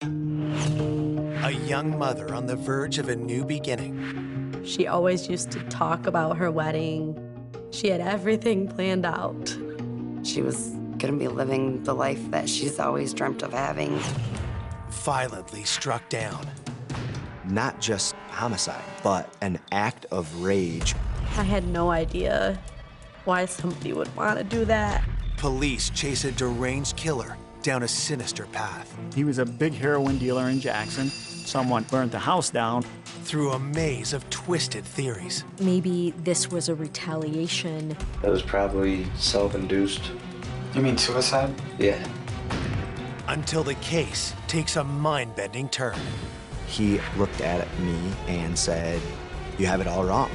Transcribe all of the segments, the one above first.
A young mother on the verge of a new beginning. She always used to talk about her wedding. She had everything planned out. She was gonna be living the life that she's always dreamt of having. Violently struck down. Not just homicide, but an act of rage. I had no idea why somebody would want to do that. Police chase a deranged killer down a sinister path. He was a big heroin dealer in Jackson. Someone burnt the house down. Through a maze of twisted theories. Maybe this was a retaliation. That was probably self-induced. You mean suicide? Yeah. Until the case takes a mind-bending turn. He looked at me and said, "You have it all wrong."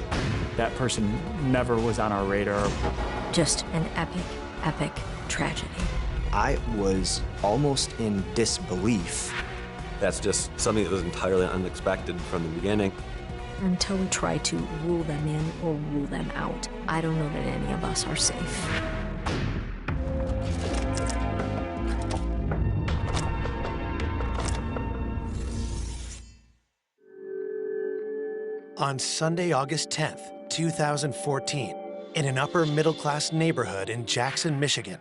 That person never was on our radar. Just an epic, epic tragedy. I was almost in disbelief. That's just something that was entirely unexpected from the beginning. Until we try to rule them in or rule them out, I don't know that any of us are safe. On Sunday, August 10th, 2014, in an upper-middle-class neighborhood in Jackson, Michigan,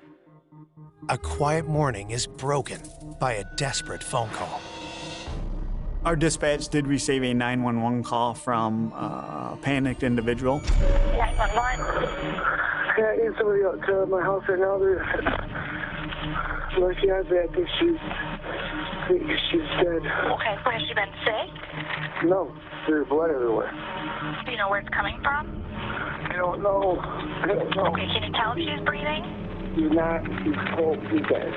a quiet morning is broken by a desperate phone call. Our dispatch did receive a 911 call from a panicked individual. 911. Yeah, I need somebody up to my house right now. My fiance, I think she's dead. Okay, so has she been sick? No, there's blood everywhere. Do you know where it's coming from? I don't know. Okay, can you tell if she's breathing? She's not. She's cold. She's dead.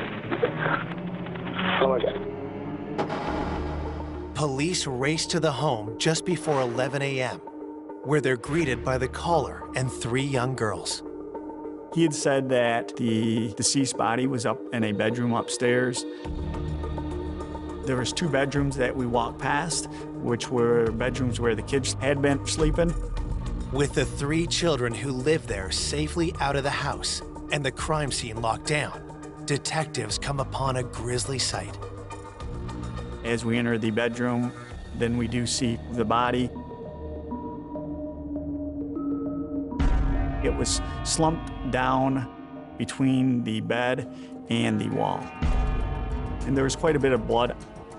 Oh my God. Police race to the home just before 11 a.m., where they're greeted by the caller and 3 young girls. He had said that the deceased body was up in a bedroom upstairs. There was 2 bedrooms that we walked past, which were bedrooms where the kids had been sleeping. With the 3 children who lived there safely out of the house and the crime scene locked down, detectives come upon a grisly sight. As we enter the bedroom, then we do see the body. It was slumped down between the bed and the wall. And there was quite a bit of blood.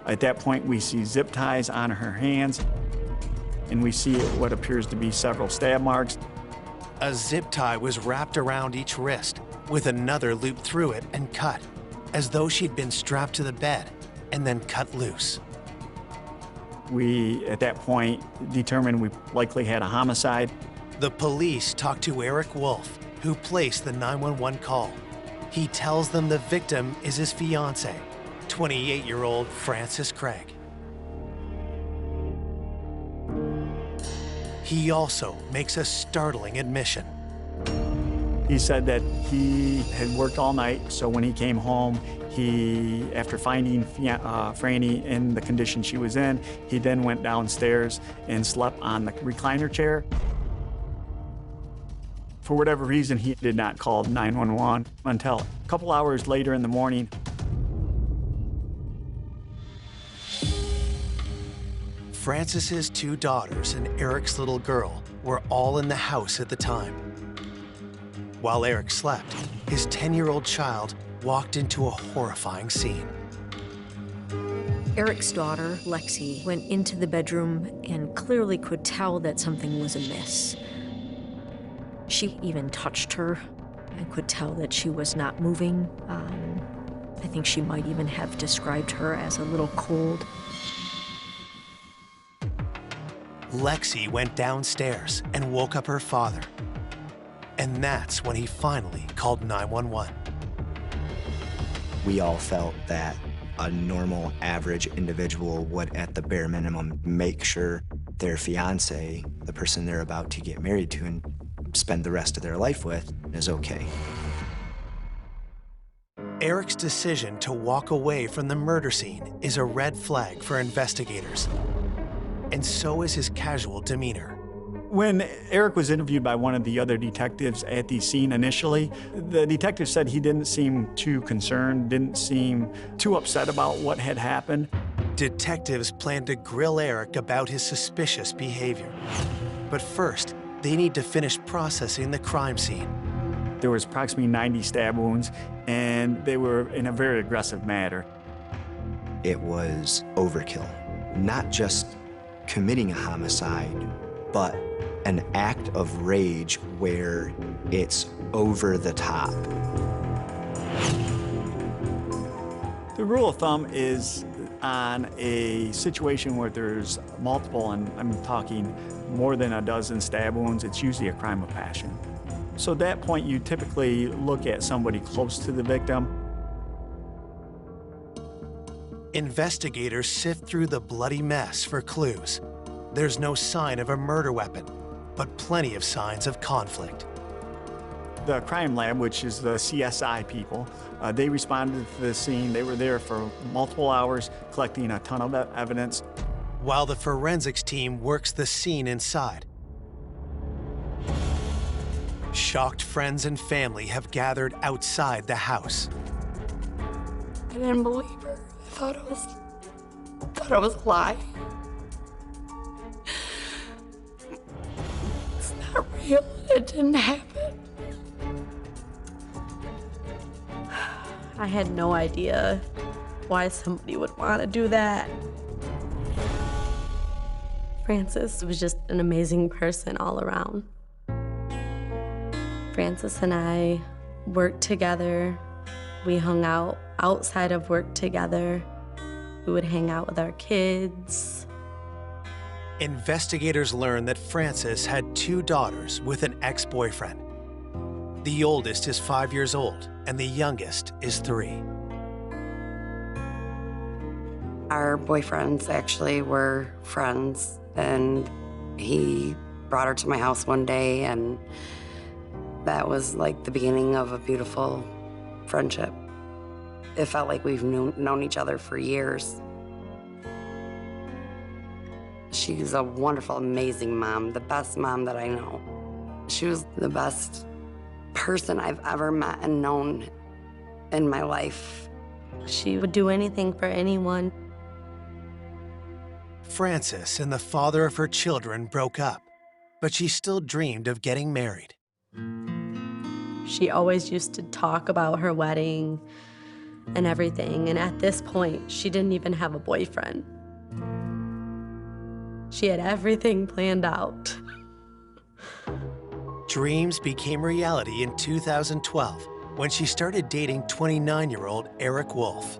At that point, we see zip ties on her hands, and we see what appears to be several stab marks. A zip tie was wrapped around each wrist, with another looped through it and cut, as though she'd been strapped to the bed and then cut loose. We, at that point, determined we likely had a homicide. The police talk to Eric Wolf, who placed the 911 call. He tells them the victim is his fiancée, 28-year-old Frances Craig. He also makes a startling admission. He said that he had worked all night, so when he came home, after finding Franny in the condition she was in, he then went downstairs and slept on the recliner chair. For whatever reason, he did not call 911 until a couple hours later in the morning. Frances's 2 daughters and Eric's little girl were all in the house at the time. While Eric slept, his 10-year-old child walked into a horrifying scene. Eric's daughter, Lexi, went into the bedroom and clearly could tell that something was amiss. She even touched her and could tell that she was not moving. I think she might even have described her as a little cold. Lexi went downstairs and woke up her father. And that's when he finally called 911. We all felt that a normal, average individual would, at the bare minimum, make sure their fiancé, the person they're about to get married to and spend the rest of their life with, is okay. Eric's decision to walk away from the murder scene is a red flag for investigators. And so is his casual demeanor. When Eric was interviewed by one of the other detectives at the scene initially, the detective said he didn't seem too concerned, didn't seem too upset about what had happened. Detectives plan to grill Eric about his suspicious behavior. But first, they need to finish processing the crime scene. There was approximately 90 stab wounds, and they were in a very aggressive manner. It was overkill. Not just committing a homicide, but an act of rage where it's over the top. The rule of thumb is on a situation where there's multiple, and I'm talking more than a dozen stab wounds, it's usually a crime of passion. So at that point, you typically look at somebody close to the victim. Investigators sift through the bloody mess for clues. There's no sign of a murder weapon, but plenty of signs of conflict. The crime lab, which is the CSI people, they responded to the scene. They were there for multiple hours, collecting a ton of evidence. While the forensics team works the scene inside. Shocked friends and family have gathered outside the house. I didn't believe her. I thought it was a lie. It's not real. It didn't happen. I had no idea why somebody would want to do that. Frances was just an amazing person all around. Frances and I worked together. We hung out outside of work together. We would hang out with our kids. Investigators learned that Frances had 2 daughters with an ex-boyfriend. The oldest is 5 years old, and the youngest is 3. Our boyfriends actually were friends, and he brought her to my house one day, and that was like the beginning of a beautiful friendship. It felt like we've known each other for years. She's a wonderful, amazing mom, the best mom that I know. She was the best person I've ever met and known in my life. She would do anything for anyone. Frances and the father of her children broke up, but she still dreamed of getting married. She always used to talk about her wedding and everything, and at this point, she didn't even have a boyfriend. She had everything planned out. Dreams became reality in 2012 when she started dating 29-year-old Eric Wolf.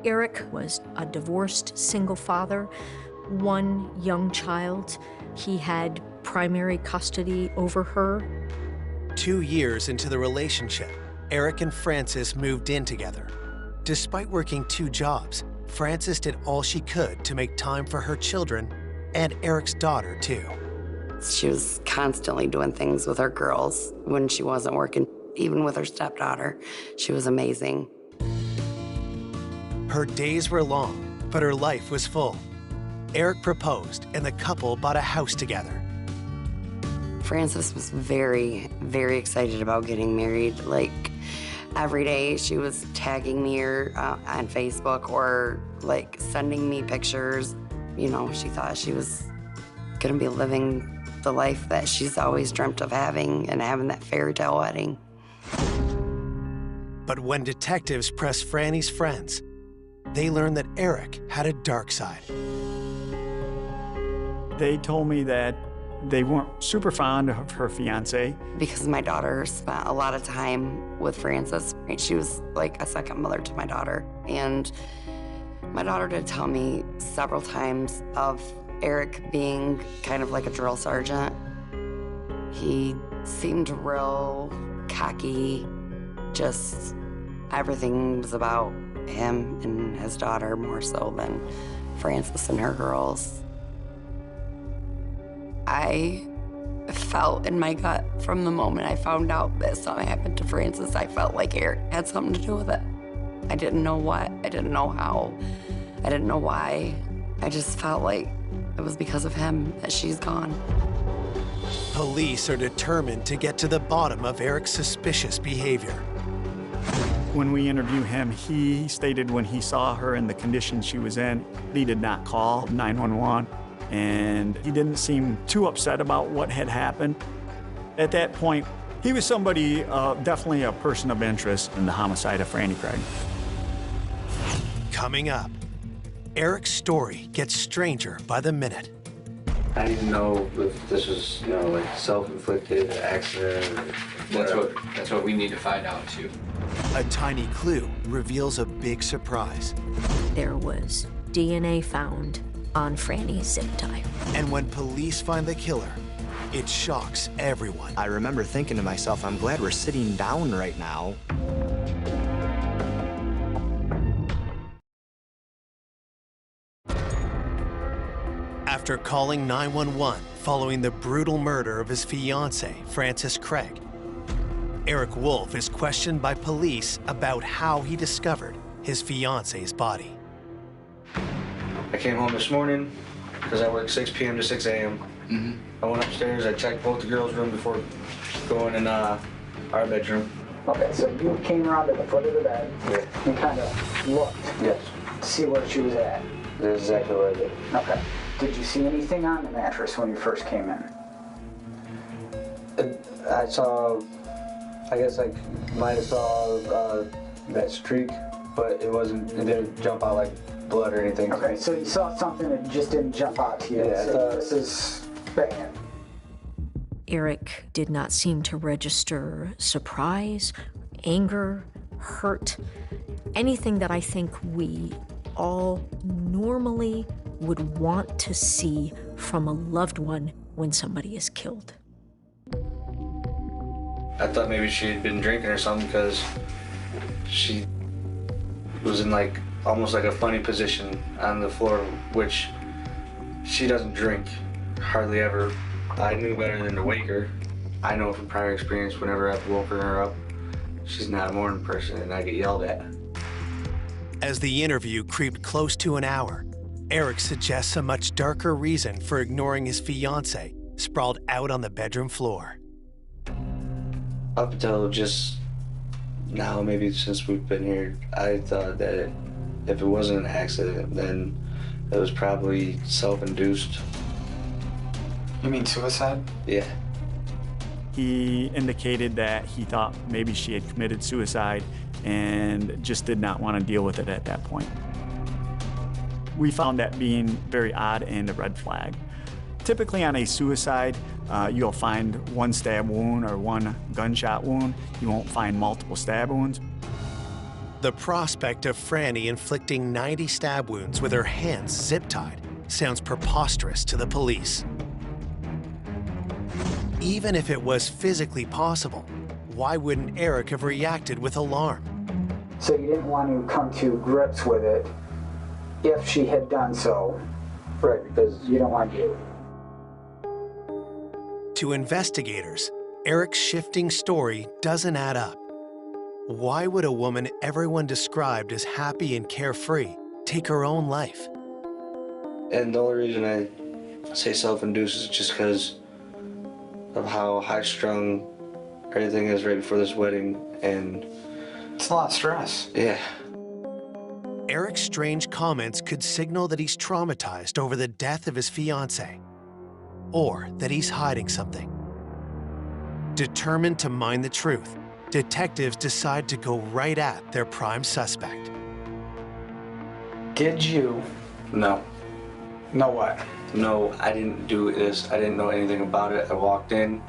Eric was a divorced single father, 1 young child. He had primary custody over her. 2 years into the relationship, Eric and Frances moved in together. Despite working 2 jobs, Frances did all she could to make time for her children and Eric's daughter, too. She was constantly doing things with her girls when she wasn't working. Even with her stepdaughter, she was amazing. Her days were long, but her life was full. Eric proposed, and the couple bought a house together. Frances was very, very excited about getting married. Like, every day she was tagging me on Facebook or, like, sending me pictures. You know, she thought she was gonna be living the life that she's always dreamt of having and having that fairy tale wedding. But when detectives pressed Franny's friends, they learned that Eric had a dark side. They told me that they weren't super fond of her fiance. Because my daughter spent a lot of time with Frances. She was like a second mother to my daughter. And my daughter did tell me several times of Eric being kind of like a drill sergeant. He seemed real cocky, just everything was about him and his daughter more so than Frances and her girls. I felt in my gut from the moment I found out that something happened to Frances, I felt like Eric had something to do with it. I didn't know what, I didn't know how, I didn't know why. I just felt like it was because of him that she's gone. Police are determined to get to the bottom of Eric's suspicious behavior. When we interview him, he stated when he saw her in the condition she was in, he did not call 911, and he didn't seem too upset about what had happened. At that point, he was somebody, definitely a person of interest in the homicide of Franny Craig. Coming up, Eric's story gets stranger by the minute. I didn't know if this was, like self-inflicted accident. That's what we need to find out too. A tiny clue reveals a big surprise. There was DNA found on Franny's zip tie. And when police find the killer, it shocks everyone. I remember thinking to myself, I'm glad we're sitting down right now. After calling 911 following the brutal murder of his fiancée, Frances Craig, Eric Wolf is questioned by police about how he discovered his fiancée's body. I came home this morning because I work 6 p.m. to 6 a.m. I went upstairs, I checked both the girls' room before going in our bedroom. Okay, so you came around to the foot of the bed and kind of looked Yes. to see where she was at. That's exactly what I did. Okay. Did you see anything on the mattress when you first came in? I saw, I guess I might have saw that streak, but it didn't jump out like blood or anything. Okay, so you saw something that just didn't jump out to you. Yeah, So this is bad. Eric did not seem to register surprise, anger, hurt, anything that I think we all normally would want to see from a loved one when somebody is killed. I thought maybe she had been drinking or something because she was in like almost like a funny position on the floor, which she doesn't drink hardly ever. I knew better than to wake her. I know from prior experience whenever I've woken her up, she's not a morning person and I get yelled at. As the interview creeped close to an hour, Eric suggests a much darker reason for ignoring his fiancée sprawled out on the bedroom floor. Up until just now, maybe since we've been here, I thought that if it wasn't an accident, then it was probably self-induced. You mean suicide? Yeah. He indicated that he thought maybe she had committed suicide and just did not want to deal with it at that point. We found that being very odd and a red flag. Typically on a suicide, you'll find one stab wound or one gunshot wound. You won't find multiple stab wounds. The prospect of Franny inflicting 90 stab wounds with her hands zip-tied sounds preposterous to the police. Even if it was physically possible, why wouldn't Eric have reacted with alarm? So you didn't want to come to grips with it if she had done so. Right, because you don't want to. To investigators, Eric's shifting story doesn't add up. Why would a woman everyone described as happy and carefree take her own life? And the only reason I say self-induced is just because of how high-strung everything is right before this wedding, and it's a lot of stress. Yeah. Eric's strange comments could signal that he's traumatized over the death of his fiancée, or that he's hiding something. Determined to mine the truth, detectives decide to go right at their prime suspect. Did you? No. Know what? No, I didn't do this. I didn't know anything about it. I walked in,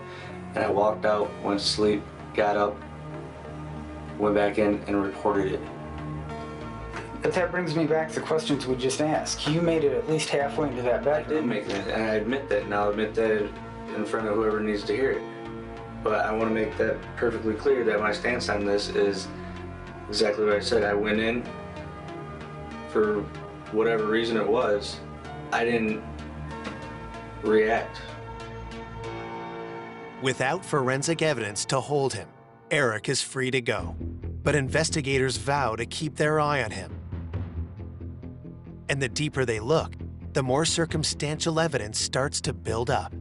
and I walked out, went to sleep, got up, went back in, and reported it. But that brings me back to the questions we just asked. You made it at least halfway into that bedroom. I did make it, and I admit that, and I'll admit that in front of whoever needs to hear it. But I want to make that perfectly clear that my stance on this is exactly what I said. I went in for whatever reason it was. I didn't react. Without forensic evidence to hold him, Eric is free to go. But investigators vow to keep their eye on him. And the deeper they look, the more circumstantial evidence starts to build up.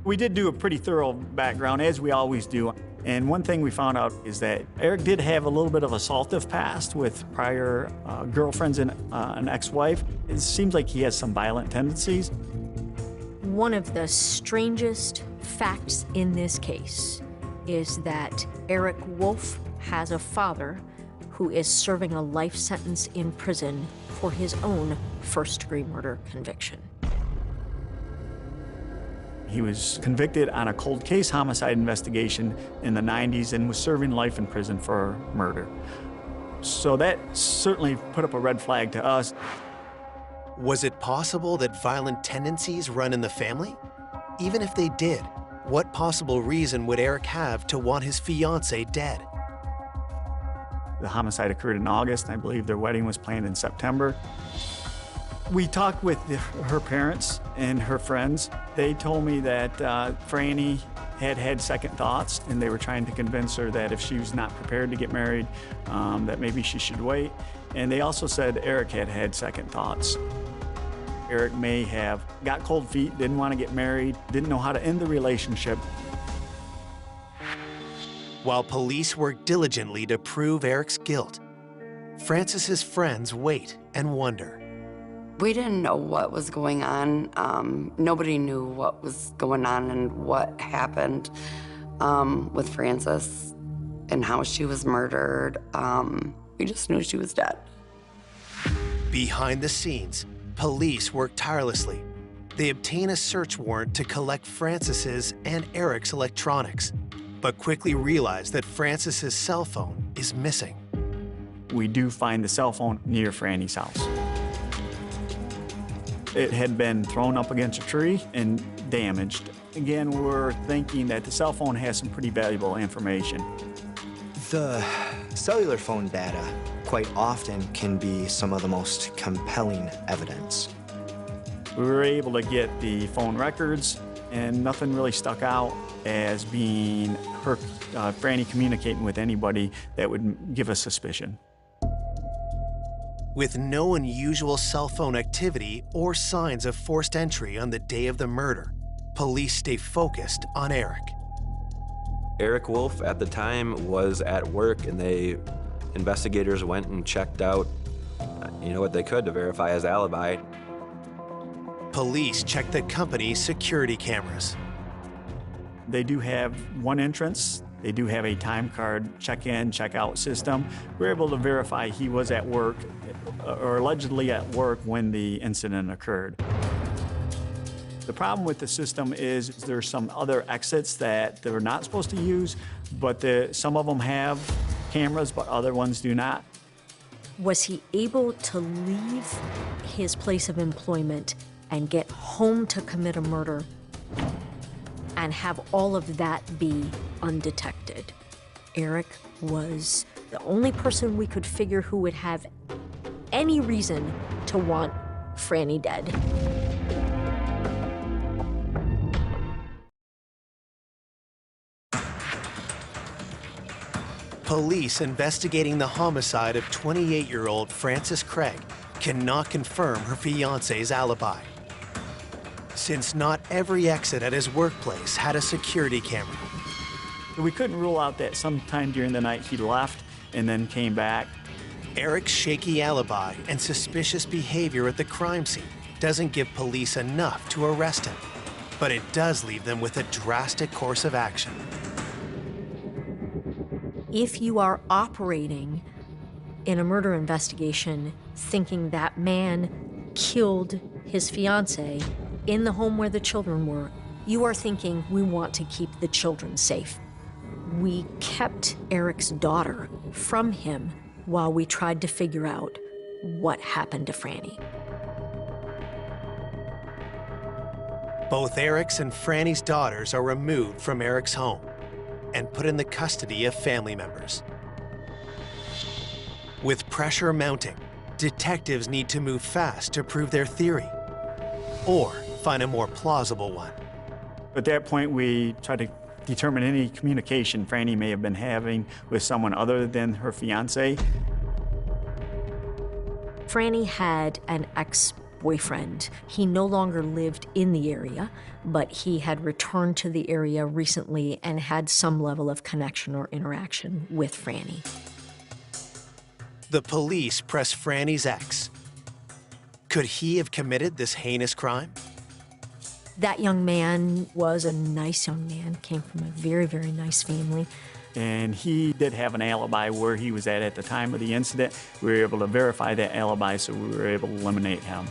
We did do a pretty thorough background, as we always do. And one thing we found out is that Eric did have a little bit of assaultive past with prior girlfriends and an ex-wife. It seems like he has some violent tendencies. One of the strangest facts in this case is that Eric Wolf has a father who is serving a life sentence in prison for his own first-degree murder conviction. He was convicted on a cold case homicide investigation in the 90s and was serving life in prison for murder. So that certainly put up a red flag to us. Was it possible that violent tendencies run in the family? Even if they did, what possible reason would Eric have to want his fiancée dead? The homicide occurred in August, and I believe their wedding was planned in September. We talked with her parents and her friends. They told me that Franny had had second thoughts, and they were trying to convince her that if she was not prepared to get married, that maybe she should wait. And they also said Eric had had second thoughts. Eric may have got cold feet, didn't want to get married, didn't know how to end the relationship. While police work diligently to prove Eric's guilt, Francis's friends wait and wonder. We didn't know what was going on. Nobody knew what was going on and what happened with Frances and how she was murdered. We just knew she was dead. Behind the scenes, police work tirelessly. They obtain a search warrant to collect Francis's and Eric's electronics, but quickly realize that Francis's cell phone is missing. We do find the cell phone near Franny's house. It had been thrown up against a tree and damaged. Again, we're thinking that the cell phone has some pretty valuable information. The cellular phone data quite often can be some of the most compelling evidence. We were able to get the phone records, and nothing really stuck out as being her, Franny communicating with anybody that would give us suspicion. With no unusual cell phone activity or signs of forced entry on the day of the murder, police stay focused on Eric. Eric Wolf at the time was at work, and investigators went and checked out, what they could to verify his alibi. Police checked the company's security cameras. They do have one entrance. They do have a time card check-in, check-out system. We're able to verify he was at work, or allegedly at work, when the incident occurred. The problem with the system is there's some other exits that they're not supposed to use, but some of them have cameras, but other ones do not. Was he able to leave his place of employment and get home to commit a murder and have all of that be undetected? Eric was the only person we could figure who would have any reason to want Franny dead. Police investigating the homicide of 28-year-old Frances Craig cannot confirm her fiancé's alibi, since not every exit at his workplace had a security camera. We couldn't rule out that sometime during the night he left and then came back. Eric's shaky alibi and suspicious behavior at the crime scene doesn't give police enough to arrest him, but it does leave them with a drastic course of action. If you are operating in a murder investigation thinking that man killed his fiancée in the home where the children were, you are thinking, we want to keep the children safe. We kept Eric's daughter from him while we tried to figure out what happened to Franny. Both Eric's and Franny's daughters are removed from Eric's home and put in the custody of family members. With pressure mounting, detectives need to move fast to prove their theory, or find a more plausible one. At that point, we tried to determine any communication Franny may have been having with someone other than her fiancé. Franny had an ex boyfriend. He no longer lived in the area, but he had returned to the area recently and had some level of connection or interaction with Franny. The police press Franny's ex. Could he have committed this heinous crime? That young man was a nice young man, came from a very, very nice family. And he did have an alibi where he was at the time of the incident. We were able to verify that alibi, so we were able to eliminate him.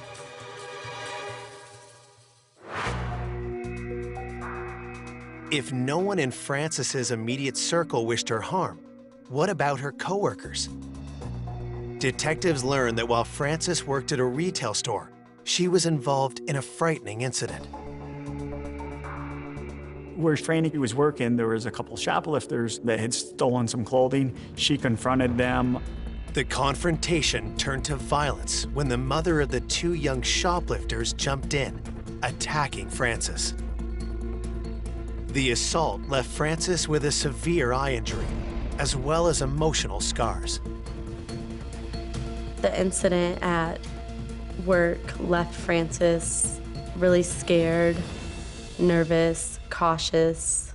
If no one in Frances's immediate circle wished her harm, what about her coworkers? Detectives learned that while Frances worked at a retail store, she was involved in a frightening incident. Where Franny was working, there was a couple shoplifters that had stolen some clothing. She confronted them. The confrontation turned to violence when the mother of the two young shoplifters jumped in, attacking Frances. The assault left Frances with a severe eye injury, as well as emotional scars. The incident at work left Frances really scared, nervous, cautious.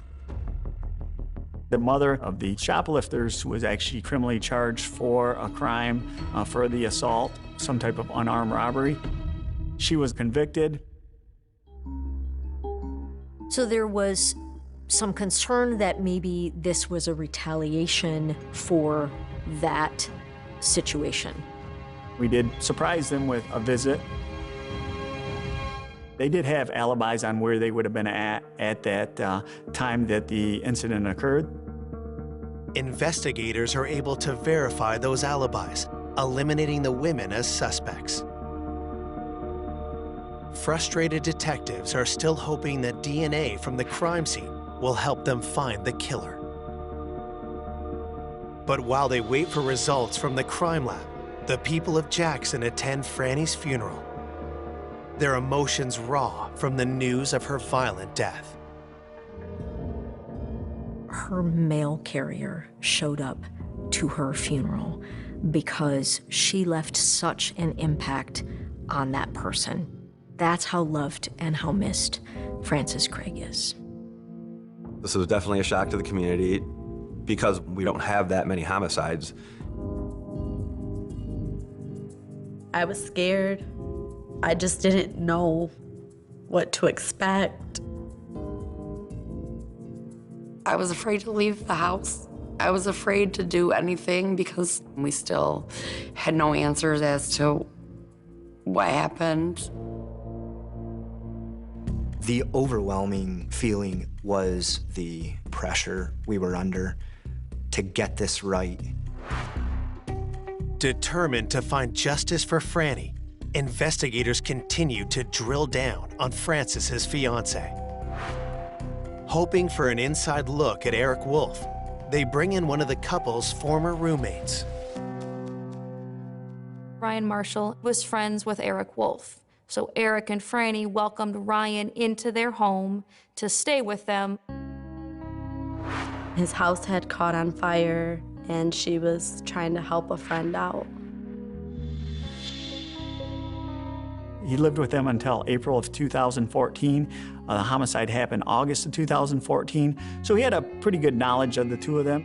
The mother of the shoplifters was actually criminally charged for a crime for the assault, some type of unarmed robbery. She was convicted. So there was some concern that maybe this was a retaliation for that situation. We did surprise them with a visit. They did have alibis on where they would have been at that time that the incident occurred. Investigators are able to verify those alibis, eliminating the women as suspects. Frustrated detectives are still hoping that DNA from the crime scene will help them find the killer. But while they wait for results from the crime lab, the people of Jackson attend Franny's funeral, their emotions raw from the news of her violent death. Her mail carrier showed up to her funeral because she left such an impact on that person. That's how loved and how missed Frances Craig is. This was definitely a shock to the community because we don't have that many homicides. I was scared. I just didn't know what to expect. I was afraid to leave the house. I was afraid to do anything because we still had no answers as to what happened. The overwhelming feeling was the pressure we were under to get this right. Determined to find justice for Franny, investigators continued to drill down on Frances's fiance. Hoping for an inside look at Eric Wolf, they bring in one of the couple's former roommates. Ryan Marshall was friends with Eric Wolf. So Eric and Franny welcomed Ryan into their home to stay with them. His house had caught on fire, and she was trying to help a friend out. He lived with them until April of 2014. The homicide happened August of 2014, so he had a pretty good knowledge of the two of them.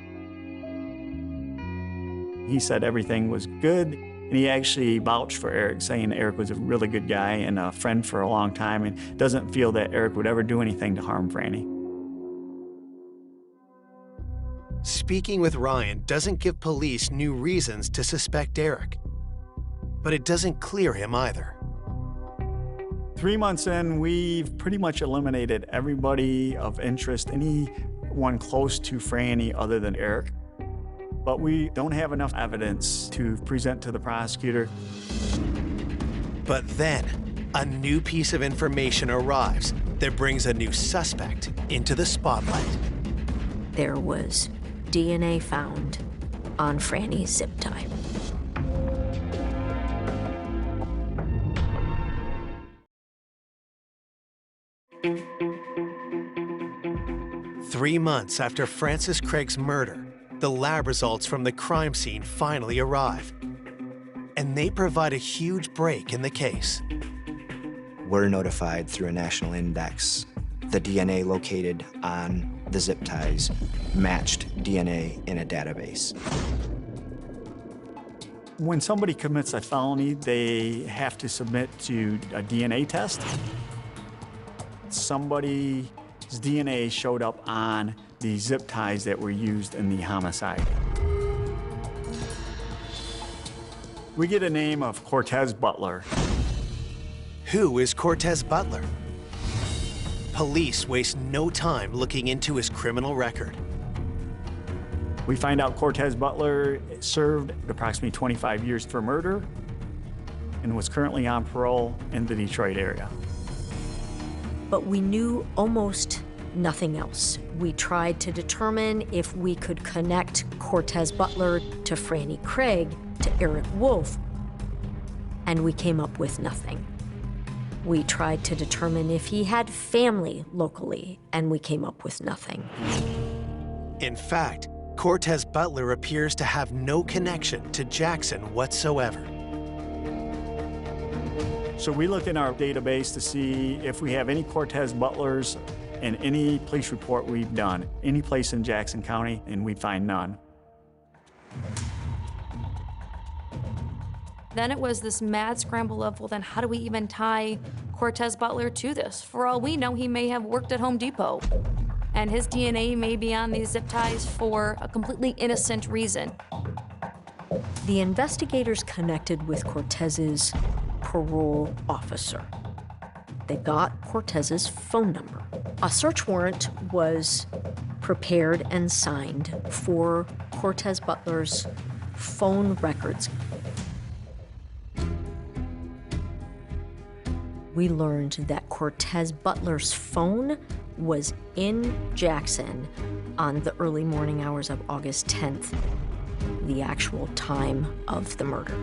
He said everything was good, and he actually vouched for Eric, saying Eric was a really good guy and a friend for a long time, and doesn't feel that Eric would ever do anything to harm Franny. Speaking with Ryan doesn't give police new reasons to suspect Eric, but it doesn't clear him either. 3 months in, we've pretty much eliminated everybody of interest, anyone close to Franny other than Eric. But we don't have enough evidence to present to the prosecutor. But then, a new piece of information arrives that brings a new suspect into the spotlight. There was DNA found on Franny's zip tie. Three months after Frances Craig's murder, the lab results from the crime scene finally arrive, and they provide a huge break in the case. were notified through a national index. The DNA located on the zip ties matched DNA in a database. When somebody commits a felony, they have to submit to a DNA test. Somebody's DNA showed up on the zip ties that were used in the homicide. We get a name of Cortez Butler. Who is Cortez Butler? Police waste no time looking into his criminal record. We find out Cortez Butler served approximately 25 years for murder and was currently on parole in the Detroit area. But we knew almost nothing else. We tried to determine if we could connect Cortez Butler to Franny Craig, to Eric Wolf, and we came up with nothing. We tried to determine if he had family locally, and we came up with nothing. In fact, Cortez Butler appears to have no connection to Jackson whatsoever. So we looked in our database to see if we have any Cortez Butlers in any police report we've done, any place in Jackson County, and we find none. Then it was this mad scramble of, well, then how do we even tie Cortez Butler to this? For all we know, he may have worked at Home Depot, and his DNA may be on these zip ties for a completely innocent reason. The investigators connected with Cortez's parole officer. They got Cortez's phone number. A search warrant was prepared and signed for Cortez Butler's phone records. We learned that Cortez Butler's phone was in Jackson on the early morning hours of August 10th, the actual time of the murder.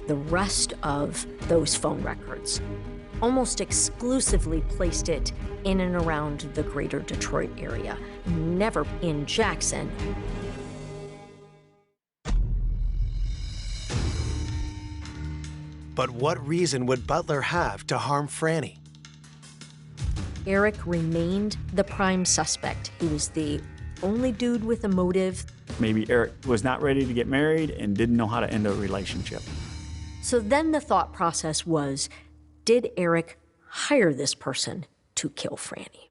The rest of those phone records almost exclusively placed it in and around the greater Detroit area, never in Jackson. But what reason would Butler have to harm Franny? Eric remained the prime suspect. He was the only dude with a motive. Maybe Eric was not ready to get married and didn't know how to end a relationship. So then the thought process was, did Eric hire this person to kill Franny?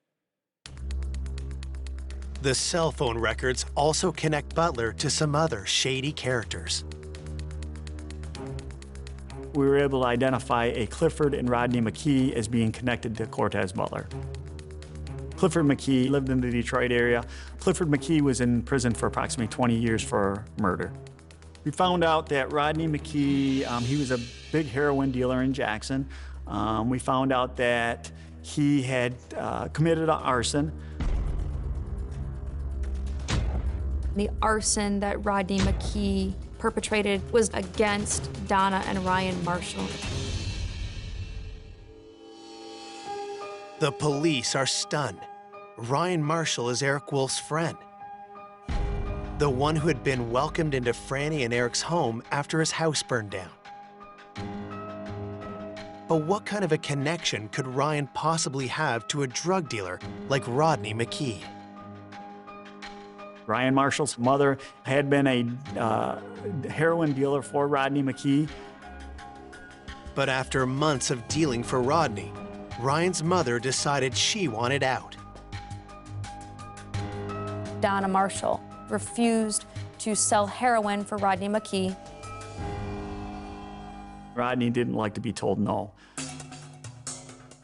The cell phone records also connect Butler to some other shady characters. We were able to identify a Clifford and Rodney McKee as being connected to Cortez Butler. Clifford McKee lived in the Detroit area. Clifford McKee was in prison for approximately 20 years for murder. We found out that Rodney McKee, he was a big heroin dealer in Jackson. We found out that he had committed an arson. The arson that Rodney McKee perpetrated was against Donna and Ryan Marshall. The police are stunned. Ryan Marshall is Eric Wolf's friend, the one who had been welcomed into Franny and Eric's home after his house burned down. But what kind of a connection could Ryan possibly have to a drug dealer like Rodney McKee? Ryan Marshall's mother had been a heroin dealer for Rodney McKee. But after months of dealing for Rodney, Ryan's mother decided she wanted out. Donna Marshall refused to sell heroin for Rodney McKee. Rodney didn't like to be told no.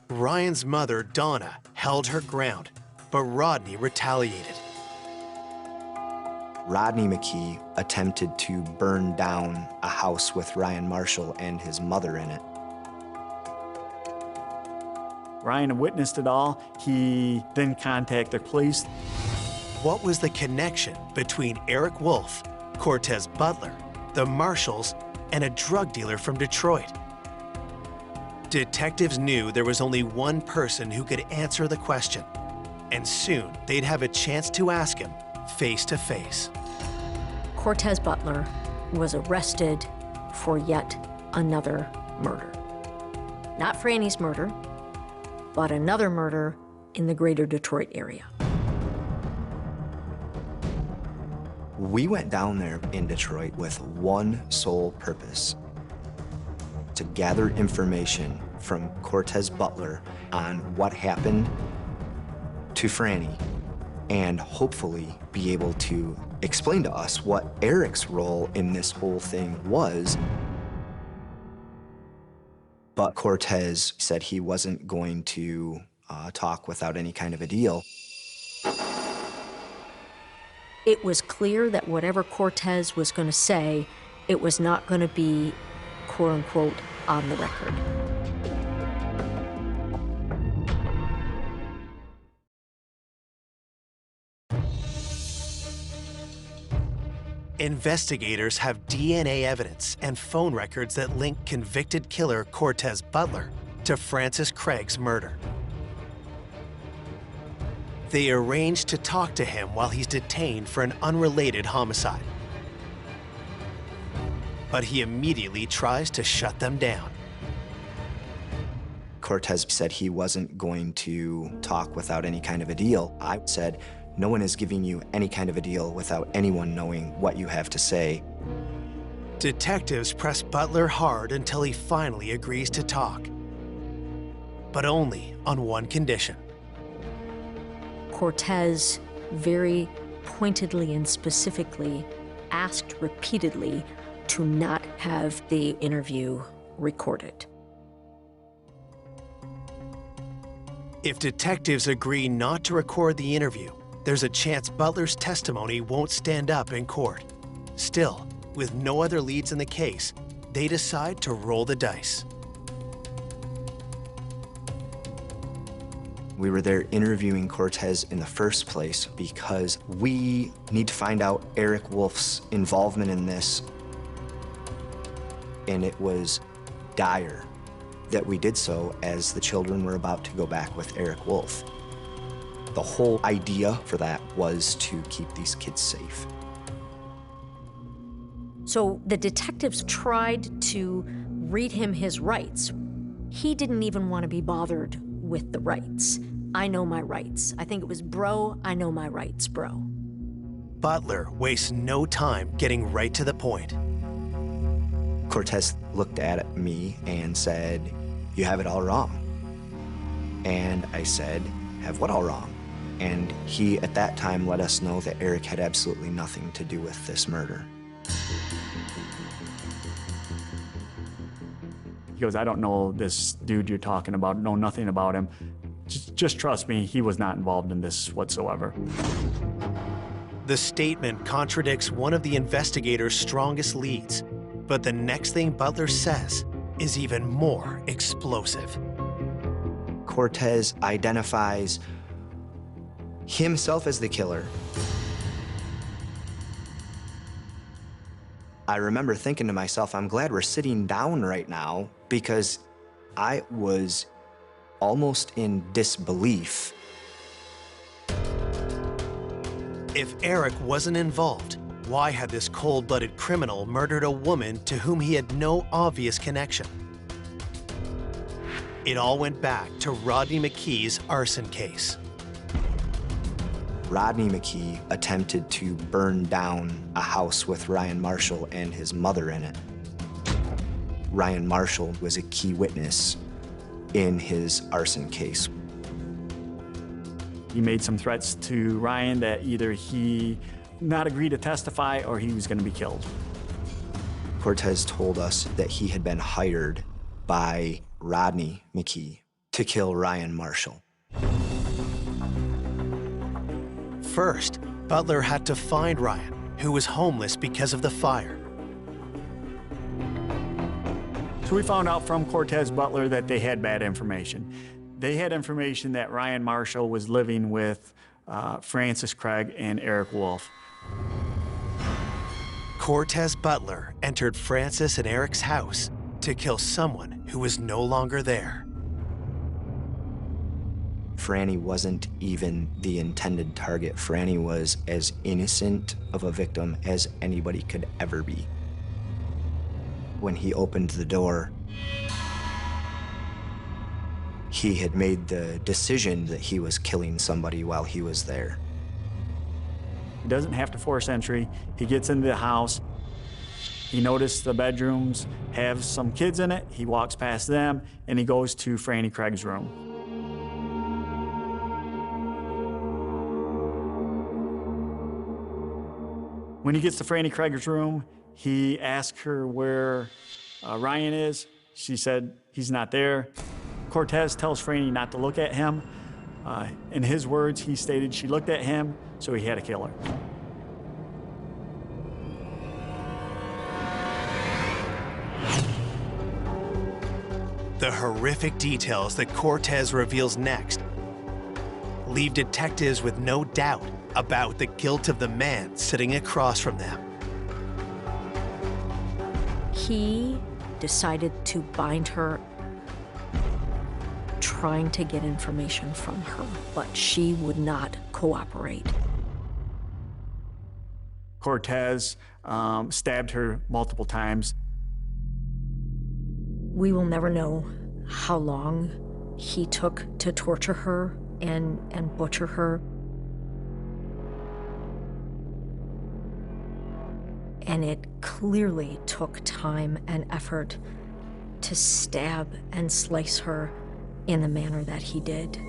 Ryan's mother, Donna, held her ground, but Rodney retaliated. Rodney McKee attempted to burn down a house with Ryan Marshall and his mother in it. Ryan witnessed it all. He then contacted the police. What was the connection between Eric Wolf, Cortez Butler, the Marshalls, and a drug dealer from Detroit? Detectives knew there was only one person who could answer the question, and soon they'd have a chance to ask him face to face. Cortez Butler was arrested for yet another murder. Not Franny's murder, but another murder in the greater Detroit area. We went down there in Detroit with one sole purpose: to gather information from Cortez Butler on what happened to Franny, and hopefully be able to explain to us what Eric's role in this whole thing was. But Cortez said he wasn't going to talk without any kind of a deal. It was clear that whatever Cortez was going to say, it was not going to be, quote unquote, on the record. Investigators have DNA evidence and phone records that link convicted killer Cortez Butler to Francis Craig's murder. They arrange to talk to him while he's detained for an unrelated homicide. But he immediately tries to shut them down. Cortez said he wasn't going to talk without any kind of a deal. I said, no one is giving you any kind of a deal without anyone knowing what you have to say. Detectives press Butler hard until he finally agrees to talk. But only on one condition. Cortez very pointedly and specifically asked repeatedly to not have the interview recorded. If detectives agree not to record the interview, there's a chance Butler's testimony won't stand up in court. Still, with no other leads in the case, they decide to roll the dice. We were there interviewing Cortez in the first place because we need to find out Eric Wolf's involvement in this. And it was dire that we did so as the children were about to go back with Eric Wolf. The whole idea for that was to keep these kids safe. So the detectives tried to read him his rights. He didn't even want to be bothered with the rights. I know my rights. I think it was, bro, I know my rights, bro. Butler wastes no time getting right to the point. Cortez looked at me and said, "You have it all wrong." And I said, "Have what all wrong?" And he, at that time, let us know that Eric had absolutely nothing to do with this murder. He goes, "I don't know this dude you're talking about, know nothing about him. Just trust me, he was not involved in this whatsoever." The statement contradicts one of the investigators' strongest leads, but the next thing Butler says is even more explosive. Cortez identifies himself as the killer. I remember thinking to myself, I'm glad we're sitting down right now, because I was almost in disbelief. If Eric wasn't involved, why had this cold-blooded criminal murdered a woman to whom he had no obvious connection? It all went back to Rodney McKee's arson case. Rodney McKee attempted to burn down a house with Ryan Marshall and his mother in it. Ryan Marshall was a key witness in his arson case. He made some threats to Ryan that either he not agree to testify or he was going to be killed. Cortez told us that he had been hired by Rodney McKee to kill Ryan Marshall. First, Butler had to find Ryan, who was homeless because of the fire. So we found out from Cortez Butler that they had bad information. They had information that Ryan Marshall was living with Francis Craig and Eric Wolf. Cortez Butler entered Francis and Eric's house to kill someone who was no longer there. Franny wasn't even the intended target. Franny was as innocent of a victim as anybody could ever be. When he opened the door, he had made the decision that he was killing somebody while he was there. He doesn't have to force entry. He gets into the house. He noticed the bedrooms have some kids in it. He walks past them, and he goes to Franny Craig's room. When he gets to Franny Craig's room, he asks her where Ryan is. She said he's not there. Cortez tells Franny not to look at him. In his words, he stated she looked at him, so he had to kill her. The horrific details that Cortez reveals next leave detectives with no doubt about the guilt of the man sitting across from them. He decided to bind her, trying to get information from her, but she would not cooperate. Cortez stabbed her multiple times. We will never know how long he took to torture her and butcher her. And it clearly took time and effort to stab and slice her in the manner that he did.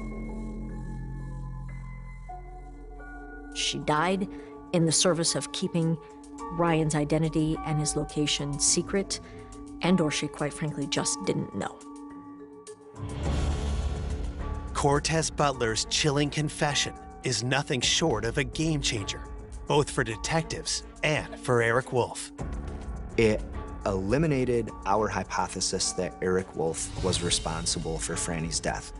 She died in the service of keeping Ryan's identity and his location secret, and/or she, quite frankly, just didn't know. Cortez Butler's chilling confession is nothing short of a game changer, both for detectives and for Eric Wolf. It eliminated our hypothesis that Eric Wolf was responsible for Franny's death.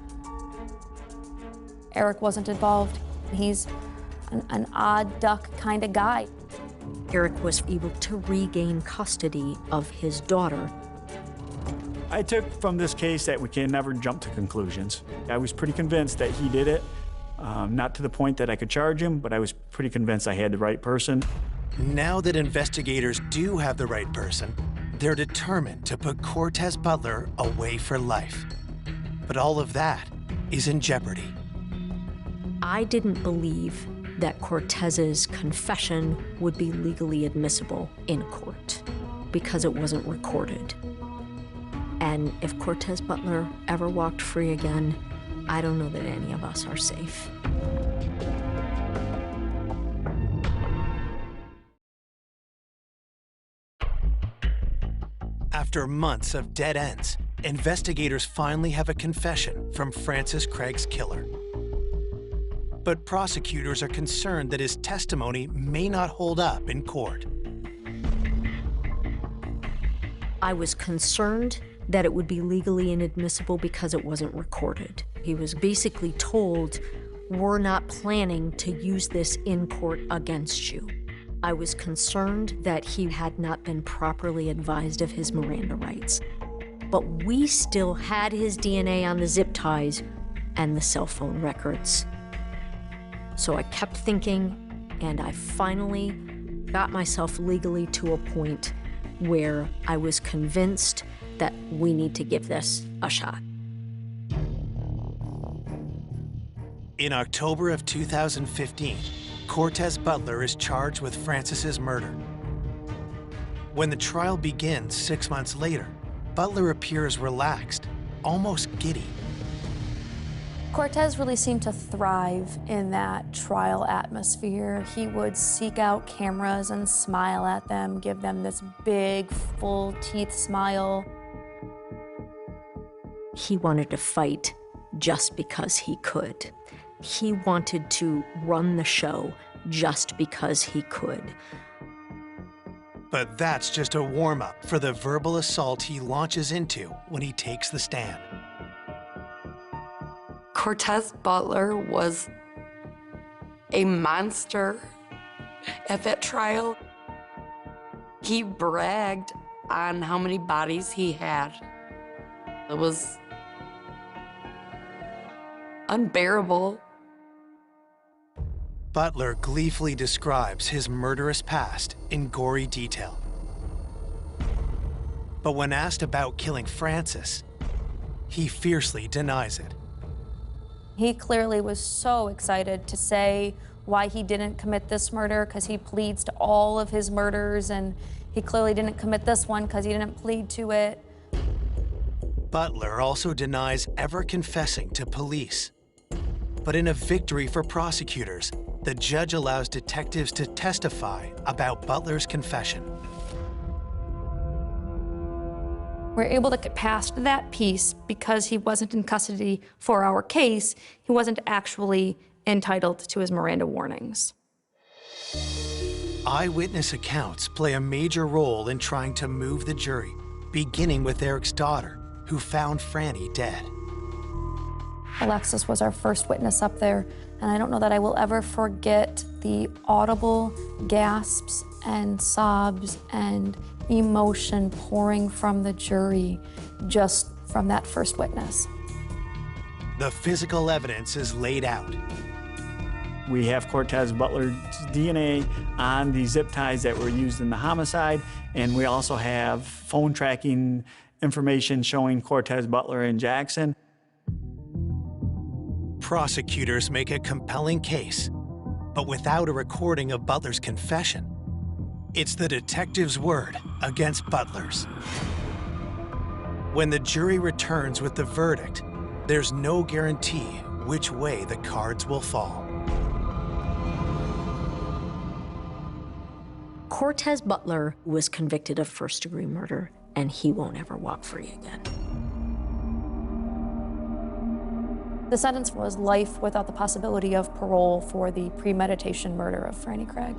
Eric wasn't involved. He's an odd duck kind of guy. Eric was able to regain custody of his daughter. I took from this case that we can never jump to conclusions. I was pretty convinced that he did it, not to the point that I could charge him, but I was pretty convinced I had the right person. Now that investigators do have the right person, they're determined to put Cortez Butler away for life. But all of that is in jeopardy. I didn't believe that Cortez's confession would be legally admissible in court because it wasn't recorded. And if Cortez Butler ever walked free again, I don't know that any of us are safe. After months of dead ends, investigators finally have a confession from Francis Craig's killer. But prosecutors are concerned that his testimony may not hold up in court. I was concerned that it would be legally inadmissible because it wasn't recorded. He was basically told, we're not planning to use this in court against you. I was concerned that he had not been properly advised of his Miranda rights. But we still had his DNA on the zip ties and the cell phone records. So I kept thinking, and I finally got myself legally to a point where I was convinced that we need to give this a shot. In October of 2015, Cortez Butler is charged with Francis's murder. When the trial begins 6 months later, Butler appears relaxed, almost giddy. Cortez really seemed to thrive in that trial atmosphere. He would seek out cameras and smile at them, give them this big, full teeth smile. He wanted to fight just because he could. He wanted to run the show just because he could. But that's just a warm-up for the verbal assault he launches into when he takes the stand. Cortez Butler was a monster at that trial. He bragged on how many bodies he had. It was unbearable. Butler gleefully describes his murderous past in gory detail. But when asked about killing Francis, he fiercely denies it. He clearly was so excited to say why he didn't commit this murder because he pleads to all of his murders, and he clearly didn't commit this one because he didn't plead to it. Butler also denies ever confessing to police. But in a victory for prosecutors, the judge allows detectives to testify about Butler's confession. We're able to get past that piece because he wasn't in custody for our case. He wasn't actually entitled to his Miranda warnings. Eyewitness accounts play a major role in trying to move the jury, beginning with Eric's daughter, who found Franny dead. Alexis was our first witness up there, and I don't know that I will ever forget the audible gasps and sobs and emotion pouring from the jury just from that first witness. The physical evidence is laid out. We have Cortez Butler's DNA on the zip ties that were used in the homicide, and we also have phone tracking information showing Cortez Butler and Jackson. Prosecutors make a compelling case, but without a recording of Butler's confession. It's the detective's word against Butler's. When the jury returns with the verdict, there's no guarantee which way the cards will fall. Cortez Butler was convicted of first-degree murder, and he won't ever walk free again. The sentence was life without the possibility of parole for the premeditation murder of Franny Craig.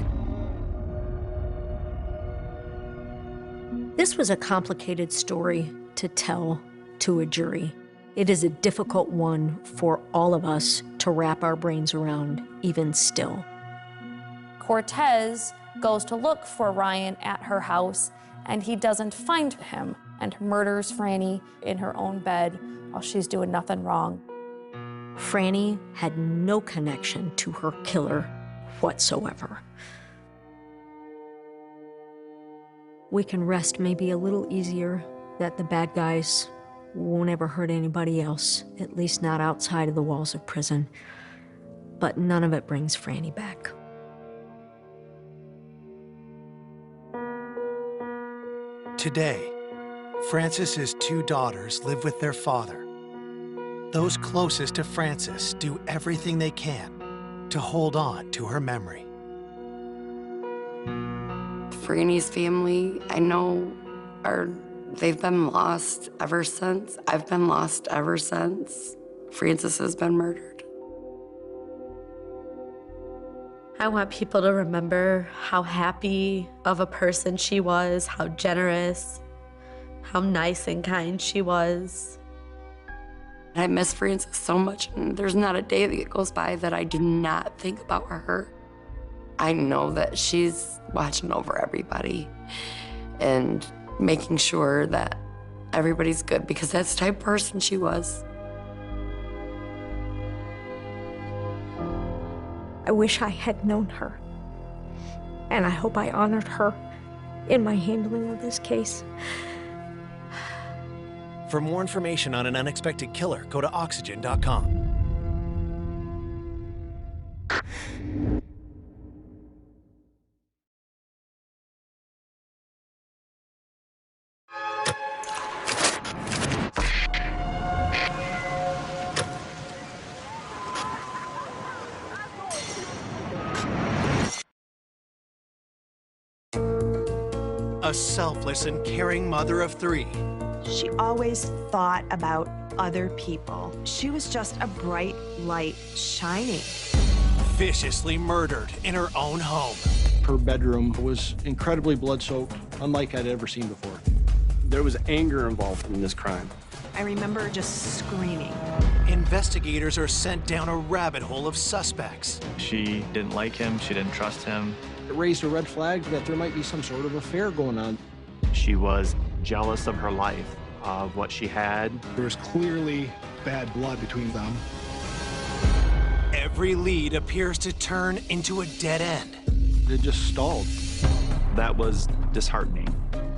This was a complicated story to tell to a jury. It is a difficult one for all of us to wrap our brains around, even still. Cortez goes to look for Ryan at her house, and he doesn't find him, and murders Franny in her own bed while she's doing nothing wrong. Franny had no connection to her killer whatsoever. We can rest maybe a little easier that the bad guys won't ever hurt anybody else, at least not outside of the walls of prison. But none of it brings Franny back. Today, Francis's two daughters live with their father. Those closest to Francis do everything they can to hold on to her memory. Franny's family, I know, they've been lost ever since. I've been lost ever since Francis has been murdered. I want people to remember how happy of a person she was, how generous, how nice and kind she was. I miss Francis so much, and there's not a day that goes by that I do not think about her. I know that she's watching over everybody and making sure that everybody's good, because that's the type of person she was. I wish I had known her, and I hope I honored her in my handling of this case. For more information on an unexpected killer, go to Oxygen.com. A selfless and caring mother of three. She always thought about other people. She was just a bright light shining. Viciously murdered in her own home. Her bedroom was incredibly blood-soaked, unlike I'd ever seen before. There was anger involved in this crime. I remember just screaming. Investigators are sent down a rabbit hole of suspects. She didn't like him, she didn't trust him. It raised a red flag that there might be some sort of affair going on. She was jealous of her life, of what she had. There was clearly bad blood between them. Every lead appears to turn into a dead end. It just stalled. That was disheartening.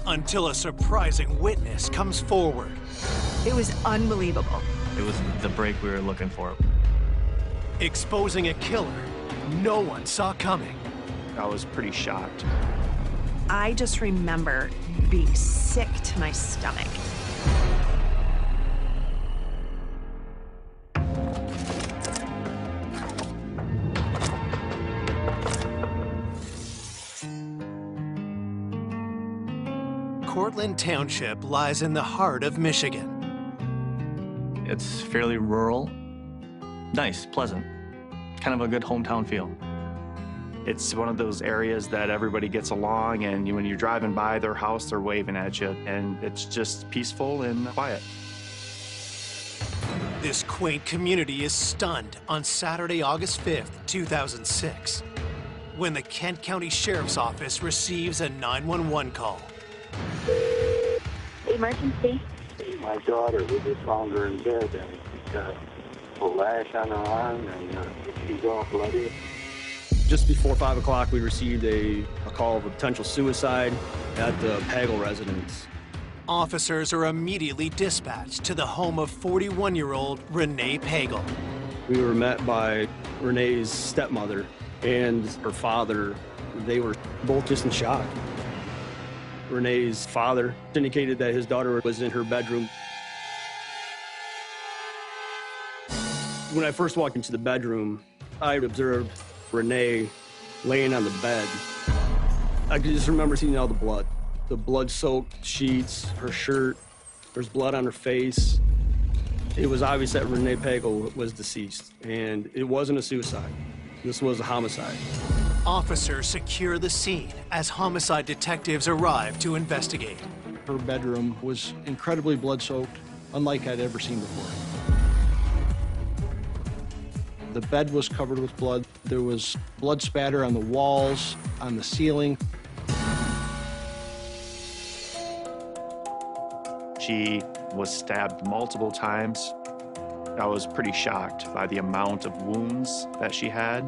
Until a surprising witness comes forward. It was unbelievable. It was the break we were looking for. Exposing a killer no one saw coming. I was pretty shocked. I just remember being sick to my stomach. Cortland Township lies in the heart of Michigan. It's fairly rural, nice, pleasant, kind of a good hometown feel. It's one of those areas that everybody gets along, and when you're driving by their house, they're waving at you, and it's just peaceful and quiet. This quaint community is stunned on Saturday, August 5th, 2006, when the Kent County Sheriff's Office receives a 911 call. Emergency. My daughter, we just found her in bed, and she's got a lash on her arm, and she's all bloody. Just before 5 o'clock, we received a call of a potential suicide at the Pagel residence. Officers are immediately dispatched to the home of 41-year-old Renee Pagel. We were met by Renee's stepmother and her father. They were both just in shock. Renee's father indicated that his daughter was in her bedroom. When I first walked into the bedroom, I observed Renee laying on the bed. I could just remember seeing all the blood-soaked sheets, her shirt. There's blood on her face. It was obvious that Renee Pagel was deceased, and it wasn't a suicide. This was a homicide. Officers secure the scene as homicide detectives arrive to investigate. Her bedroom was incredibly blood-soaked, unlike I'd ever seen before. The bed was covered with blood. There was blood spatter on the walls, on the ceiling. She was stabbed multiple times. I was pretty shocked by the amount of wounds that she had.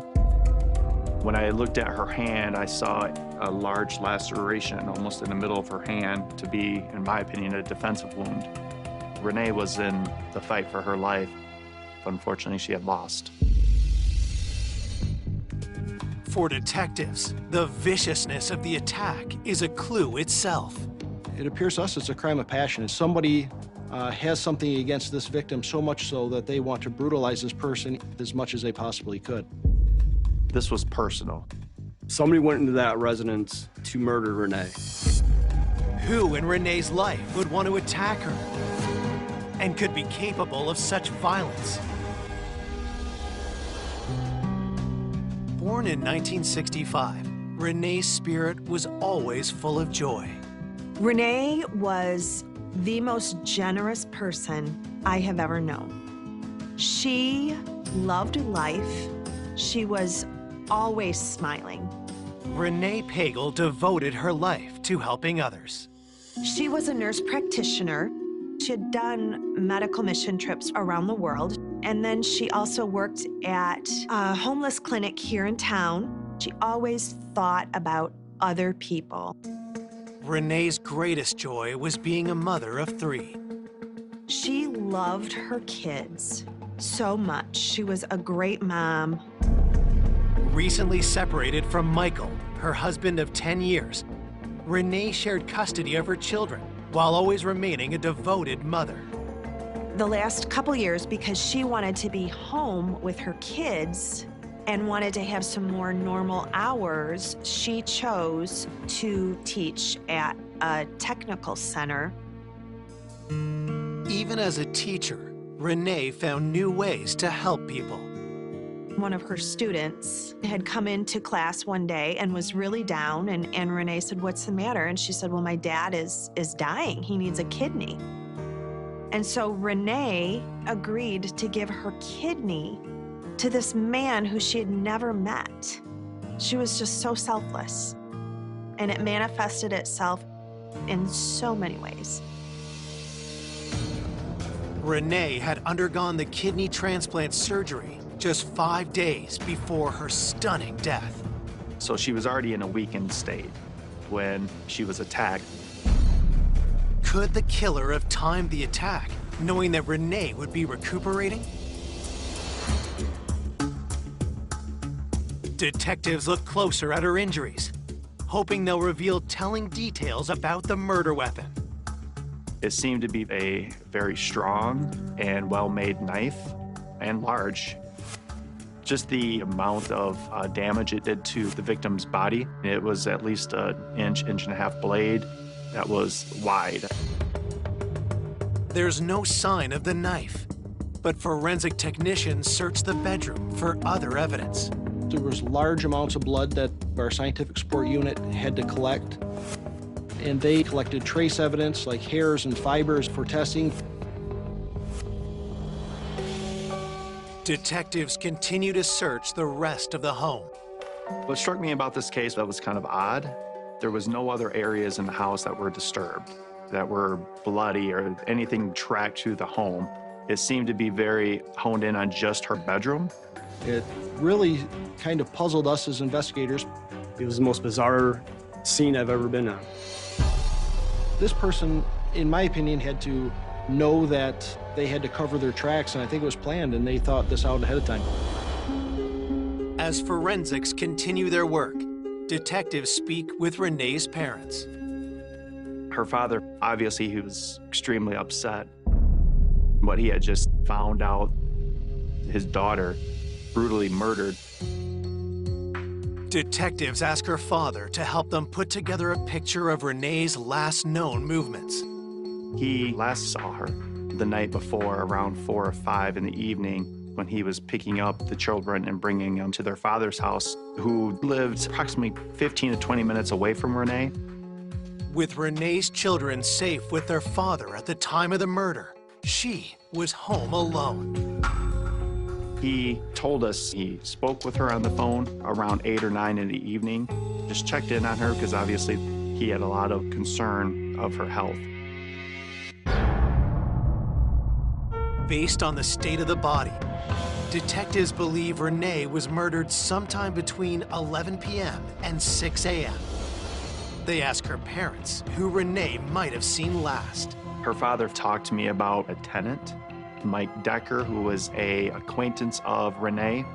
When I looked at her hand, I saw a large laceration almost in the middle of her hand to be, in my opinion, a defensive wound. Renee was in the fight for her life. Unfortunately, she had lost. For detectives, the viciousness of the attack is a clue itself. It appears to us it's a crime of passion. Somebody has something against this victim, so much so that they want to brutalize this person as much as they possibly could. This was personal. Somebody went into that residence to murder Renee. Who in Renee's life would want to attack her and could be capable of such violence? Born in 1965, Renee's spirit was always full of joy. Renee was the most generous person I have ever known. She loved life. She was always smiling. Renee Pagel devoted her life to helping others. She was a nurse practitioner. She had done medical mission trips around the world, and then she also worked at a homeless clinic here in town. She always thought about other people. Renee's greatest joy was being a mother of 3. She loved her kids so much. She was a great mom. Recently separated from Michael, her husband of 10 years, Renee shared custody of her children while always remaining a devoted mother. The last couple years, because she wanted to be home with her kids and wanted to have some more normal hours, she chose to teach at a technical center. Even as a teacher, Renee found new ways to help people. One of her students had come into class one day and was really down, and Renee said, "What's the matter?" And she said, "Well, my dad is dying. He needs a kidney." And so Renee agreed to give her kidney to this man who she had never met. She was just so selfless. And it manifested itself in so many ways. Renee had undergone the kidney transplant surgery just 5 days before her stunning death. So she was already in a weakened state when she was attacked. Could the killer have timed the attack knowing that Renee would be recuperating? Detectives look closer at her injuries, hoping they'll reveal telling details about the murder weapon. It seemed to be a very strong and well-made knife, and large. Just the amount of damage it did to the victim's body, it was at least an inch and a half blade that was wide. There's no sign of the knife, but forensic technicians searched the bedroom for other evidence. There was large amounts of blood that our scientific support unit had to collect, and they collected trace evidence like hairs and fibers for testing. Detectives continue to search the rest of the home. What struck me about this case that was kind of odd, there was no other areas in the house that were disturbed, that were bloody or anything tracked to the home. It seemed to be very honed in on just her bedroom. It really kind of puzzled us as investigators. It was the most bizarre scene I've ever been on. This person, in my opinion, had to know that they had to cover their tracks, and I think it was planned, and they thought this out ahead of time. As forensics continue their work, detectives speak with Renee's parents. Her father, obviously, he was extremely upset. What he had just found out, his daughter brutally murdered. Detectives ask her father to help them put together a picture of Renee's last known movements. He last saw her the night before, around 4 or 5 in the evening, when he was picking up the children and bringing them to their father's house, who lived approximately 15 to 20 minutes away from Renee. With Renee's children safe with their father at the time of the murder, she was home alone. He told us he spoke with her on the phone around 8 or 9 in the evening, just checked in on her because obviously he had a lot of concern of her health. Based on the state of the body, detectives believe Renee was murdered sometime between 11 p.m. and 6 a.m. They ask her parents who Renee might have seen last. Her father talked to me about a tenant, Mike Decker, who was an acquaintance of Renee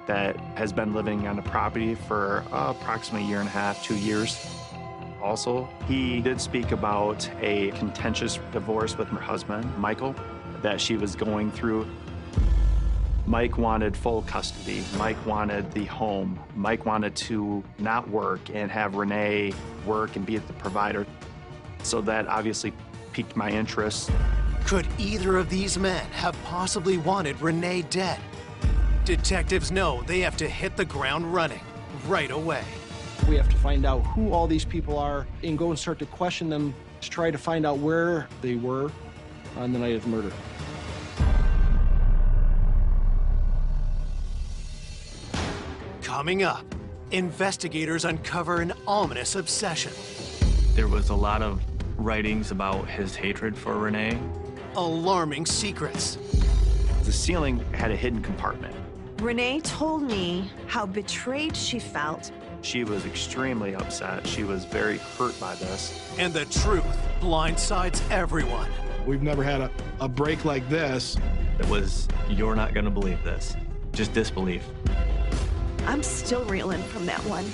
that has been living on the property for approximately 1.5 years, 2 years. Also, he did speak about a contentious divorce with her husband, Michael, that she was going through. Mike wanted full custody. Mike wanted the home. Mike wanted to not work and have Renee work and be the provider. So that obviously piqued my interest. Could either of these men have possibly wanted Renee dead? Detectives know they have to hit the ground running right away. We have to find out who all these people are and go and start to question them to try to find out where they were on the night of the murder. Coming up, investigators uncover an ominous obsession. There was a lot of writings about his hatred for Renee. Alarming secrets. The ceiling had a hidden compartment. Renee told me how betrayed she felt. She was extremely upset. She was very hurt by this. And the truth blindsides everyone. We've never had a break like this. It was, you're not gonna believe this. Just disbelief. I'm still reeling from that one.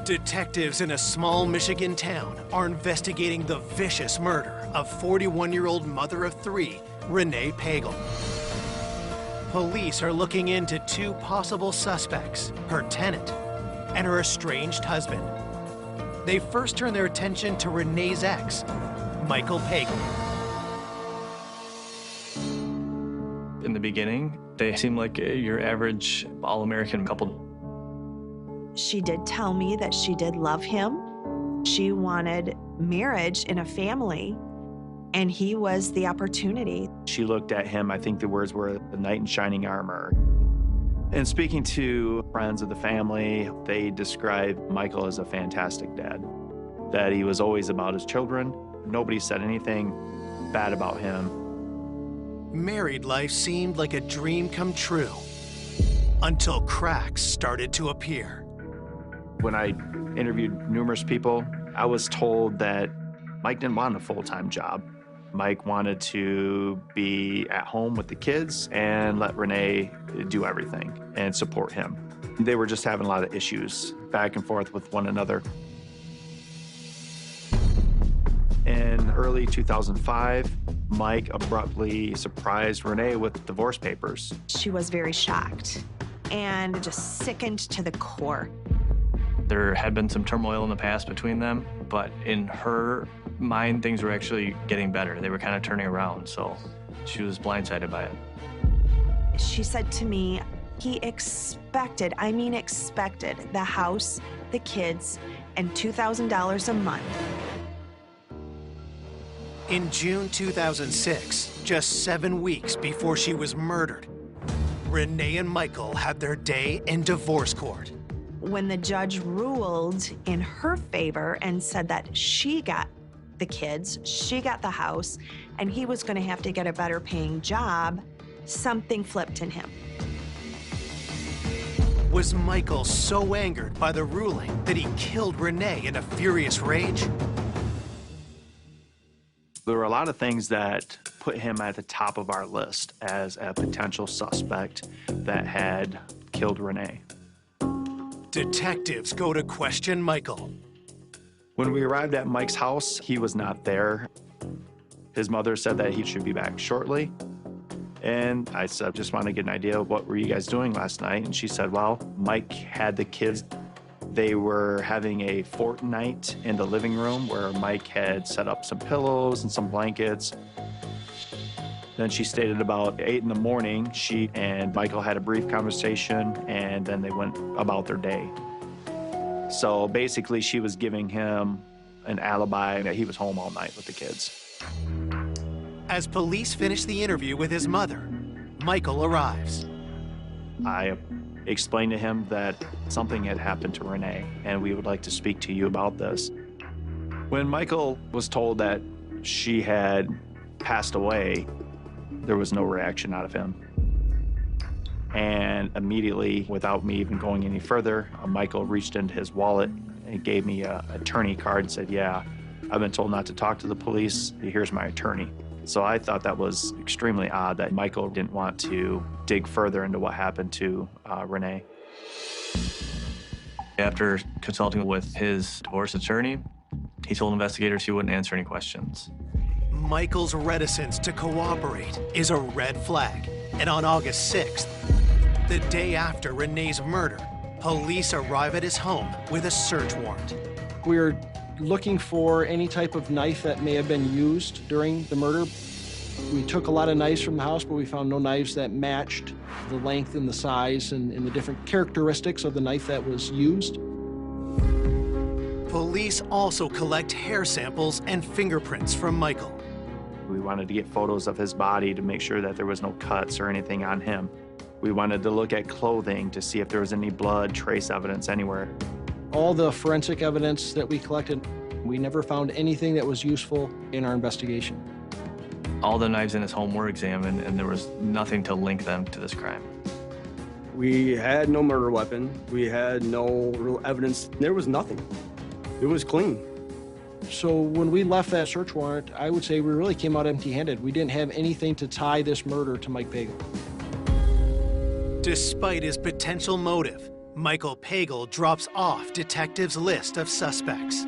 Detectives in a small Michigan town are investigating the vicious murder of 41-year-old mother of 3, Renee Pagel. Police are looking into 2 possible suspects, her tenant and her estranged husband. They first turn their attention to Renee's ex, Michael Pagel. In the beginning, they seemed like your average all-American couple. She did tell me that she did love him. She wanted marriage and a family, and he was the opportunity. She looked at him, I think the words were the knight in shining armor. And speaking to friends of the family, they described Michael as a fantastic dad, that he was always about his children. Nobody said anything bad about him. Married life seemed like a dream come true. until cracks started to appear. When I interviewed numerous people, I was told that Mike didn't want a full-time job. Mike wanted to be at home with the kids and let Renee do everything and support him. They were just having a lot of issues back and forth with one another. In early 2005, Mike abruptly surprised Renee with divorce papers. She was very shocked and just sickened to the core. There had been some turmoil in the past between them, but in her mind, things were actually getting better. They were kind of turning around, so she was blindsided by it. She said to me, he expected, I mean expected, the house, the kids, and $2,000 a month. In June 2006, just 7 weeks before she was murdered, Renee and Michael had their day in divorce court. When the judge ruled in her favor and said that she got the kids, she got the house, and he was going to have to get a better paying job, something flipped in him. Was Michael so angered by the ruling that he killed Renee in a furious rage? There were a lot of things that put him at the top of our list as a potential suspect that had killed Renee. Detectives go to question Michael. When we arrived at Mike's house, he was not there. His mother said that he should be back shortly. And I said, just want to get an idea of what were you guys doing last night? And she said, well, Mike had the kids. They were having a fortnight in the living room where Mike had set up some pillows and some blankets. Then she stated about 8 in the morning, she and Michael had a brief conversation, and then they went about their day. So basically, she was giving him an alibi that he was home all night with the kids. As police finish the interview with his mother, Michael arrives. I explained to him that something had happened to Renee, and we would like to speak to you about this. When Michael was told that she had passed away, there was no reaction out of him. And immediately, without me even going any further, Michael reached into his wallet and gave me an attorney card and said, yeah, I've been told not to talk to the police. Here's my attorney. So I thought that was extremely odd that Michael didn't want to dig further into what happened to Renee. After consulting with his divorce attorney, he told investigators he wouldn't answer any questions. Michael's reticence to cooperate is a red flag. And on August 6th, the day after Renee's murder, police arrive at his home with a search warrant. We were looking for any type of knife that may have been used during the murder. We took a lot of knives from the house, but we found no knives that matched the length and the size and the different characteristics of the knife that was used. Police also collect hair samples and fingerprints from Michael. We wanted to get photos of his body to make sure that there was no cuts or anything on him. We wanted to look at clothing to see if there was any blood trace evidence anywhere. All the forensic evidence that we collected, we never found anything that was useful in our investigation. All the knives in his home were examined, and there was nothing to link them to this crime. We had no murder weapon. We had no real evidence. There was nothing. It was clean. So when we left that search warrant, I would say we really came out empty-handed. We didn't have anything to tie this murder to Mike Pagel. Despite his potential motive, Michael Pagel drops off detectives' list of suspects,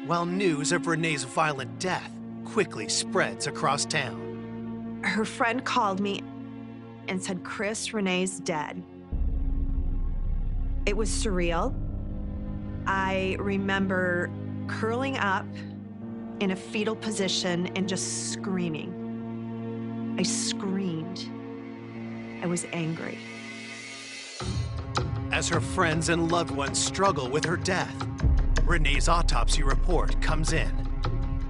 while news of Renee's violent death quickly spreads across town. Her friend called me and said, Chris, Renee's dead. It was surreal. I remember curling up in a fetal position and just screaming. I screamed. I was angry. As her friends and loved ones struggle with her death, Renee's autopsy report comes in.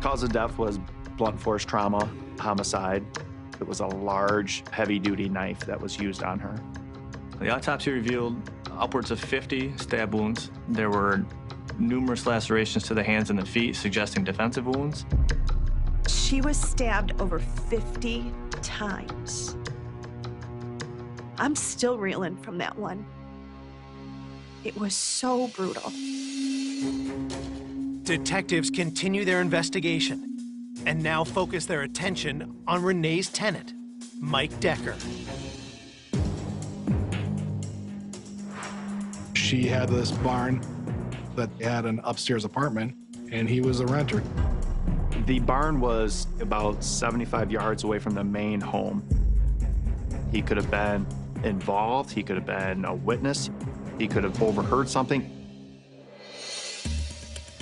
Cause of death was blunt force trauma, homicide. It was a large, heavy-duty knife that was used on her. The autopsy revealed upwards of 50 stab wounds. There were numerous lacerations to the hands and the feet, suggesting defensive wounds. She was stabbed over 50 times. I'm still reeling from that one. It was so brutal. Detectives continue their investigation and now focus their attention on Renee's tenant, Mike Decker. She had this barn that had an upstairs apartment, and he was a renter. The barn was about 75 yards away from the main home. He could have been involved, he could have been a witness, he could have overheard something.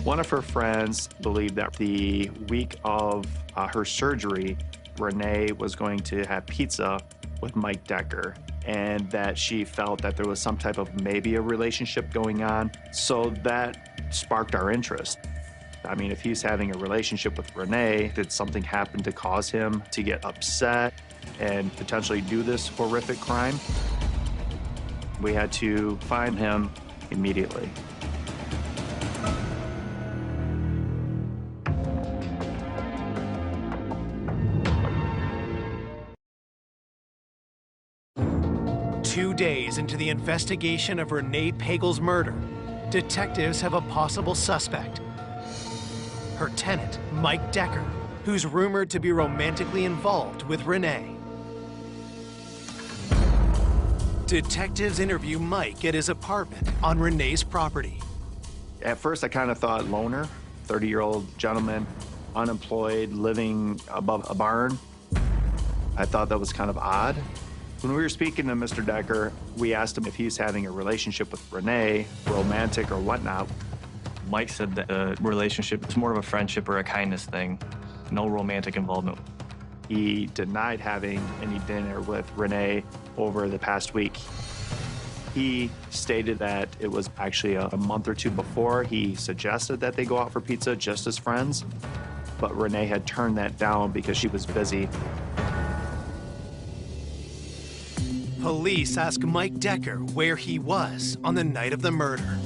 One of her friends believed that the week of her surgery, Renee was going to have pizza with Mike Decker, and that she felt that there was some type of maybe a relationship going on. So that sparked our interest. I mean, if he's having a relationship with Renee, did something happen to cause him to get upset and potentially do this horrific crime? We had to find him immediately. Two days into the investigation of Renee Pagel's murder, detectives have a possible suspect. Her tenant, Mike Decker, who's rumored to be romantically involved with Renee. Detectives interview Mike at his apartment on Renee's property. At first, I kind of thought loner, 30-year-old gentleman, unemployed, living above a barn. I thought that was kind of odd. When we were speaking to Mr. Decker, we asked him if he was having a relationship with Renee, romantic or whatnot. Mike said that the relationship is more of a friendship or a kindness thing, no romantic involvement. He denied having any dinner with Renee over the past week. He stated that it was actually a month or two before he suggested that they go out for pizza just as friends, but Renee had turned that down because she was busy. Police ask Mike Decker where he was on the night of the murder.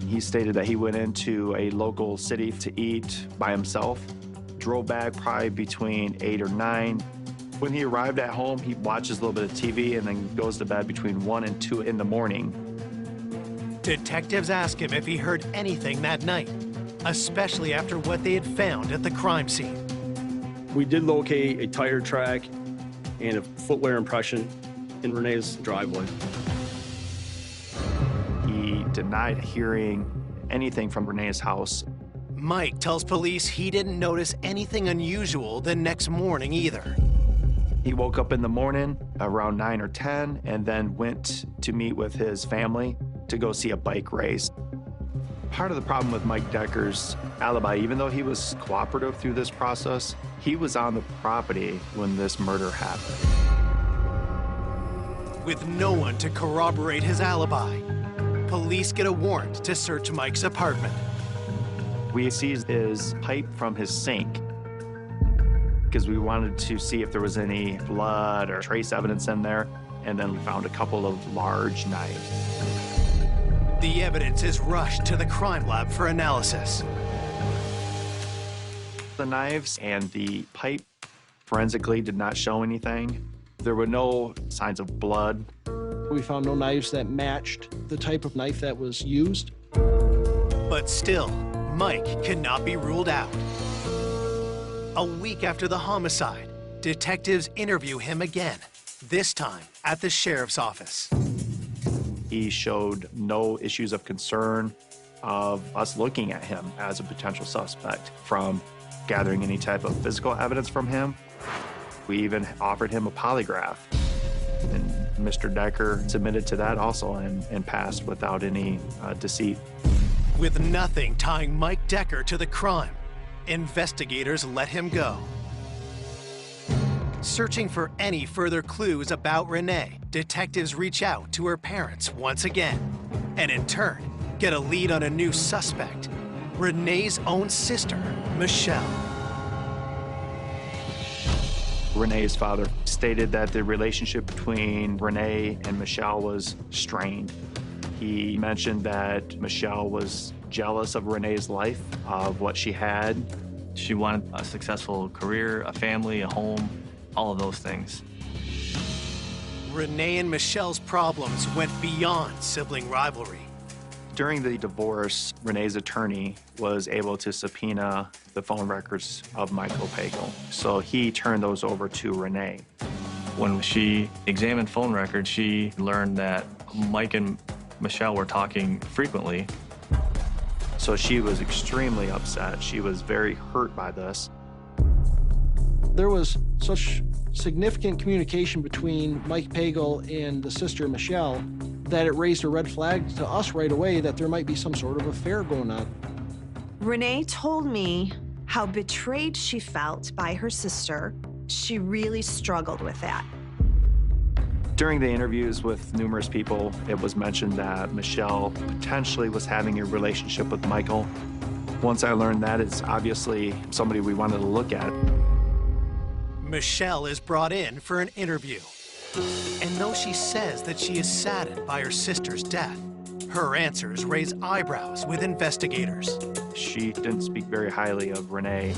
He stated that he went into a local city to eat by himself, drove back probably between 8 or 9. When he arrived at home, he watches a little bit of TV and then goes to bed between 1 and 2 in the morning. Detectives ask him if he heard anything that night, especially after what they had found at the crime scene. We did locate a tire track and a footwear impression in Renee's driveway. He denied hearing anything from Renee's house. Mike tells police he didn't notice anything unusual the next morning either. He woke up in the morning around 9 or 10 and then went to meet with his family to go see a bike race. Part of the problem with Mike Decker's alibi, even though he was cooperative through this process, he was on the property when this murder happened. With no one to corroborate his alibi, police get a warrant to search Mike's apartment. We seized his pipe from his sink because we wanted to see if there was any blood or trace evidence in there, and then we found a couple of large knives. The evidence is rushed to the crime lab for analysis. The knives and the pipe forensically did not show anything. There were no signs of blood. We found no knives that matched the type of knife that was used. But still, Mike cannot be ruled out. A week after the homicide, detectives interview him again, this time at the sheriff's office. He showed no issues of concern of us looking at him as a potential suspect from gathering any type of physical evidence from him. We even offered him a polygraph, and Mr. Decker submitted to that also and passed without any deceit. With nothing tying Mike Decker to the crime, investigators let him go. Searching for any further clues about Renee, detectives reach out to her parents once again, and in turn, get a lead on a new suspect, Renee's own sister, Michelle. Renee's father stated that the relationship between Renee and Michelle was strained. He mentioned that Michelle was jealous of Renee's life, of what she had. She wanted a successful career, a family, a home, all of those things. Renee and Michelle's problems went beyond sibling rivalry. During the divorce, Renee's attorney was able to subpoena the phone records of Michael Pagel. So he turned those over to Renee. When she examined phone records, she learned that Mike and Michelle were talking frequently. So she was extremely upset. She was very hurt by this. There was such significant communication between Mike Pagel and the sister Michelle that it raised a red flag to us right away that there might be some sort of affair going on. Renee told me how betrayed she felt by her sister. She really struggled with that. During the interviews with numerous people, it was mentioned that Michelle potentially was having a relationship with Michael. Once I learned that, it's obviously somebody we wanted to look at. Michelle is brought in for an interview. And though she says that she is saddened by her sister's death, her answers raise eyebrows with investigators. She didn't speak very highly of Renee.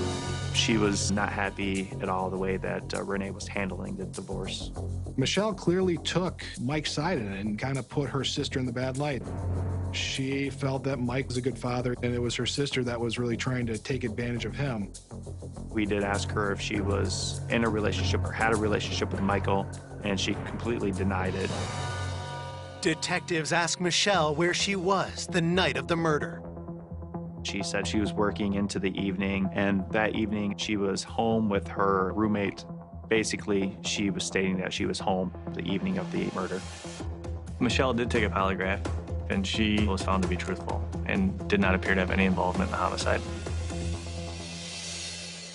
She was not happy at all the way that Renee was handling the divorce. Michelle clearly took Mike's side in it and kind of put her sister in the bad light. She felt that Mike was a good father, and it was her sister that was really trying to take advantage of him. We did ask her if she was in a relationship or had a relationship with Michael, and she completely denied it. Detectives asked Michelle where she was the night of the murder. She said she was working into the evening, and that evening she was home with her roommate. Basically, she was stating that she was home the evening of the murder. Michelle did take a polygraph, and she was found to be truthful and did not appear to have any involvement in the homicide.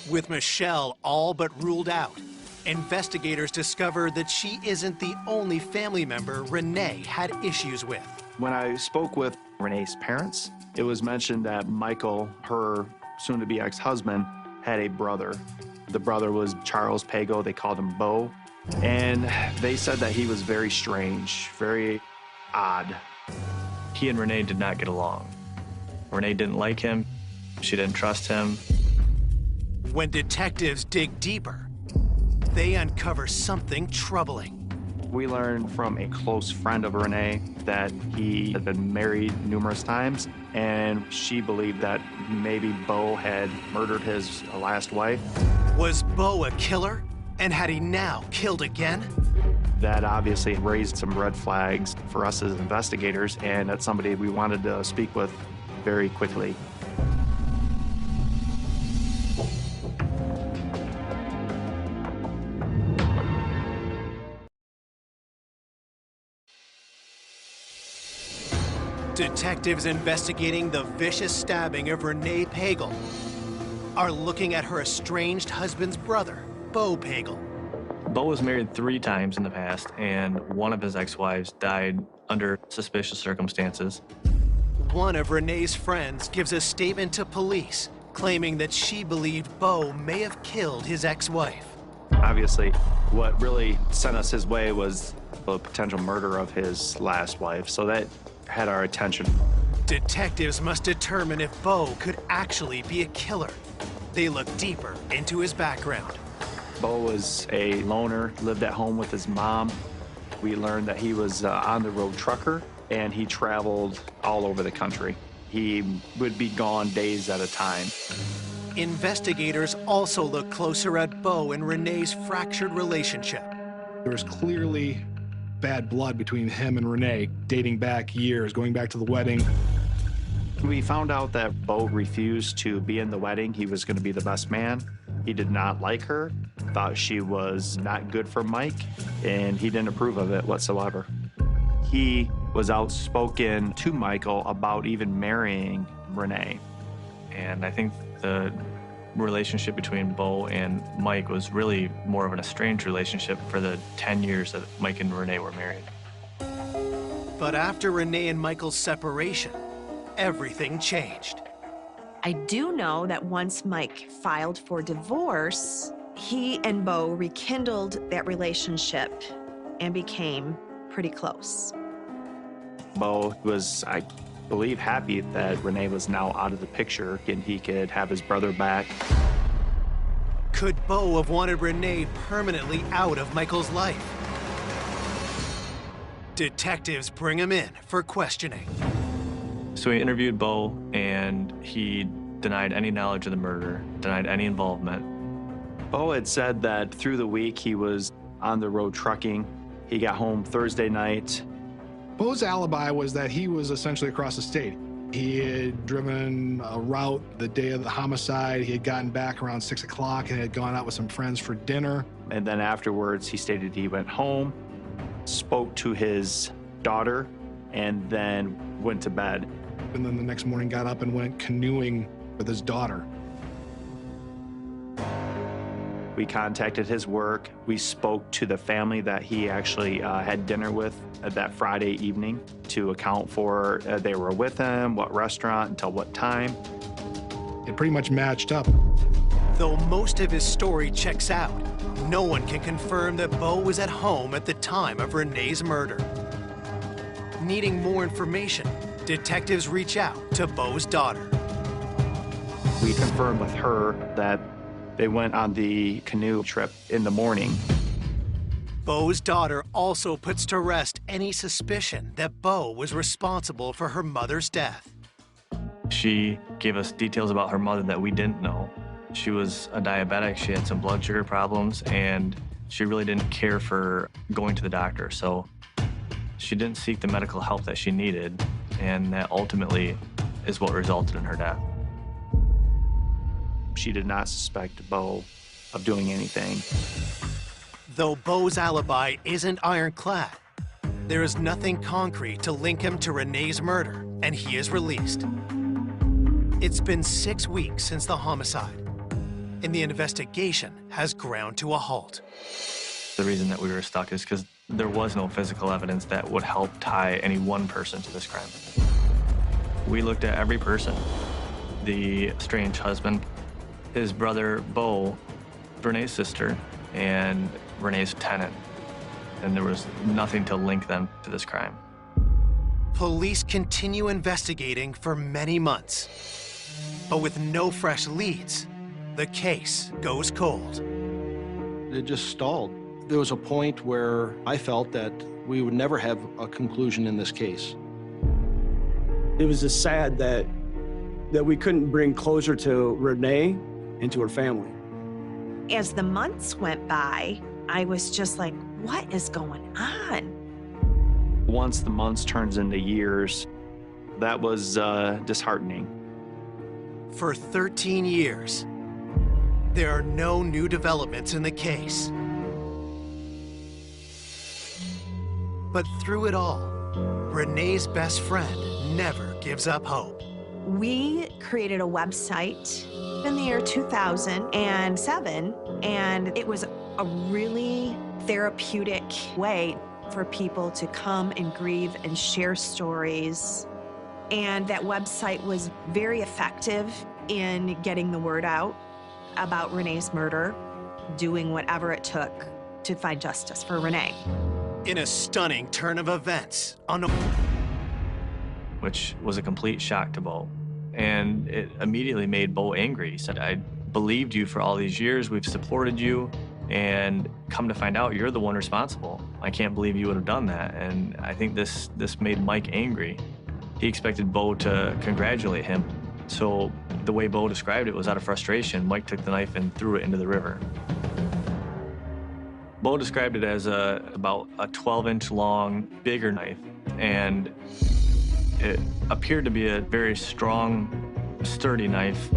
With Michelle all but ruled out, investigators discover that she isn't the only family member Renee had issues with. When I spoke with Renee's parents, it was mentioned that Michael, her soon-to-be ex-husband, had a brother. The brother was Charles Pagel. They called him Bo. And they said that he was very strange, very odd. He and Renee did not get along. Renee didn't like him. She didn't trust him. When detectives dig deeper, they uncover something troubling. We learned from a close friend of Renee that he had been married numerous times, and she believed that maybe Bo had murdered his last wife. Was Bo a killer? And had he now killed again? That obviously raised some red flags for us as investigators, and that's somebody we wanted to speak with very quickly. Detectives investigating the vicious stabbing of Renee Pagel are looking at her estranged husband's brother, Bo Pagel. Bo was married 3 times in the past, and one of his ex-wives died under suspicious circumstances. One of Renee's friends gives a statement to police, claiming that she believed Bo may have killed his ex-wife. Obviously, what really sent us his way was the potential murder of his last wife, so that had our attention. Detectives must determine if Bo could actually be a killer. They look deeper into his background. Bo was a loner, lived at home with his mom. We learned that he was on-the-road trucker, and he traveled all over the country. He would be gone days at a time. Investigators also look closer at Bo and Renee's fractured relationship. There was clearly bad blood between him and Renee, dating back years, going back to the wedding. We found out that Bo refused to be in the wedding. He was going to be the best man. He did not like her, thought she was not good for Mike, and he didn't approve of it whatsoever. He was outspoken to Michael about even marrying Renee. And I think the relationship between Bo and Mike was really more of an estranged relationship for the 10 years that Mike and Renee were married. But after Renee and Michael's separation, everything changed. I do know that once Mike filed for divorce, he and Bo rekindled that relationship and became pretty close. Bo was, I believe, happy that Renee was now out of the picture and he could have his brother back. Could Bo have wanted Renee permanently out of Michael's life? Detectives bring him in for questioning. So we interviewed Bo, and he denied any knowledge of the murder, denied any involvement. Bo had said that through the week he was on the road trucking. He got home Thursday night. Bo's alibi was that he was essentially across the state. He had driven a route the day of the homicide. He had gotten back around 6 o'clock and had gone out with some friends for dinner. And then afterwards, he stated he went home, spoke to his daughter, and then went to bed. And then the next morning got up and went canoeing with his daughter. We contacted his work. We spoke to the family that he actually had dinner with that Friday evening to account for they were with him, what restaurant, until what time. It pretty much matched up. Though most of his story checks out, no one can confirm that Bo was at home at the time of Renee's murder. Needing more information, detectives reach out to Bo's daughter. We confirmed with her that they went on the canoe trip in the morning. Bo's daughter also puts to rest any suspicion that Bo was responsible for her mother's death. She gave us details about her mother that we didn't know. She was a diabetic, she had some blood sugar problems, and she really didn't care for going to the doctor. So she didn't seek the medical help that she needed, and that ultimately is what resulted in her death. She did not suspect Bo of doing anything. Though Bo's alibi isn't ironclad, there is nothing concrete to link him to Renee's murder, and he is released. It's been 6 weeks since the homicide, and the investigation has ground to a halt. The reason that we were stuck is because there was no physical evidence that would help tie any one person to this crime. We looked at every person. The estranged husband, his brother Bo, Renee's sister, and Renee's tenant. And there was nothing to link them to this crime. Police continue investigating for many months, but with no fresh leads, the case goes cold. It just stalled. There was a point where I felt that we would never have a conclusion in this case. It was just sad that we couldn't bring closure to Renee and to her family. As the months went by, I was just like, what is going on? Once the months turns into years, that was disheartening. For 13 years, there are no new developments in the case. But through it all, Renee's best friend never gives up hope. We created a website in the year 2007, and it was a really therapeutic way for people to come and grieve and share stories. And that website was very effective in getting the word out about Renee's murder, doing whatever it took to find justice for Renee. In a stunning turn of events, which was a complete shock to Bo. And it immediately made Bo angry. He said, I believed you for all these years, we've supported you, and come to find out you're the one responsible. I can't believe you would have done that. And I think this made Mike angry. He expected Bo to congratulate him. So the way Bo described it was out of frustration. Mike took the knife and threw it into the river. Bo described it as about a 12-inch long, bigger knife, and it appeared to be a very strong, sturdy knife.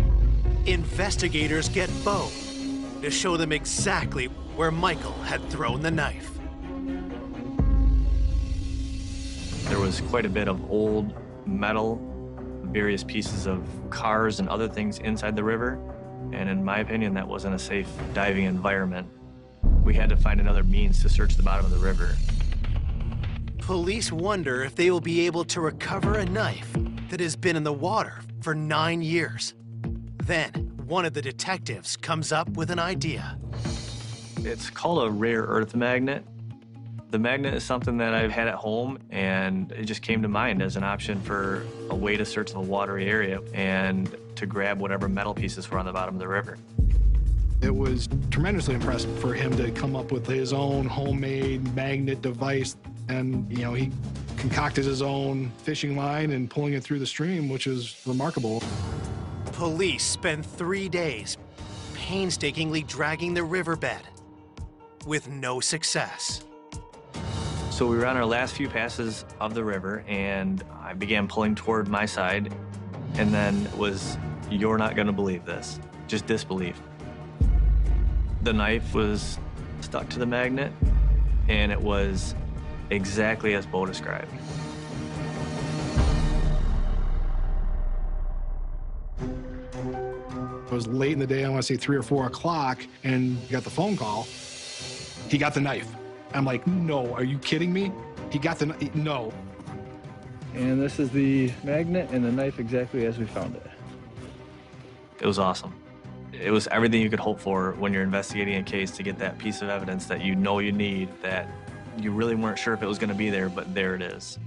Investigators get Bo to show them exactly where Michael had thrown the knife. There was quite a bit of old metal, various pieces of cars and other things inside the river, and in my opinion, that wasn't a safe diving environment. We had to find another means to search the bottom of the river. Police wonder if they will be able to recover a knife that has been in the water for 9 years. Then, one of the detectives comes up with an idea. It's called a rare earth magnet. The magnet is something that I've had at home, and it just came to mind as an option for a way to search the watery area and to grab whatever metal pieces were on the bottom of the river. It was tremendously impressive for him to come up with his own homemade magnet device. And, you know, he concocted his own fishing line and pulling it through the stream, which is remarkable. Police spend 3 days painstakingly dragging the riverbed with no success. So we were on our last few passes of the river, and I began pulling toward my side, and then it was, you're not gonna believe this, just disbelief. The knife was stuck to the magnet, and it was exactly as Bo described. It was late in the day, I want to say 3 or 4 o'clock, and got the phone call. He got the knife. I'm like, no, are you kidding me? He got the knife, no. And this is the magnet and the knife exactly as we found it. It was awesome. It was everything you could hope for when you're investigating a case, to get that piece of evidence that you know you need, that you really weren't sure if it was going to be there, but there it is.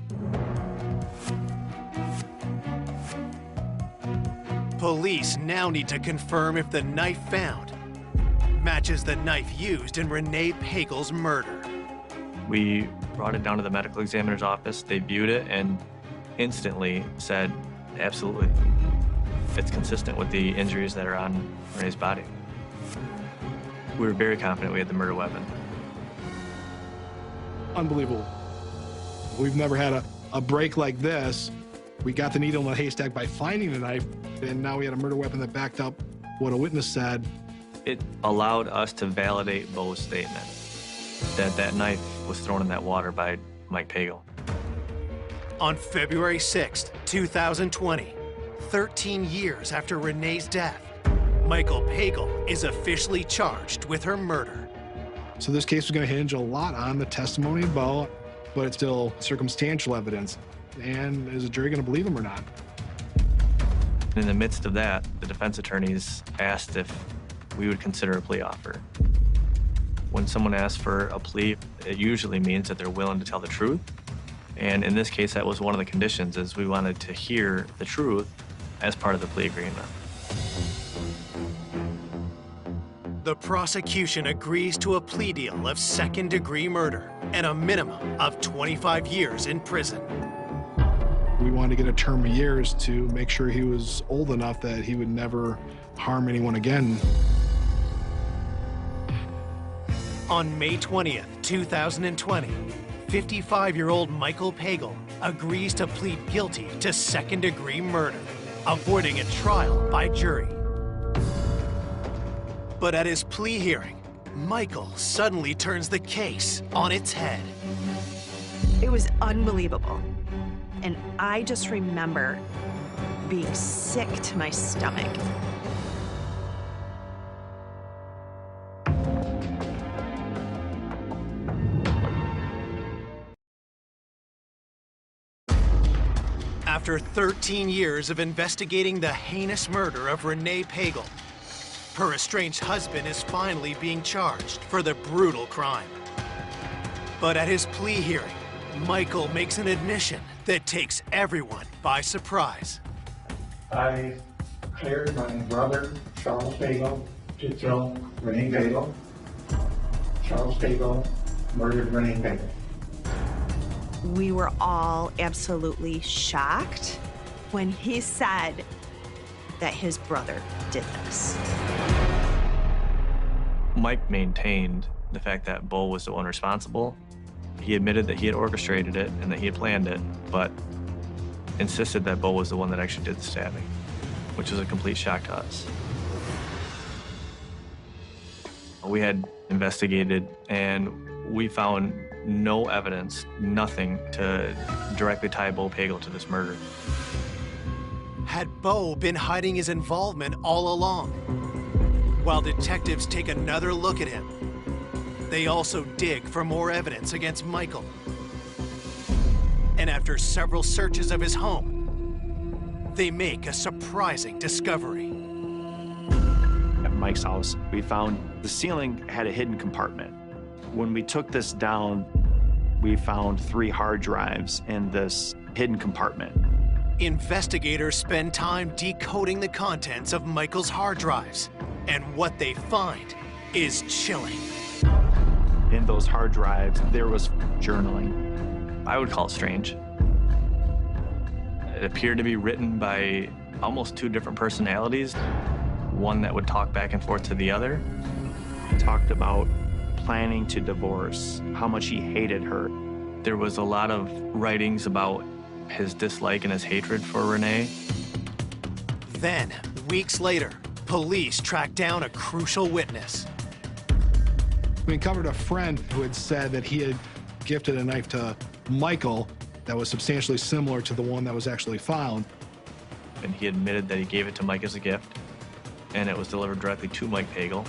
Police now need to confirm if the knife found matches the knife used in Renee Pagel's murder. We brought it down to the medical examiner's office. They viewed it and instantly said, absolutely. It's consistent with the injuries that are on Renee's body. We were very confident we had the murder weapon. Unbelievable. We've never had a break like this. We got the needle in the haystack by finding the knife, and now we had a murder weapon that backed up what a witness said. It allowed us to validate Bo's statement that that knife was thrown in that water by Mike Pagel. On February 6th, 2020, 13 years after Renee's death, Michael Pagel is officially charged with her murder. So this case was going to hinge a lot on the testimony of Bo, but it's still circumstantial evidence. And is the jury going to believe him or not? In the midst of that, the defense attorneys asked if we would consider a plea offer. When someone asks for a plea, it usually means that they're willing to tell the truth. And in this case, that was one of the conditions, is we wanted to hear the truth as part of the plea agreement. The prosecution agrees to a plea deal of second-degree murder and a minimum of 25 years in prison. We wanted to get a term of years to make sure he was old enough that he would never harm anyone again. On May 20th, 2020, 55-year-old Michael Pagel agrees to plead guilty to second-degree murder, avoiding a trial by jury. But at his plea hearing, Michael suddenly turns the case on its head. It was unbelievable. And I just remember being sick to my stomach. After 13 years of investigating the heinous murder of Renee Pagel, her estranged husband is finally being charged for the brutal crime. But at his plea hearing, Michael makes an admission that takes everyone by surprise. I hired my brother, Charles Pagel, to kill Renee Pagel. Charles Pagel murdered Renee Pagel. We were all absolutely shocked when he said that his brother did this. Mike maintained the fact that Bo was the one responsible. He admitted that he had orchestrated it and that he had planned it, but insisted that Bo was the one that actually did the stabbing, which was a complete shock to us. We had investigated and we found no evidence, nothing to directly tie Bo Pagel to this murder. Had Bo been hiding his involvement all along? While detectives take another look at him, they also dig for more evidence against Michael. And after several searches of his home, they make a surprising discovery. At Mike's house, we found the ceiling had a hidden compartment. When we took this down, we found 3 hard drives in this hidden compartment. Investigators spend time decoding the contents of Michael's hard drives, and what they find is chilling. In those hard drives, there was journaling. I would call it strange. It appeared to be written by almost two different personalities, one that would talk back and forth to the other. Talked about planning to divorce, how much he hated her. There was a lot of writings about his dislike and his hatred for Renee. Then, weeks later, police tracked down a crucial witness. We uncovered a friend who had said that he had gifted a knife to Michael that was substantially similar to the one that was actually found. And he admitted that he gave it to Mike as a gift, and it was delivered directly to Mike Pagel.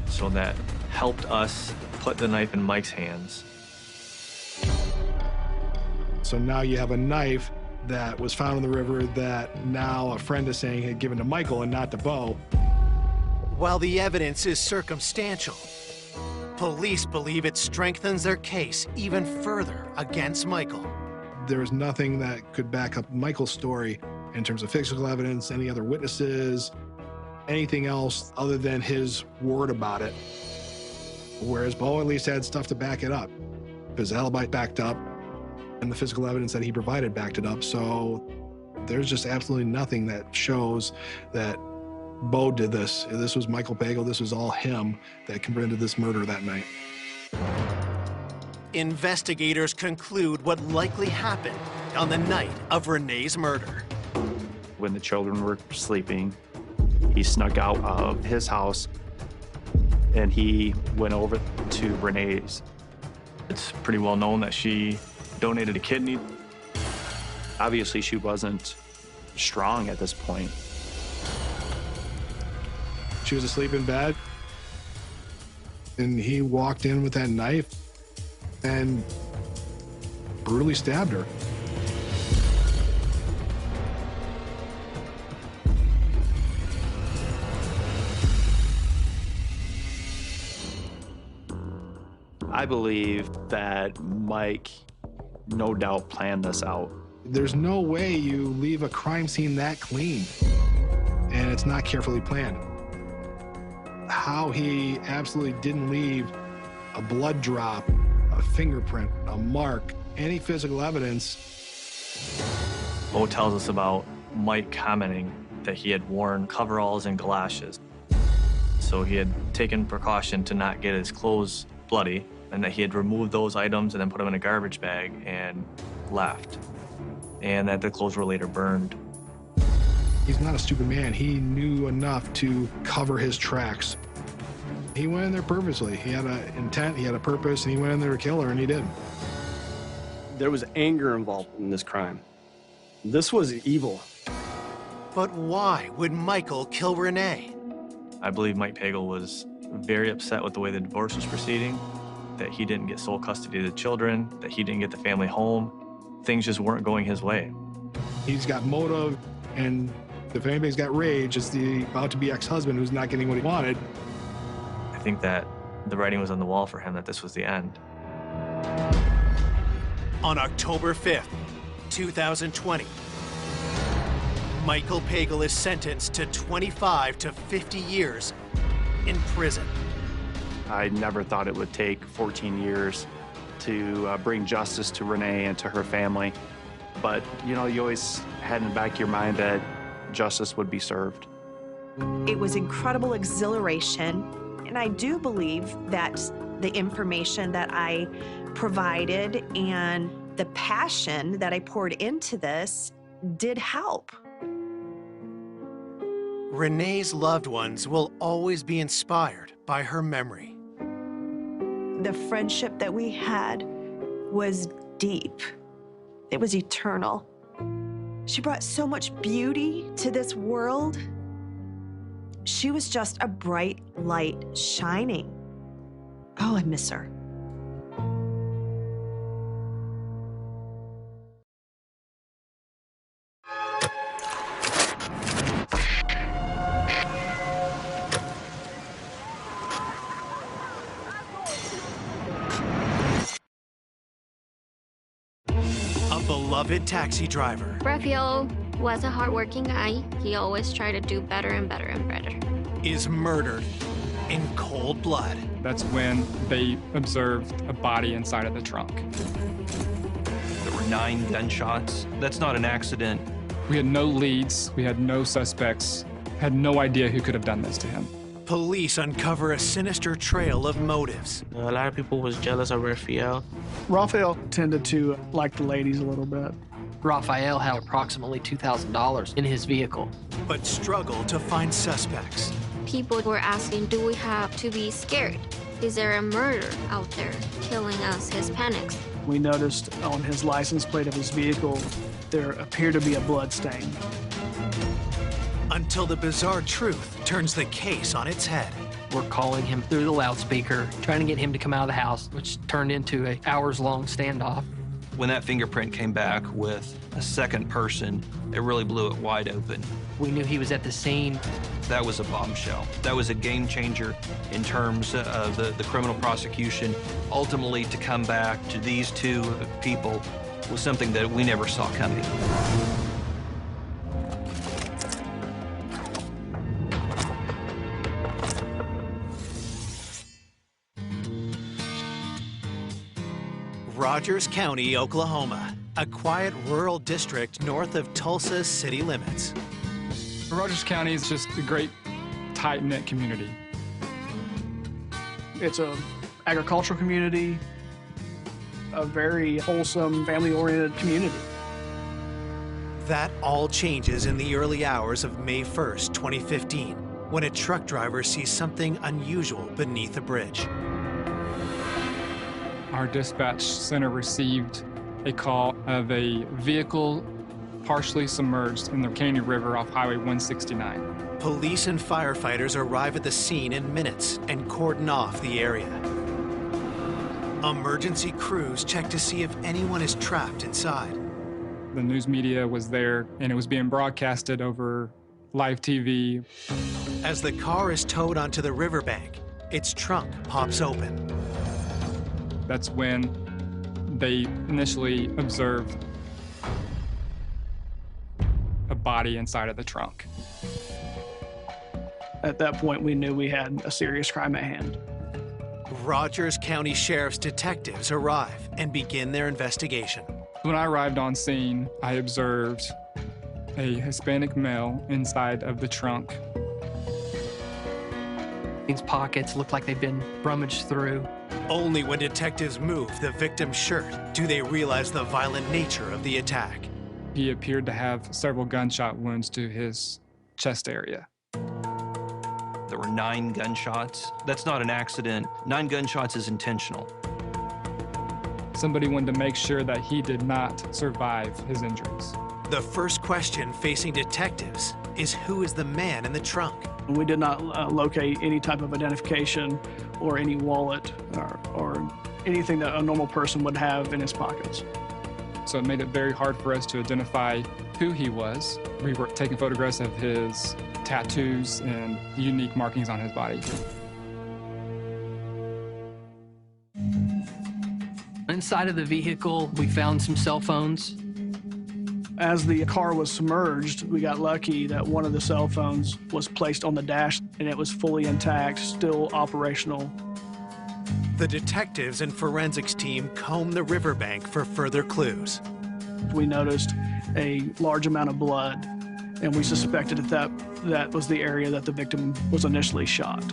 So that helped us put the knife in Mike's hands. So now you have a knife that was found in the river that now a friend is saying had given to Michael and not to Bo. While the evidence is circumstantial, police believe it strengthens their case even further against Michael. There was nothing that could back up Michael's story in terms of physical evidence, any other witnesses, anything else other than his word about it. Whereas Bo at least had stuff to back it up. His alibi backed up, and the physical evidence that he provided backed it up. So there's just absolutely nothing that shows that Bo did this. This was Michael Pagel. This was all him that committed this murder that night. Investigators conclude what likely happened on the night of Renee's murder. When the children were sleeping, he snuck out of his house and he went over to Renee's. It's pretty well known that she donated a kidney. Obviously, she wasn't strong at this point. She was asleep in bed, and he walked in with that knife and brutally stabbed her. I believe that Mike no doubt planned this out. There's no way you leave a crime scene that clean and it's not carefully planned. How he absolutely didn't leave a blood drop, a fingerprint, a mark, any physical evidence. Bo tells us about Mike commenting that he had worn coveralls and galoshes. So he had taken precaution to not get his clothes bloody, and that he had removed those items and then put them in a garbage bag and left. And that the clothes were later burned. He's not a stupid man. He knew enough to cover his tracks. He went in there purposely. He had an intent, he had a purpose, and he went in there to kill her, and he did. There was anger involved in this crime. This was evil. But why would Michael kill Renee? I believe Mike Pagel was very upset with the way the divorce was proceeding, that he didn't get sole custody of the children, that he didn't get the family home. Things just weren't going his way. He's got motive, and if anybody's got rage, it's the about-to-be ex-husband who's not getting what he wanted. I think that the writing was on the wall for him that this was the end. On October 5th, 2020, Michael Pagel is sentenced to 25 to 50 years in prison. I never thought it would take 14 years to bring justice to Renee and to her family. But, you know, you always had in the back of your mind that justice would be served. It was incredible exhilaration, and I do believe that the information that I provided and the passion that I poured into this did help. Renee's loved ones will always be inspired by her memory. The friendship that we had was deep. It was eternal. She brought so much beauty to this world. She was just a bright light shining. Oh, I miss her. Beloved taxi driver. Raphael was a hardworking guy. He always tried to do better and better and better. Is murdered in cold blood. That's when they observed a body inside of the trunk. There were 9 gunshots. That's not an accident. We had no leads, we had no suspects, had no idea who could have done this to him. Police uncover a sinister trail of motives. A lot of people was jealous of Raphael. Raphael tended to like the ladies a little bit. Raphael had approximately $2,000 in his vehicle. But struggled to find suspects. People were asking, do we have to be scared? Is there a murder out there killing us Hispanics? We noticed on his license plate of his vehicle, there appeared to be a blood stain. Until the bizarre truth turns the case on its head. We're calling him through the loudspeaker, trying to get him to come out of the house, which turned into an hours-long standoff. When that fingerprint came back with a second person, it really blew it wide open. We knew he was at the scene. That was a bombshell. That was a game changer in terms of the criminal prosecution. Ultimately, to come back to these 2 people was something that we never saw coming. Rogers County, Oklahoma, a quiet rural district north of Tulsa's city limits. Rogers County is just a great, tight-knit community. It's an agricultural community, a very wholesome, family-oriented community. That all changes in the early hours of May 1st, 2015, when a truck driver sees something unusual beneath a bridge. Our dispatch center received a call of a vehicle partially submerged in the Caney River off Highway 169. Police and firefighters arrive at the scene in minutes and cordon off the area. Emergency crews check to see if anyone is trapped inside. The news media was there, and it was being broadcasted over live TV. As the car is towed onto the riverbank, its trunk pops open. That's when they initially observed a body inside of the trunk. At that point, we knew we had a serious crime at hand. Rogers County Sheriff's detectives arrive and begin their investigation. When I arrived on scene, I observed a Hispanic male inside of the trunk. These pockets look like they've been rummaged through. Only when detectives move the victim's shirt do they realize the violent nature of the attack. He appeared to have several gunshot wounds to his chest area. There were 9 gunshots. That's not an accident. 9 gunshots is intentional. Somebody wanted to make sure that he did not survive his injuries. The first question facing detectives is who is the man in the trunk? We did not locate any type of identification or any wallet or anything that a normal person would have in his pockets. So it made it very hard for us to identify who he was. We were taking photographs of his tattoos and unique markings on his body. Inside of the vehicle, we found some cell phones. As the car was submerged, we got lucky that one of the cell phones was placed on the dash and it was fully intact, still operational. The detectives and forensics team comb the riverbank for further clues. We noticed a large amount of blood, and we suspected that was the area that the victim was initially shot.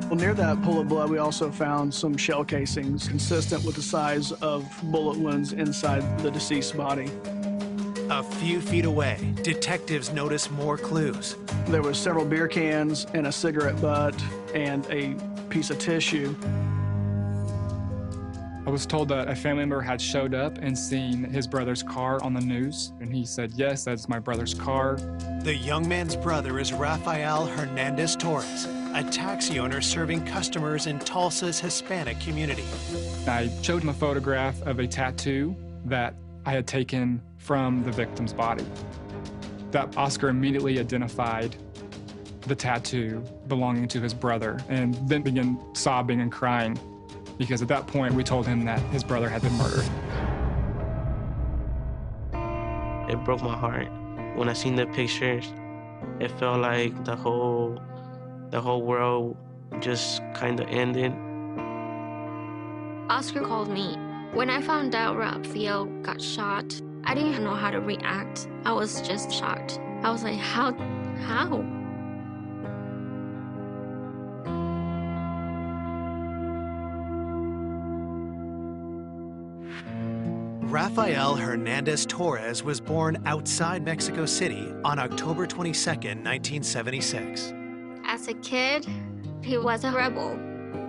Well, near that pool of blood, we also found some shell casings consistent with the size of bullet wounds inside the deceased body. A few feet away, detectives notice more clues. There were several beer cans and a cigarette butt and a piece of tissue. I was told that a family member had showed up and seen his brother's car on the news, and he said, yes, that's my brother's car. The young man's brother is Rafael Hernandez Torres, a taxi owner serving customers in Tulsa's Hispanic community. I showed him a photograph of a tattoo that I had taken from the victim's body. That Oscar immediately identified the tattoo belonging to his brother and then began sobbing and crying because at that point we told him that his brother had been murdered. It broke my heart. When I seen the pictures, it felt like the whole the whole world just kind of ended. Oscar called me. When I found out Rafael got shot, I didn't even know how to react. I was just shocked. I was like, how? Rafael Hernandez Torres was born outside Mexico City on October 22nd, 1976. As a kid, he was a rebel.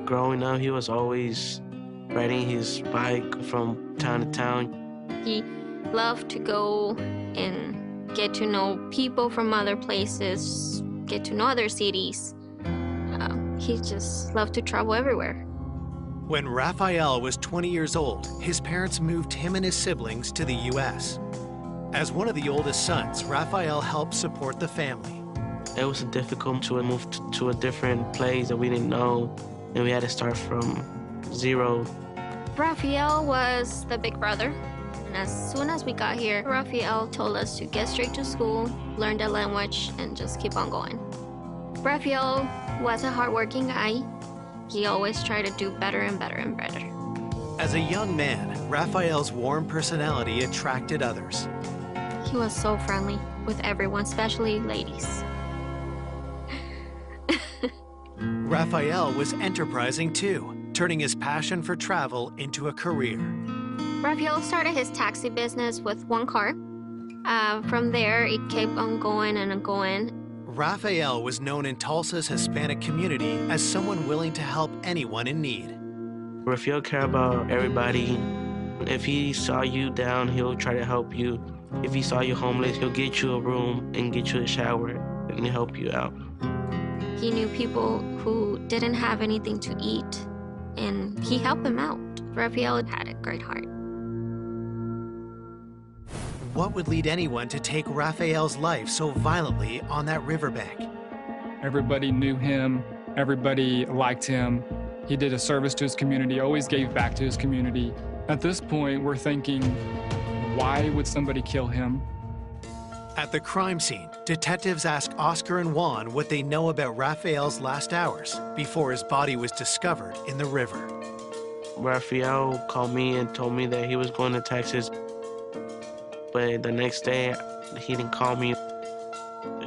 Growing up, he was always riding his bike from town to town. He loved to go and get to know people from other places, get to know other cities. He just loved to travel everywhere. When Rafael was 20 years old, his parents moved him and his siblings to the U.S. As one of the oldest sons, Rafael helped support the family. It was difficult to move to a different place that we didn't know, and we had to start from zero. Rafael was the big brother. And as soon as we got here, Rafael told us to get straight to school, learn the language, and just keep on going. Rafael was a hardworking guy. He always tried to do better and better and better. As a young man, Rafael's warm personality attracted others. He was so friendly with everyone, especially ladies. Rafael was enterprising too, turning his passion for travel into a career. Rafael started his taxi business with one car. From there, it kept on going and going. Rafael was known in Tulsa's Hispanic community as someone willing to help anyone in need. Rafael cared about everybody. If he saw you down, he'll try to help you. If he saw you homeless, he'll get you a room and get you a shower and help you out. He knew people who didn't have anything to eat, and he helped them out. Rafael had a great heart. What would lead anyone to take Rafael's life so violently on that riverbank? Everybody knew him. Everybody liked him. He did a service to his community, always gave back to his community. At this point, we're thinking, why would somebody kill him? At the crime scene, detectives ask Oscar and Juan what they know about Rafael's last hours before his body was discovered in the river. Rafael called me and told me that he was going to Texas. But the next day, he didn't call me,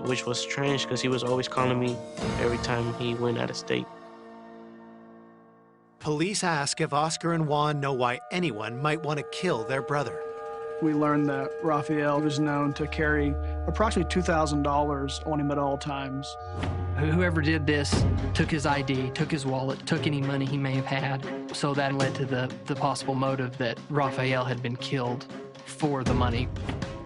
which was strange because he was always calling me every time he went out of state. Police ask if Oscar and Juan know why anyone might want to kill their brother. We learned that Rafael was known to carry approximately $2,000 on him at all times. Whoever did this took his ID, took his wallet, took any money he may have had. So that led to the possible motive that Rafael had been killed for the money.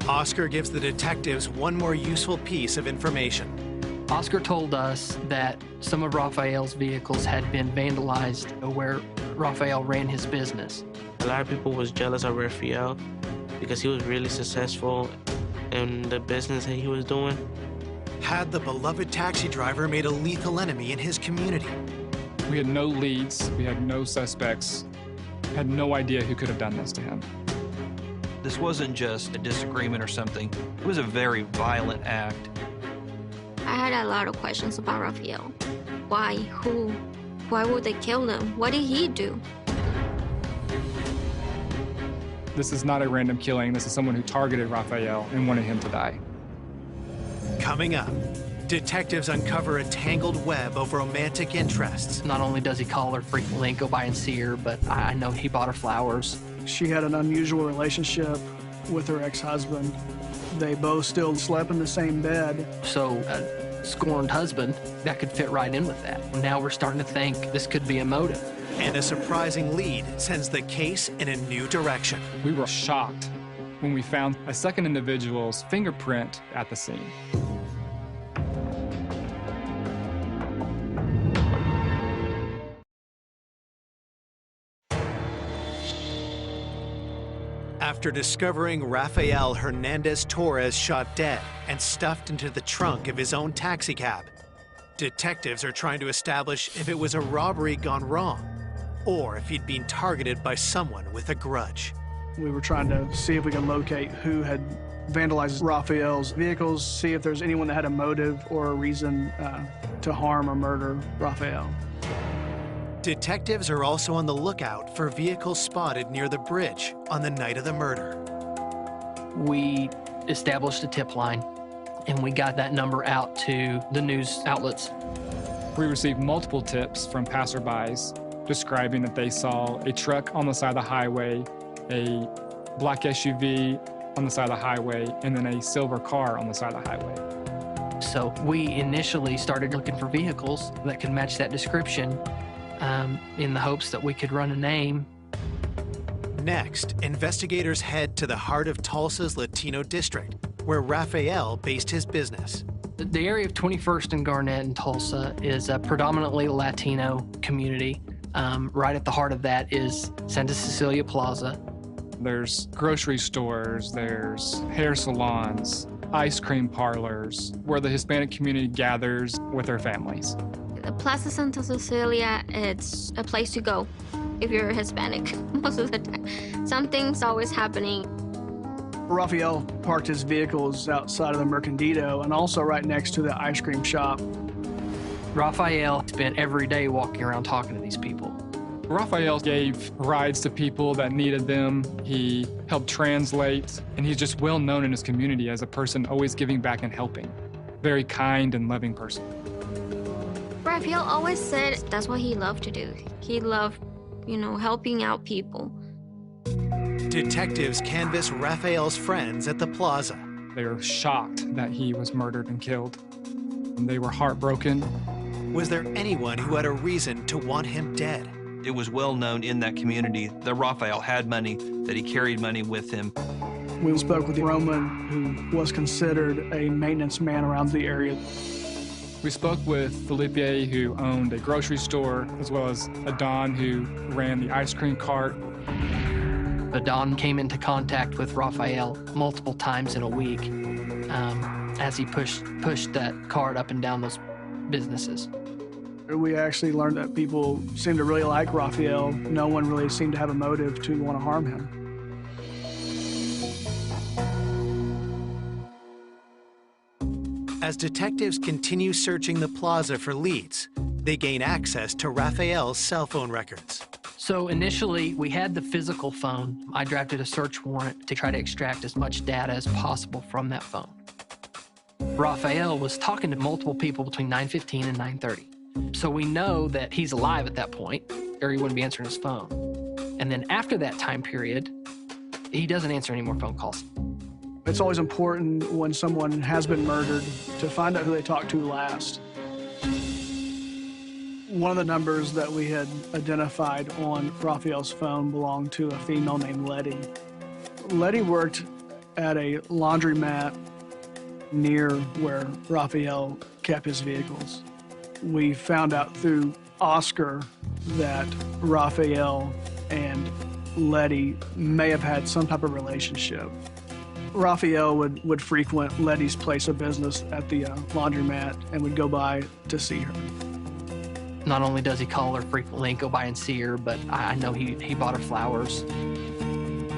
Oscar gives the detectives one more useful piece of information. Oscar told us that some of Rafael's vehicles had been vandalized where Rafael ran his business. A lot of people was jealous of Rafael because he was really successful in the business that he was doing. Had the beloved taxi driver made a lethal enemy in his community? We had no leads, we had no suspects, had no idea who could have done this to him. This wasn't just a disagreement or something. It was a very violent act. I had a lot of questions about Rafael. Why? Who? Why would they kill him? What did he do? This is not a random killing. This is someone who targeted Rafael and wanted him to die. Coming up, detectives uncover a tangled web of romantic interests. Not only does he call her frequently and go by and see her, but I know he bought her flowers. She had an unusual relationship with her ex-husband. They both still slept in the same bed. So a scorned husband, that could fit right in with that. Now we're starting to think this could be a motive. And a surprising lead sends the case in a new direction. We were shocked when we found a second individual's fingerprint at the scene. After discovering Rafael Hernandez Torres shot dead and stuffed into the trunk of his own taxicab, detectives are trying to establish if it was a robbery gone wrong or if he'd been targeted by someone with a grudge. We were trying to see if we could locate who had vandalize Raphael's vehicles, see if there's anyone that had a motive or a reason to harm or murder Raphael. Detectives are also on the lookout for vehicles spotted near the bridge on the night of the murder. We established a tip line, and we got that number out to the news outlets. We received multiple tips from passerbys describing that they saw a truck on the side of the highway, a black SUV on the side of the highway, and then a silver car on the side of the highway. So we initially started looking for vehicles that could match that description in the hopes that we could run a name. Next, investigators head to the heart of Tulsa's Latino district, where Raphael based his business. The area of 21st and Garnett in Tulsa is a predominantly Latino community. Right at the heart of that is Santa Cecilia Plaza. There's grocery stores, there's hair salons, ice cream parlors, where the Hispanic community gathers with their families. The Plaza Santa Cecilia, it's a place to go if you're Hispanic most of the time. Something's always happening. Raphael parked his vehicles outside of the Mercandito and also right next to the ice cream shop. Raphael spent every day walking around talking to these people. Raphael gave rides to people that needed them. He helped translate, and he's just well known in his community as a person always giving back and helping. Very kind and loving person. Raphael always said that's what he loved to do. He loved, helping out people. Detectives canvass Raphael's friends at the plaza. They were shocked that he was murdered and killed. And they were heartbroken. Was there anyone who had a reason to want him dead? It was well known in that community that Raphael had money, that he carried money with him. We spoke with Roman, who was considered a maintenance man around the area. We spoke with Felipe, who owned a grocery store, as well as Adon, who ran the ice cream cart. Adon came into contact with Raphael multiple times in a week as he pushed that cart up and down those businesses. We actually learned that people seemed to really like Raphael. No one really seemed to have a motive to want to harm him. As detectives continue searching the plaza for leads, they gain access to Raphael's cell phone records. So initially, we had the physical phone. I drafted a search warrant to try to extract as much data as possible from that phone. Raphael was talking to multiple people between 9:15 and 9:30. So we know that he's alive at that point, or he wouldn't be answering his phone. And then after that time period, he doesn't answer any more phone calls. It's always important when someone has been murdered to find out who they talked to last. One of the numbers that we had identified on Raphael's phone belonged to a female named Letty. Letty worked at a laundromat near where Raphael kept his vehicles. We found out through Oscar that Raphael and Letty may have had some type of relationship. Raphael would frequent Letty's place of business at the laundromat and would go by to see her. Not only does he call her frequently and go by and see her, but I know he bought her flowers.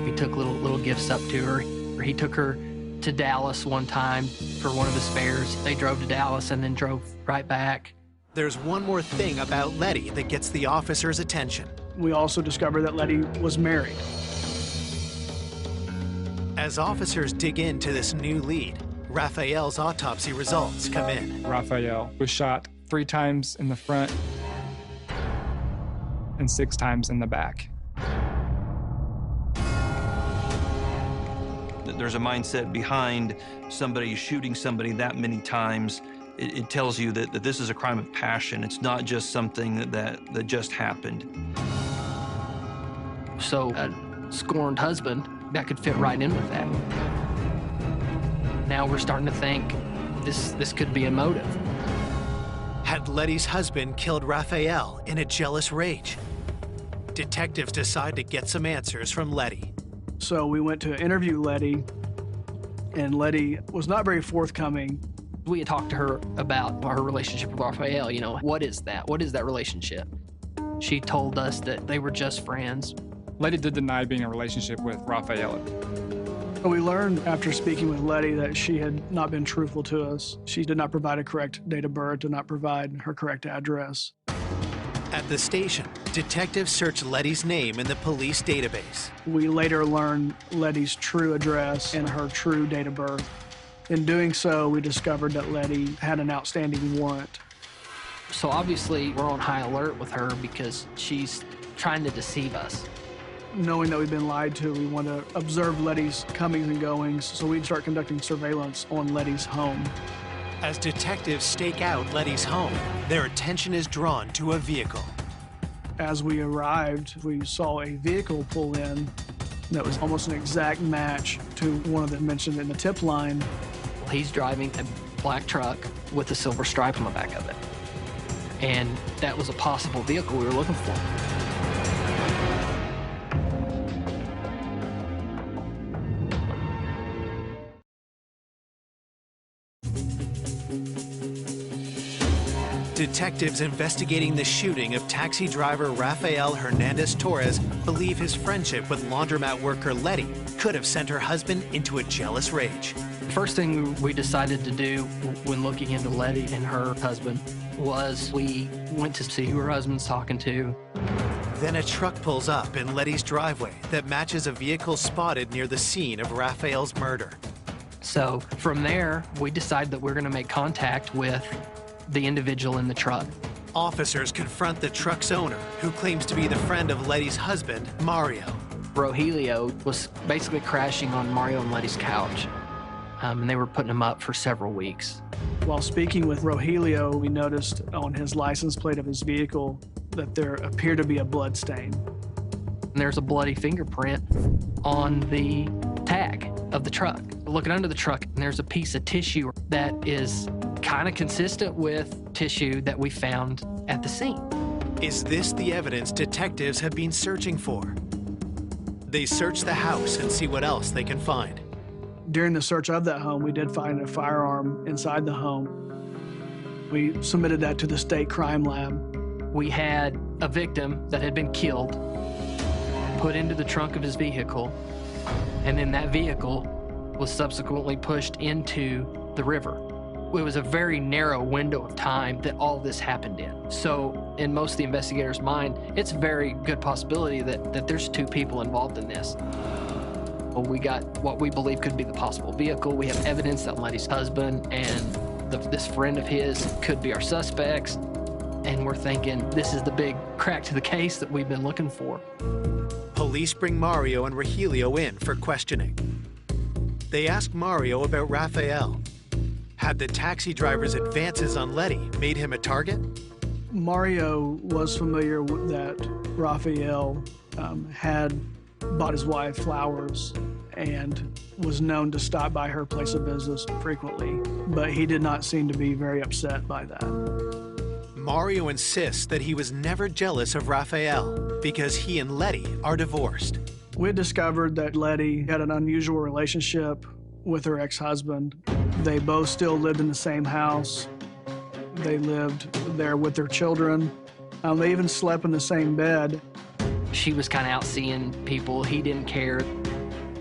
He took little gifts up to her. He took her to Dallas one time for one of his fairs. They drove to Dallas and then drove right back. There's one more thing about Letty that gets the officers' attention. We also discovered that Letty was married. As officers dig into this new lead, Raphael's autopsy results come in. Raphael was shot 3 times in the front and 6 times in the back. There's a mindset behind somebody shooting somebody that many times. It tells you that this is a crime of passion. It's not just something that just happened. So a scorned husband, that could fit right in with that. Now we're starting to think this could be a motive. Had Letty's husband killed Raphael in a jealous rage? Detectives decide to get some answers from Letty. So we went to interview Letty, and Letty was not very forthcoming. We had talked to her about her relationship with Raphael. What is that? What is that relationship? She told us that they were just friends. Letty did deny being in a relationship with Raphael. We learned after speaking with Letty that she had not been truthful to us. She did not provide a correct date of birth, did not provide her correct address. At the station, detectives searched Letty's name in the police database. We later learned Letty's true address and her true date of birth. In doing so, we discovered that Letty had an outstanding warrant. So obviously, we're on high alert with her because she's trying to deceive us. Knowing that we've been lied to, we want to observe Letty's comings and goings, so we'd start conducting surveillance on Letty's home. As detectives stake out Letty's home, their attention is drawn to a vehicle. As we arrived, we saw a vehicle pull in that was almost an exact match to one of them mentioned in the tip line. He's driving a black truck with a silver stripe on the back of it. And that was a possible vehicle we were looking for. Detectives investigating the shooting of taxi driver Rafael Hernandez Torres believe his friendship with laundromat worker Letty could have sent her husband into a jealous rage. First thing we decided to do when looking into Letty and her husband was we went to see who her husband's talking to. Then a truck pulls up in Letty's driveway that matches a vehicle spotted near the scene of Rafael's murder. So from there, we decided that we're going to make contact with the individual in the truck. Officers confront the truck's owner, who claims to be the friend of Letty's husband, Mario. Rogelio was basically crashing on Mario and Letty's couch, and they were putting him up for several weeks. While speaking with Rogelio, we noticed on his license plate of his vehicle that there appeared to be a blood stain. And there's a bloody fingerprint on the tag of the truck. Looking under the truck, and there's a piece of tissue that is kind of consistent with tissue that we found at the scene. Is this the evidence detectives have been searching for? They search the house and see what else they can find. During the search of that home, we did find a firearm inside the home. We submitted that to the state crime lab. We had a victim that had been killed, put into the trunk of his vehicle, and then that vehicle was subsequently pushed into the river. It was a very narrow window of time that all this happened in. So in most of the investigators' mind, it's a very good possibility that there's two people involved in this. Well, we got what we believe could be the possible vehicle. We have evidence that Letty's husband and this friend of his could be our suspects. And we're thinking this is the big crack to the case that we've been looking for. Police bring Mario and Rogelio in for questioning. They ask Mario about Rafael. Had the taxi driver's advances on Letty made him a target? Mario was familiar with that Rafael had bought his wife flowers and was known to stop by her place of business frequently, but he did not seem to be very upset by that. Mario insists that he was never jealous of Rafael because he and Letty are divorced. We had discovered that Letty had an unusual relationship with her ex-husband. They both still lived in the same house. They lived there with their children. They even slept in the same bed. She was kind of out seeing people. He didn't care.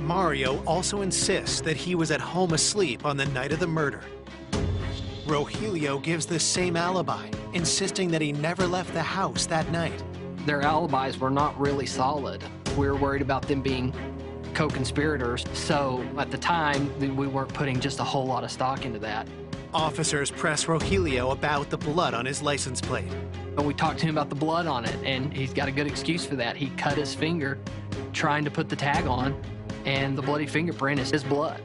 Mario also insists that he was at home asleep on the night of the murder. Rogelio gives the same alibi, insisting that he never left the house that night. Their alibis were not really solid. We were worried about them being co-conspirators, so at the time, we weren't putting just a whole lot of stock into that. Officers press Rogelio about the blood on his license plate. But we talked to him about the blood on it, and he's got a good excuse for that. He cut his finger trying to put the tag on, and the bloody fingerprint is his blood.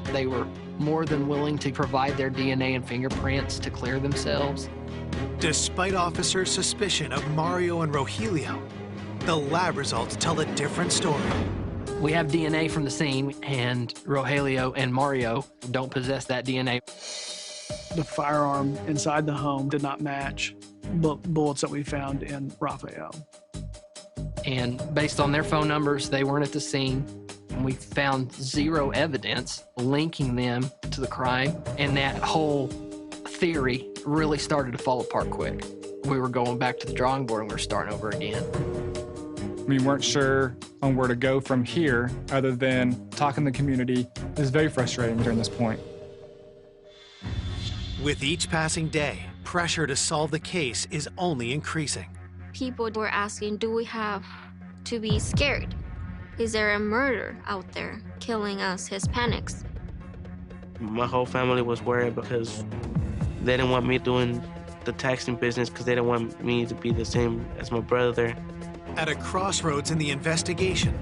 They were more than willing to provide their DNA and fingerprints to clear themselves. Despite officers' suspicion of Mario and Rogelio, the lab results tell a different story. We have DNA from the scene, and Rogelio and Mario don't possess that DNA. The firearm inside the home did not match bullets that we found in Rafael. And based on their phone numbers, they weren't at the scene. And we found zero evidence linking them to the crime, and that whole theory really started to fall apart quick. We were going back to the drawing board and we were starting over again. We weren't sure on where to go from here other than talking to the community. It was very frustrating during this point. With each passing day, pressure to solve the case is only increasing. People were asking, do we have to be scared? Is there a murder out there killing us Hispanics? My whole family was worried because they didn't want me doing the taxing business because they didn't want me to be the same as my brother. At a crossroads in the investigation,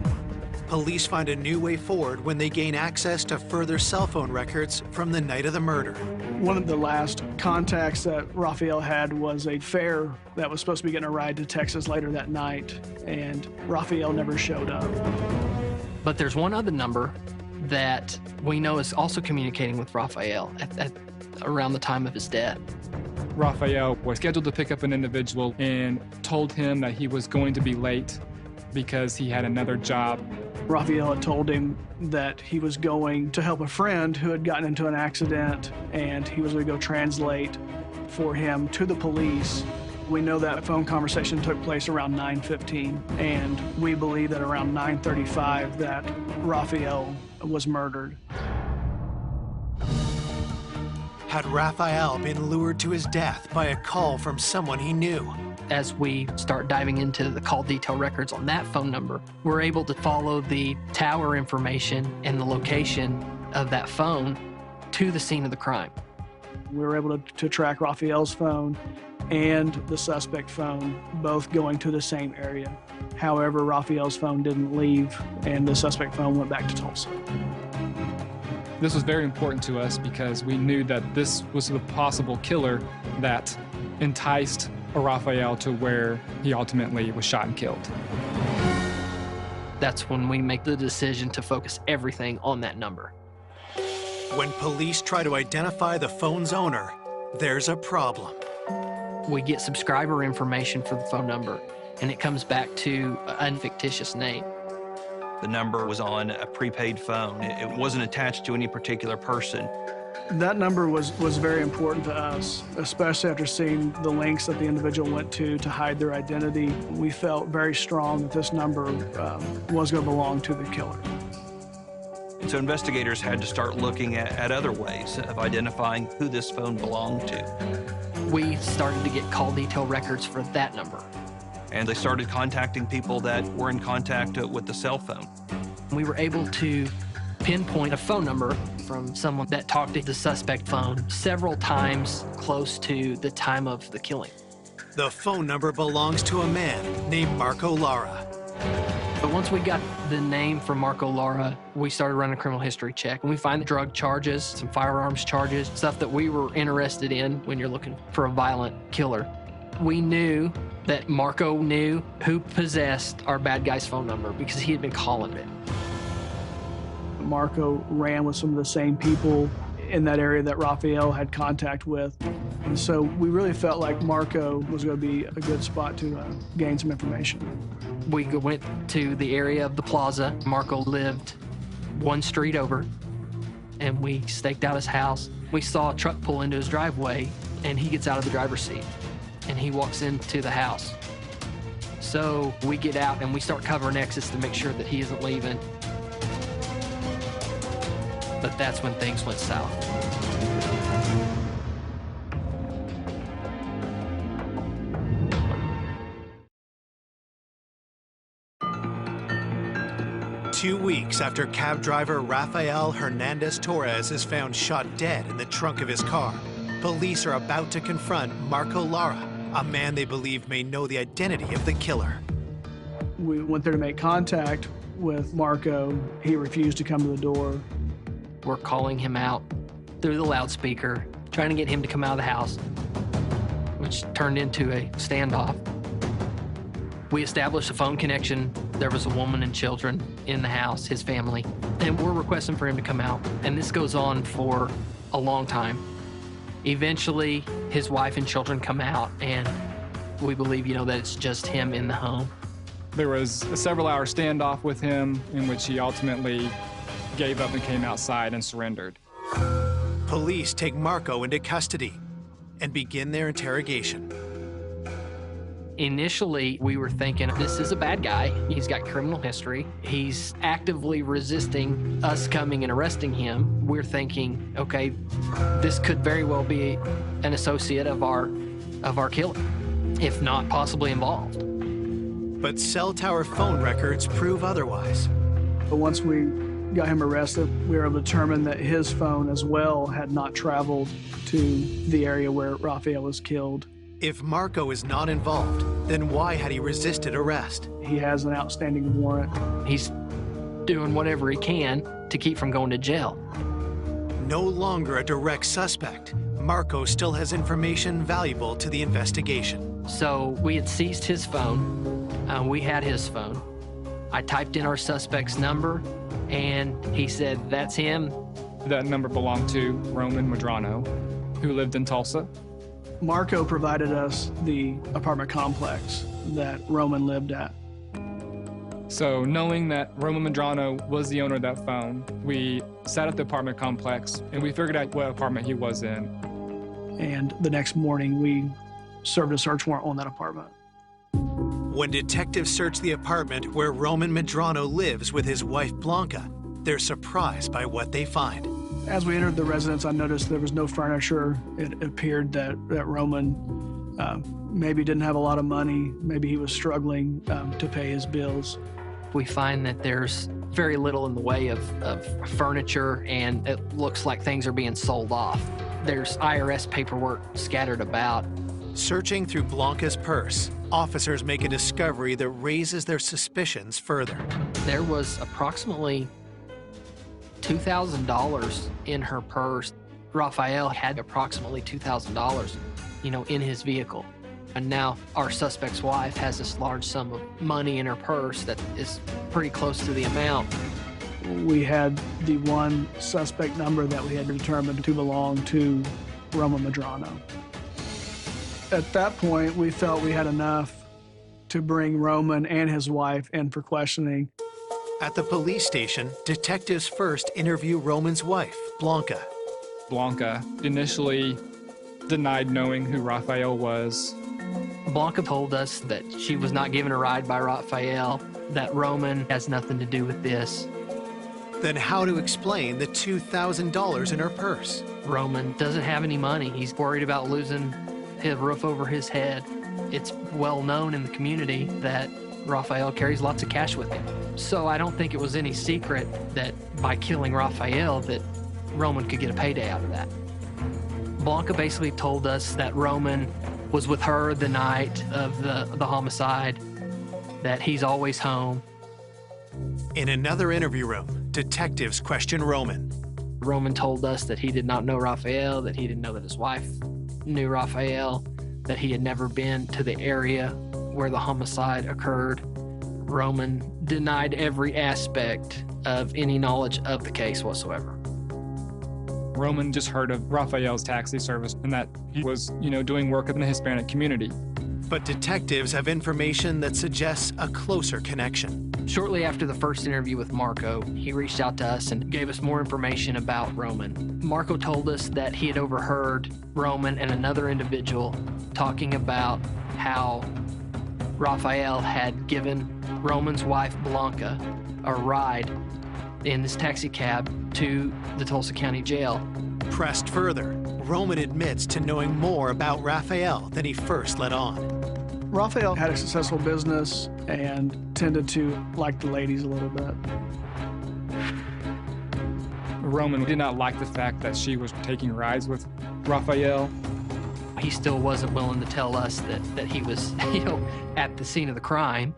police find a new way forward when they gain access to further cell phone records from the night of the murder. One of the last contacts that Raphael had was a fare that was supposed to be getting a ride to Texas later that night, and Raphael never showed up. But there's one other number that we know is also communicating with Raphael at around the time of his death. Raphael was scheduled to pick up an individual and told him that he was going to be late because he had another job. Raphael had told him that he was going to help a friend who had gotten into an accident, and he was going to go translate for him to the police. We know that phone conversation took place around 9:15, and we believe that around 9:35 that Raphael was murdered. Had Raphael been lured to his death by a call from someone he knew? As we start diving into the call detail records on that phone number, we're able to follow the tower information and the location of that phone to the scene of the crime. We were able to track Raphael's phone and the suspect phone, both going to the same area. However, Raphael's phone didn't leave, and the suspect phone went back to Tulsa. This was very important to us because we knew that this was the possible killer that enticed Raphael to where he ultimately was shot and killed. That's when we make the decision to focus everything on that number. When police try to identify the phone's owner, there's a problem. We get subscriber information for the phone number, and it comes back to a fictitious name. The number was on a prepaid phone. It wasn't attached to any particular person. That number was very important to us, especially after seeing the lengths that the individual went to hide their identity. We felt very strong that this number was going to belong to the killer. So investigators had to start looking at other ways of identifying who this phone belonged to. We started to get call detail records for that number. And they started contacting people that were in contact with the cell phone. We were able to pinpoint a phone number from someone that talked to the suspect phone several times close to the time of the killing. The phone number belongs to a man named Marco Lara. But once we got the name from Marco Lara, we started running a criminal history check, and we find the drug charges, some firearms charges, stuff that we were interested in when you're looking for a violent killer. We knew that Marco knew who possessed our bad guy's phone number because he had been calling it. Marco ran with some of the same people in that area that Raphael had contact with. And so we really felt like Marco was going to be a good spot to gain some information. We went to the area of the plaza. Marco lived one street over, and we staked out his house. We saw a truck pull into his driveway, and he gets out of the driver's seat, and he walks into the house. So we get out, and we start covering exits to make sure that he isn't leaving. But that's when things went south. Two weeks after cab driver Rafael Hernandez Torres is found shot dead in the trunk of his car, police are about to confront Marco Lara, a man they believe may know the identity of the killer. We went there to make contact with Marco. He refused to come to the door. We're calling him out through the loudspeaker, trying to get him to come out of the house, which turned into a standoff. We established a phone connection. There was a woman and children in the house, his family, and we're requesting for him to come out. And this goes on for a long time. Eventually, his wife and children come out, and we believe, that it's just him in the home. There was a several-hour standoff with him in which he ultimately gave up and came outside and surrendered. Police take Marco into custody and begin their interrogation. Initially, we were thinking, this is a bad guy. He's got criminal history. He's actively resisting us coming and arresting him. We're thinking, okay, this could very well be an associate of our killer, if not possibly involved. But cell tower phone records prove otherwise. But once we got him arrested, we were able to determine that his phone as well had not traveled to the area where Raphael was killed. If Marco is not involved, then why had he resisted arrest? He has an outstanding warrant. He's doing whatever he can to keep from going to jail. No longer a direct suspect, Marco still has information valuable to the investigation. So we had seized his phone. We had his phone. I typed in our suspect's number, and he said, that's him. That number belonged to Roman Medrano, who lived in Tulsa. Marco provided us the apartment complex that Roman lived at. So knowing that Roman Medrano was the owner of that phone, we sat at the apartment complex and we figured out what apartment he was in. And the next morning, we served a search warrant on that apartment. When detectives search the apartment where Roman Medrano lives with his wife Blanca, they're surprised by what they find. As we entered the residence, I noticed there was no furniture. It appeared that Roman maybe didn't have a lot of money. Maybe he was struggling to pay his bills. We find that there's very little in the way of furniture, and it looks like things are being sold off. There's IRS paperwork scattered about. Searching through Blanca's purse, officers make a discovery that raises their suspicions further. There was approximately $2,000 in her purse. Raphael had approximately $2,000, in his vehicle. And now our suspect's wife has this large sum of money in her purse that is pretty close to the amount. We had the one suspect number that we had determined to belong to Roman Medrano. At that point, we felt we had enough to bring Roman and his wife in for questioning. At the police station, detectives first interview Roman's wife, Blanca. Blanca initially denied knowing who Raphael was. Blanca told us that she was not given a ride by Raphael, that Roman has nothing to do with this. Then how to explain the $2,000 in her purse? Roman doesn't have any money. He's worried about losing his roof over his head. It's well known in the community that Raphael carries lots of cash with him. So I don't think it was any secret that by killing Raphael that Roman could get a payday out of that. Blanca basically told us that Roman was with her the night of the homicide, that he's always home. In another interview room, detectives question Roman. Roman told us that he did not know Raphael, that he didn't know that his wife knew Raphael, that he had never been to the area where the homicide occurred. Roman denied every aspect of any knowledge of the case whatsoever. Roman just heard of Raphael's taxi service and that he was, doing work in the Hispanic community. But detectives have information that suggests a closer connection. Shortly after the first interview with Marco, he reached out to us and gave us more information about Roman. Marco told us that he had overheard Roman and another individual talking about how Raphael had given Roman's wife, Blanca, a ride in this taxi cab to the Tulsa County Jail. Pressed further, Roman admits to knowing more about Raphael than he first let on. Raphael had a successful business and tended to like the ladies a little bit. Roman did not like the fact that she was taking rides with Raphael. He still wasn't willing to tell us that he was, at the scene of the crime.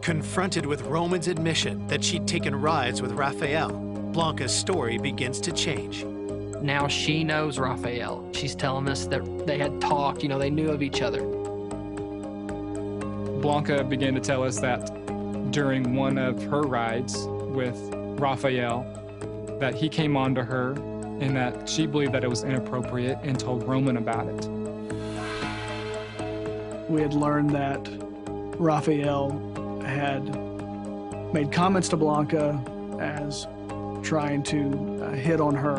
Confronted with Roman's admission that she'd taken rides with Raphael, Blanca's story begins to change. Now she knows Raphael. She's telling us that they had talked, they knew of each other. Blanca began to tell us that during one of her rides with Raphael, that he came on to her and that she believed that it was inappropriate and told Roman about it. We had learned that Raphael had made comments to Blanca as trying to hit on her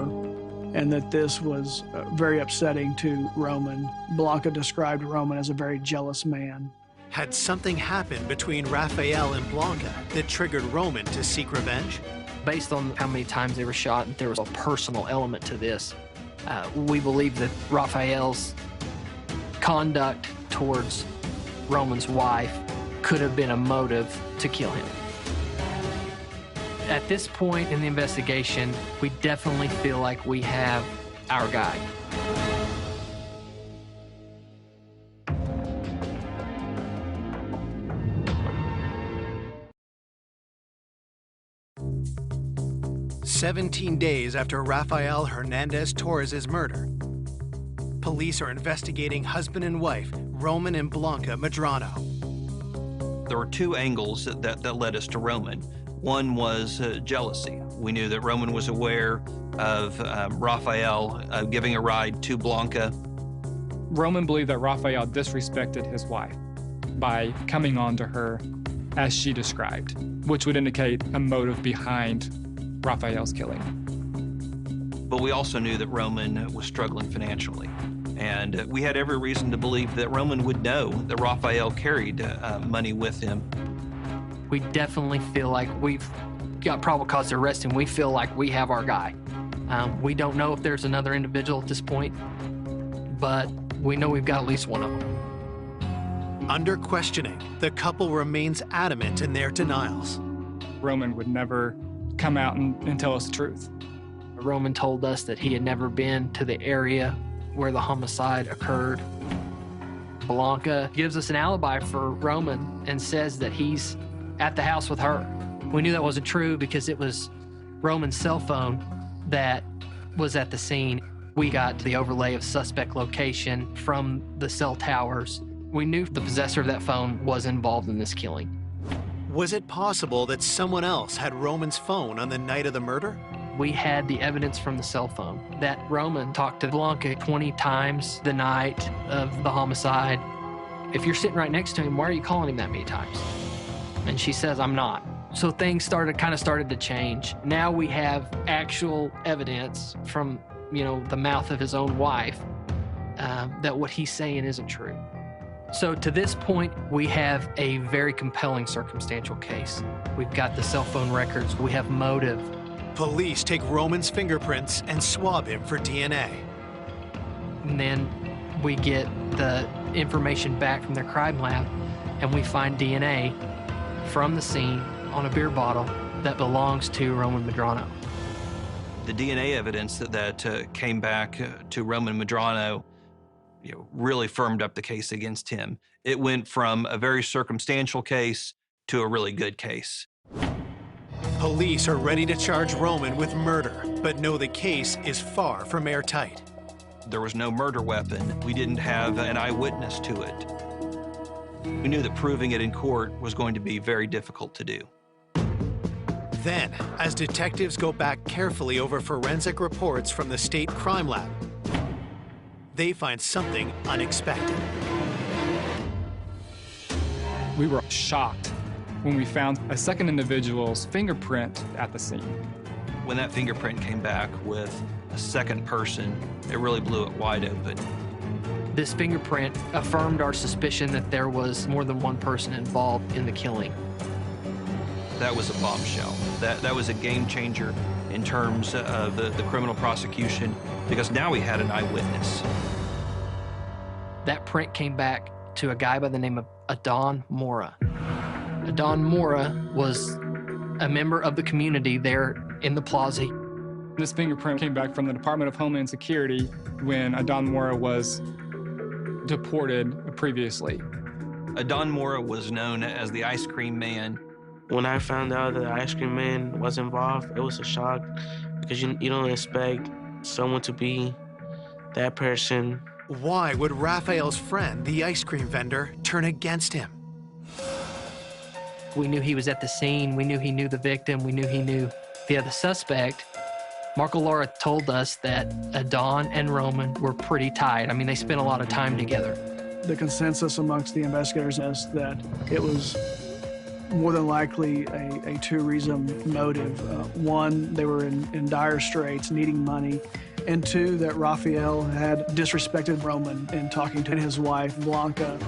and that this was very upsetting to Roman. Blanca described Roman as a very jealous man. Had something happened between Raphael and Blanca that triggered Roman to seek revenge? Based on how many times they were shot, there was a personal element to this. We believe that Raphael's conduct towards Roman's wife could have been a motive to kill him. At this point in the investigation, we definitely feel like we have our guy. "17 days after Rafael Hernandez Torres' murder, police are investigating husband and wife Roman and Blanca Medrano. There were two angles that led us to Roman. One was jealousy. We knew that Roman was aware of Raphael giving a ride to Blanca. Roman believed that Raphael disrespected his wife by coming on to her as she described, which would indicate a motive behind Raphael's killing. But we also knew that Roman was struggling financially. And we had every reason to believe that Roman would know that Raphael carried money with him. We definitely feel like we've got probable cause to arrest him. We feel like we have our guy. We don't know if there's another individual at this point, but we know we've got at least one of them. Under questioning, the couple remains adamant in their denials. Roman would never come out and tell us the truth. Roman told us that he had never been to the area where the homicide occurred. Blanca gives us an alibi for Roman and says that he's at the house with her. We knew that wasn't true because it was Roman's cell phone that was at the scene. We got the overlay of suspect location from the cell towers. We knew the possessor of that phone was involved in this killing. Was it possible that someone else had Roman's phone on the night of the murder? We had the evidence from the cell phone that Roman talked to Blanca 20 times the night of the homicide. If you're sitting right next to him, why are you calling him that many times? And she says, I'm not. So things started to change. Now we have actual evidence from, the mouth of his own wife that what he's saying isn't true. So to this point, we have a very compelling circumstantial case. We've got the cell phone records. We have motive. Police take Roman's fingerprints and swab him for DNA. And then we get the information back from their crime lab, and we find DNA from the scene on a beer bottle that belongs to Roman Medrano. The DNA evidence that came back to Roman Medrano really firmed up the case against him. It went from a very circumstantial case to a really good case. Police are ready to charge Roman with murder, but know the case is far from airtight. There was no murder weapon. We didn't have an eyewitness to it. We knew that proving it in court was going to be very difficult to do. Then, as detectives go back carefully over forensic reports from the state crime lab, they find something unexpected. We were shocked when we found a second individual's fingerprint at the scene. When that fingerprint came back with a second person, it really blew it wide open. This fingerprint affirmed our suspicion that there was more than one person involved in the killing. That was a bombshell. That was a game changer in terms of the criminal prosecution, because now we had an eyewitness. That print came back to a guy by the name of Adon Mora. Adon Mora was a member of the community there in the plaza. This fingerprint came back from the Department of Homeland Security when Adon Mora was deported previously. Adon Mora was known as the Ice Cream Man. When I found out that the Ice Cream Man was involved, it was a shock because you don't expect someone to be that person. Why would Raphael's friend, the ice cream vendor, turn against him? We knew he was at the scene. We knew he knew the victim. We knew he knew the other suspect. Marco Lara told us that Adon and Roman were pretty tight. I mean, they spent a lot of time together. The consensus amongst the investigators is that it was more than likely a two-reason motive. One, they were in dire straits, needing money, and 2, that Raphael had disrespected Roman in talking to his wife, Blanca.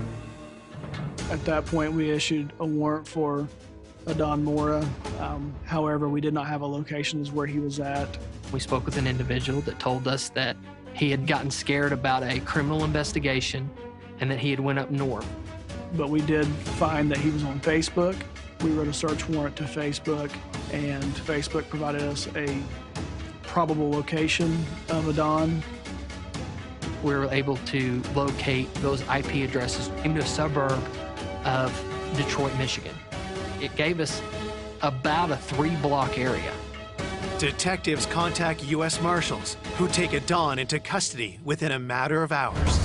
At that point, we issued a warrant for Adon Mora. However, we did not have a location as where he was at. We spoke with an individual that told us that he had gotten scared about a criminal investigation and that he had went up north. But we did find that he was on Facebook. We wrote a search warrant to Facebook, and Facebook provided us a probable location of Adon. We were able to locate those IP addresses into a suburb of Detroit, Michigan. It gave us about a 3-block area. Detectives contact U.S. Marshals, who take Adon into custody within a matter of hours.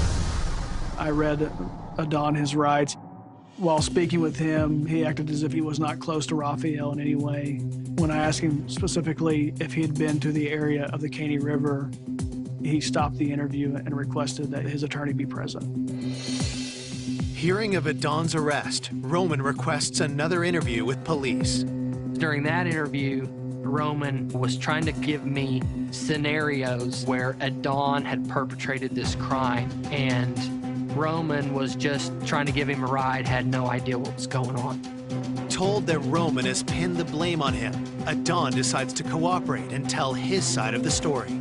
I read Adon his rights. While speaking with him, he acted as if he was not close to Raphael in any way. When I asked him specifically if he had been to the area of the Caney River, he stopped the interview and requested that his attorney be present. Hearing of Adon's arrest, Roman requests another interview with police. During that interview, Roman was trying to give me scenarios where Adon had perpetrated this crime, and Roman was just trying to give him a ride, had no idea what was going on. Told that Roman has pinned the blame on him, Adon decides to cooperate and tell his side of the story.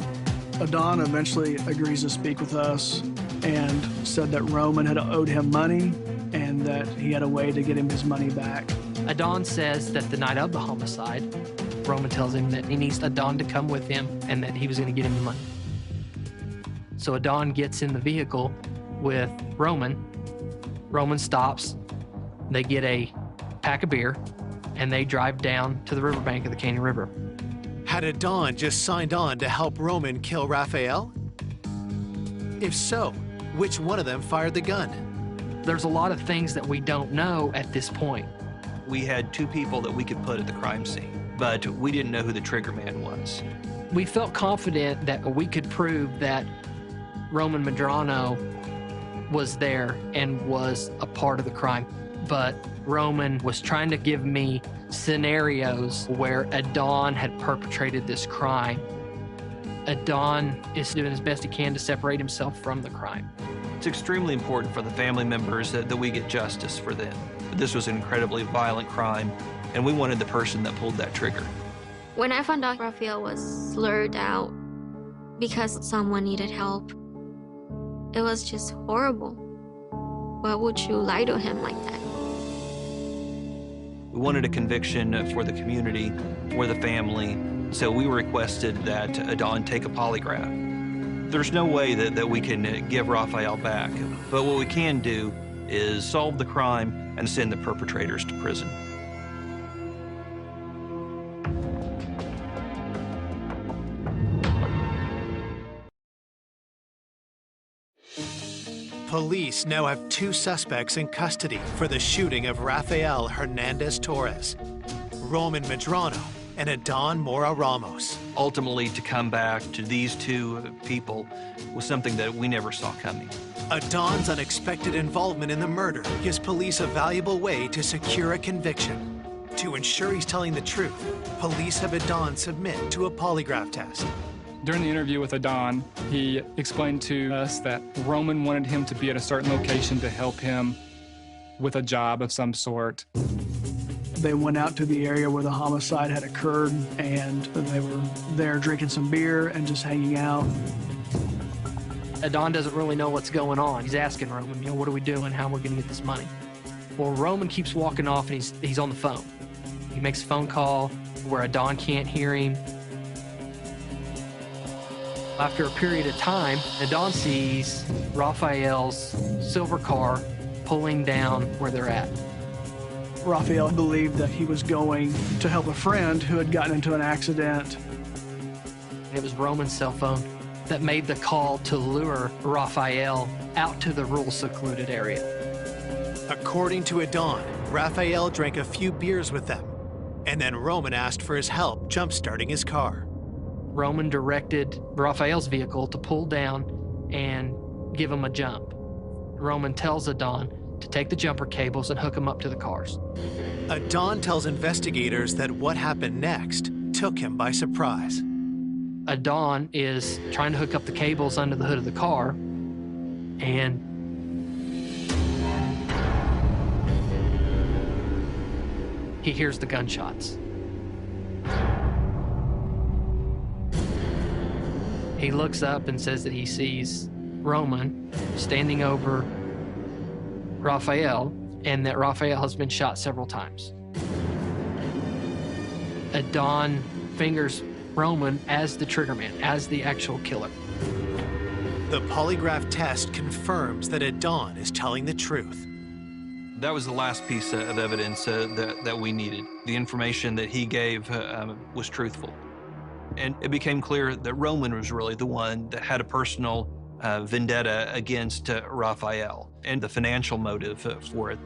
Adon eventually agrees to speak with us and said that Roman had owed him money and that he had a way to get him his money back. Adon says that the night of the homicide, Roman tells him that he needs Adon to come with him and that he was going to get him the money. So Adon gets in the vehicle with Roman. Roman stops. They get a pack of beer and they drive down to the riverbank of the Caney River. Had Adon just signed on to help Roman kill Raphael? If so, which one of them fired the gun? There's a lot of things that we don't know at this point. We had 2 people that we could put at the crime scene, but we didn't know who the trigger man was. We felt confident that we could prove that Roman Medrano was there and was a part of the crime, but Roman was trying to give me scenarios where Adon had perpetrated this crime. Adon is doing his best he can to separate himself from the crime. It's extremely important for the family members that we get justice for them. This was an incredibly violent crime, and we wanted the person that pulled that trigger. When I found out Raphael was slurred out because someone needed help, it was just horrible. Why would you lie to him like that? We wanted a conviction for the community, for the family, so we requested that Adon take a polygraph. There's no way that we can give Raphael back, but what we can do is solve the crime and send the perpetrators to prison. Police now have 2 suspects in custody for the shooting of Rafael Hernandez Torres, Roman Medrano, and Adon Mora Ramos. Ultimately, to come back to these 2 people was something that we never saw coming. Adon's unexpected involvement in the murder gives police a valuable way to secure a conviction. To ensure he's telling the truth, police have Adon submit to a polygraph test. During the interview with Adon, he explained to us that Roman wanted him to be at a certain location to help him with a job of some sort. They went out to the area where the homicide had occurred, and they were there drinking some beer and just hanging out. Adon doesn't really know what's going on. He's asking Roman, what are we doing? How are we going to get this money? Well, Roman keeps walking off, and he's on the phone. He makes a phone call where Adon can't hear him. After a period of time, Adon sees Raphael's silver car pulling down where they're at. Raphael believed that he was going to help a friend who had gotten into an accident. It was Roman's cell phone that made the call to lure Raphael out to the rural secluded area. According to Adon, Raphael drank a few beers with them, and then Roman asked for his help jump-starting his car. Roman directed Raphael's vehicle to pull down and give him a jump. Roman tells Adon to take the jumper cables and hook them up to the cars. Adon tells investigators that what happened next took him by surprise. Adon is trying to hook up the cables under the hood of the car, and he hears the gunshots. He looks up and says that he sees Roman standing over Raphael, and that Raphael has been shot several times. Adon fingers Roman as the triggerman, as the actual killer. The polygraph test confirms that Adon is telling the truth. That was the last piece of evidence that we needed. The information that he gave was truthful. And it became clear that Roman was really the one that had a personal vendetta against Raphael and the financial motive for it.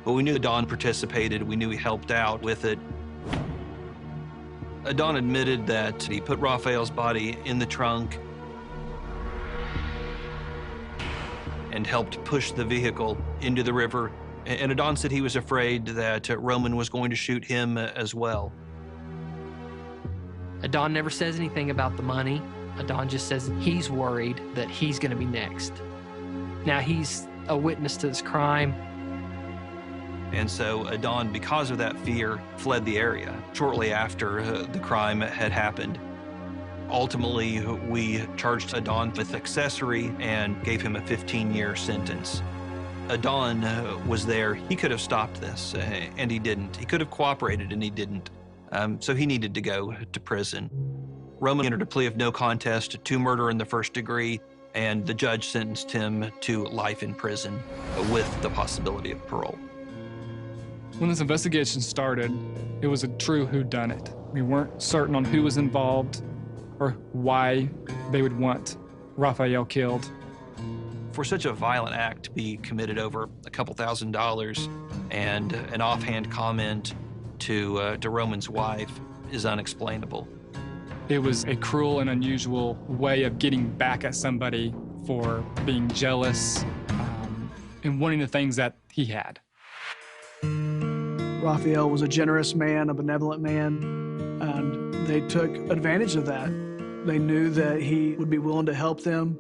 But we knew Adon participated. We knew he helped out with it. Adon admitted that he put Raphael's body in the trunk and helped push the vehicle into the river. And Adon said he was afraid that Roman was going to shoot him as well. Adon never says anything about the money. Adon just says he's worried that he's going to be next. Now, he's a witness to this crime. And so Adon, because of that fear, fled the area shortly after the crime had happened. Ultimately, we charged Adon with accessory and gave him a 15-year sentence. Adon was there. He could have stopped this, and he didn't. He could have cooperated, and he didn't. So he needed to go to prison. Roman entered a plea of no contest to murder in the first degree, and the judge sentenced him to life in prison with the possibility of parole. When this investigation started, it was a true whodunit. We weren't certain on who was involved or why they would want Raphael killed. For such a violent act to be committed over a couple $1,000s and an offhand comment to Roman's wife is unexplainable. It was a cruel and unusual way of getting back at somebody for being jealous and wanting the things that he had. Raphael was a generous man, a benevolent man, and they took advantage of that. They knew that he would be willing to help them,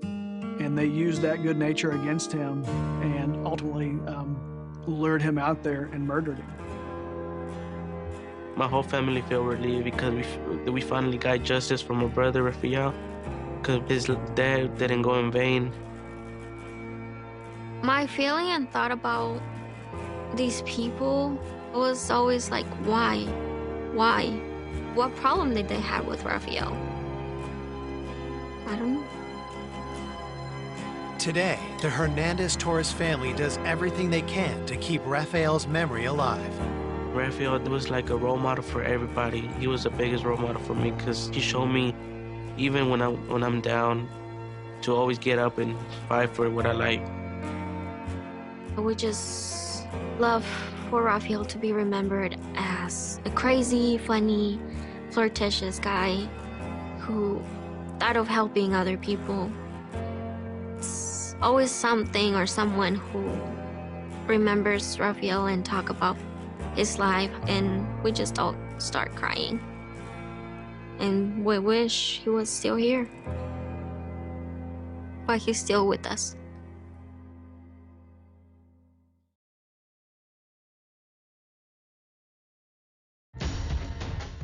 and they used that good nature against him and ultimately lured him out there and murdered him. My whole family felt relieved because we finally got justice from my brother, Raphael, because his dad didn't go in vain. My feeling and thought about these people was always like, why? Why? What problem did they have with Raphael? I don't know. Today, the Hernandez-Torres family does everything they can to keep Raphael's memory alive. Raphael was like a role model for everybody. He was the biggest role model for me because he showed me, even when I'm down, to always get up and fight for what I like. We just love for Raphael to be remembered as a crazy, funny, flirtatious guy who thought of helping other people. It's always something or someone who remembers Raphael and talk about his life, and we just all start crying. And we wish he was still here. But he's still with us.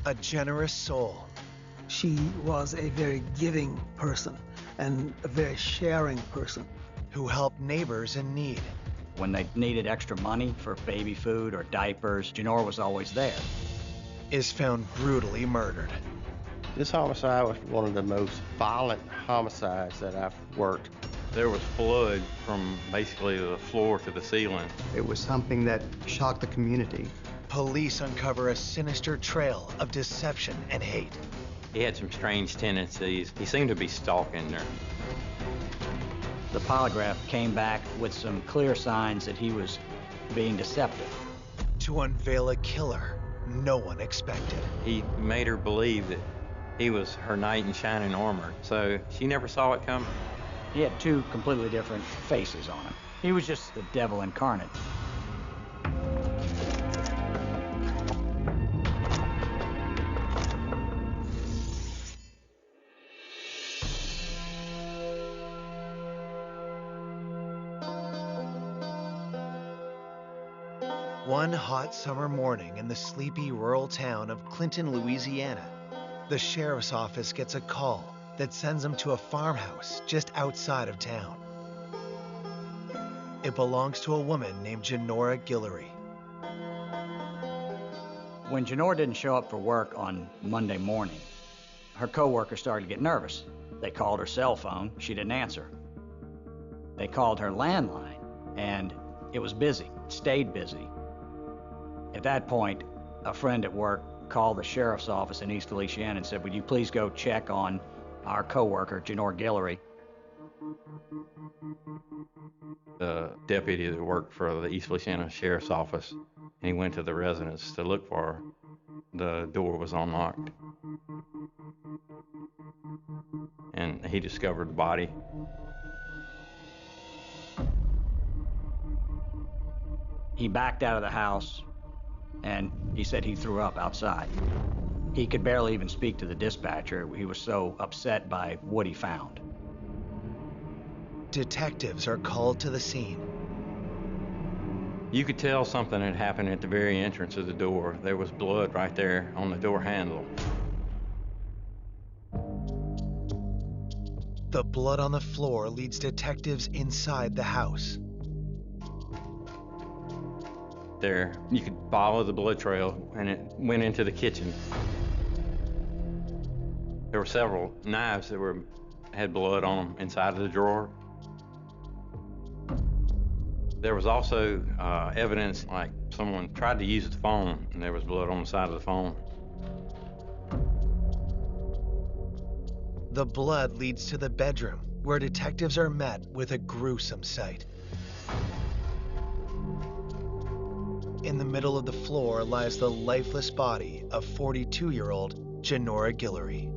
A generous soul. She was a very giving person and a very sharing person. Who helped neighbors in need. When they needed extra money for baby food or diapers, Janora was always there. Is found brutally murdered. This homicide was one of the most violent homicides that I've worked. There was blood from basically the floor to the ceiling. It was something that shocked the community. Police uncover a sinister trail of deception and hate. He had some strange tendencies. He seemed to be stalking her. The polygraph came back with some clear signs that he was being deceptive. To unveil a killer no one expected. He made her believe that he was her knight in shining armor, so she never saw it coming. He had two completely different faces on him. He was just the devil incarnate. One hot summer morning in the sleepy rural town of Clinton, Louisiana, the sheriff's office gets a call that sends them to a farmhouse just outside of town. It belongs to a woman named Genora Guillory. When Genora didn't show up for work on Monday morning, her coworkers started to get nervous. They called her cell phone, she didn't answer. They called her landline, and it was busy, it stayed busy. At that point, a friend at work called the sheriff's office in East Feliciana and said, "Would you please go check on our coworker, Genora Guillory?" The deputy that worked for the East Feliciana Sheriff's Office, he went to the residence to look for her. The door was unlocked. And he discovered the body. He backed out of the house, and he said he threw up outside. He could barely even speak to the dispatcher. He was so upset by what he found. Detectives are called to the scene. You could tell something had happened at the very entrance of the door. There was blood right there on the door handle. The blood on the floor leads detectives inside the house. There, you could follow the blood trail, and it went into the kitchen. There were several knives that had blood on them inside of the drawer. There was also evidence like someone tried to use the phone, and there was blood on the side of the phone. The blood leads to the bedroom, where detectives are met with a gruesome sight. In the middle of the floor lies the lifeless body of 42-year-old Genora Guillory.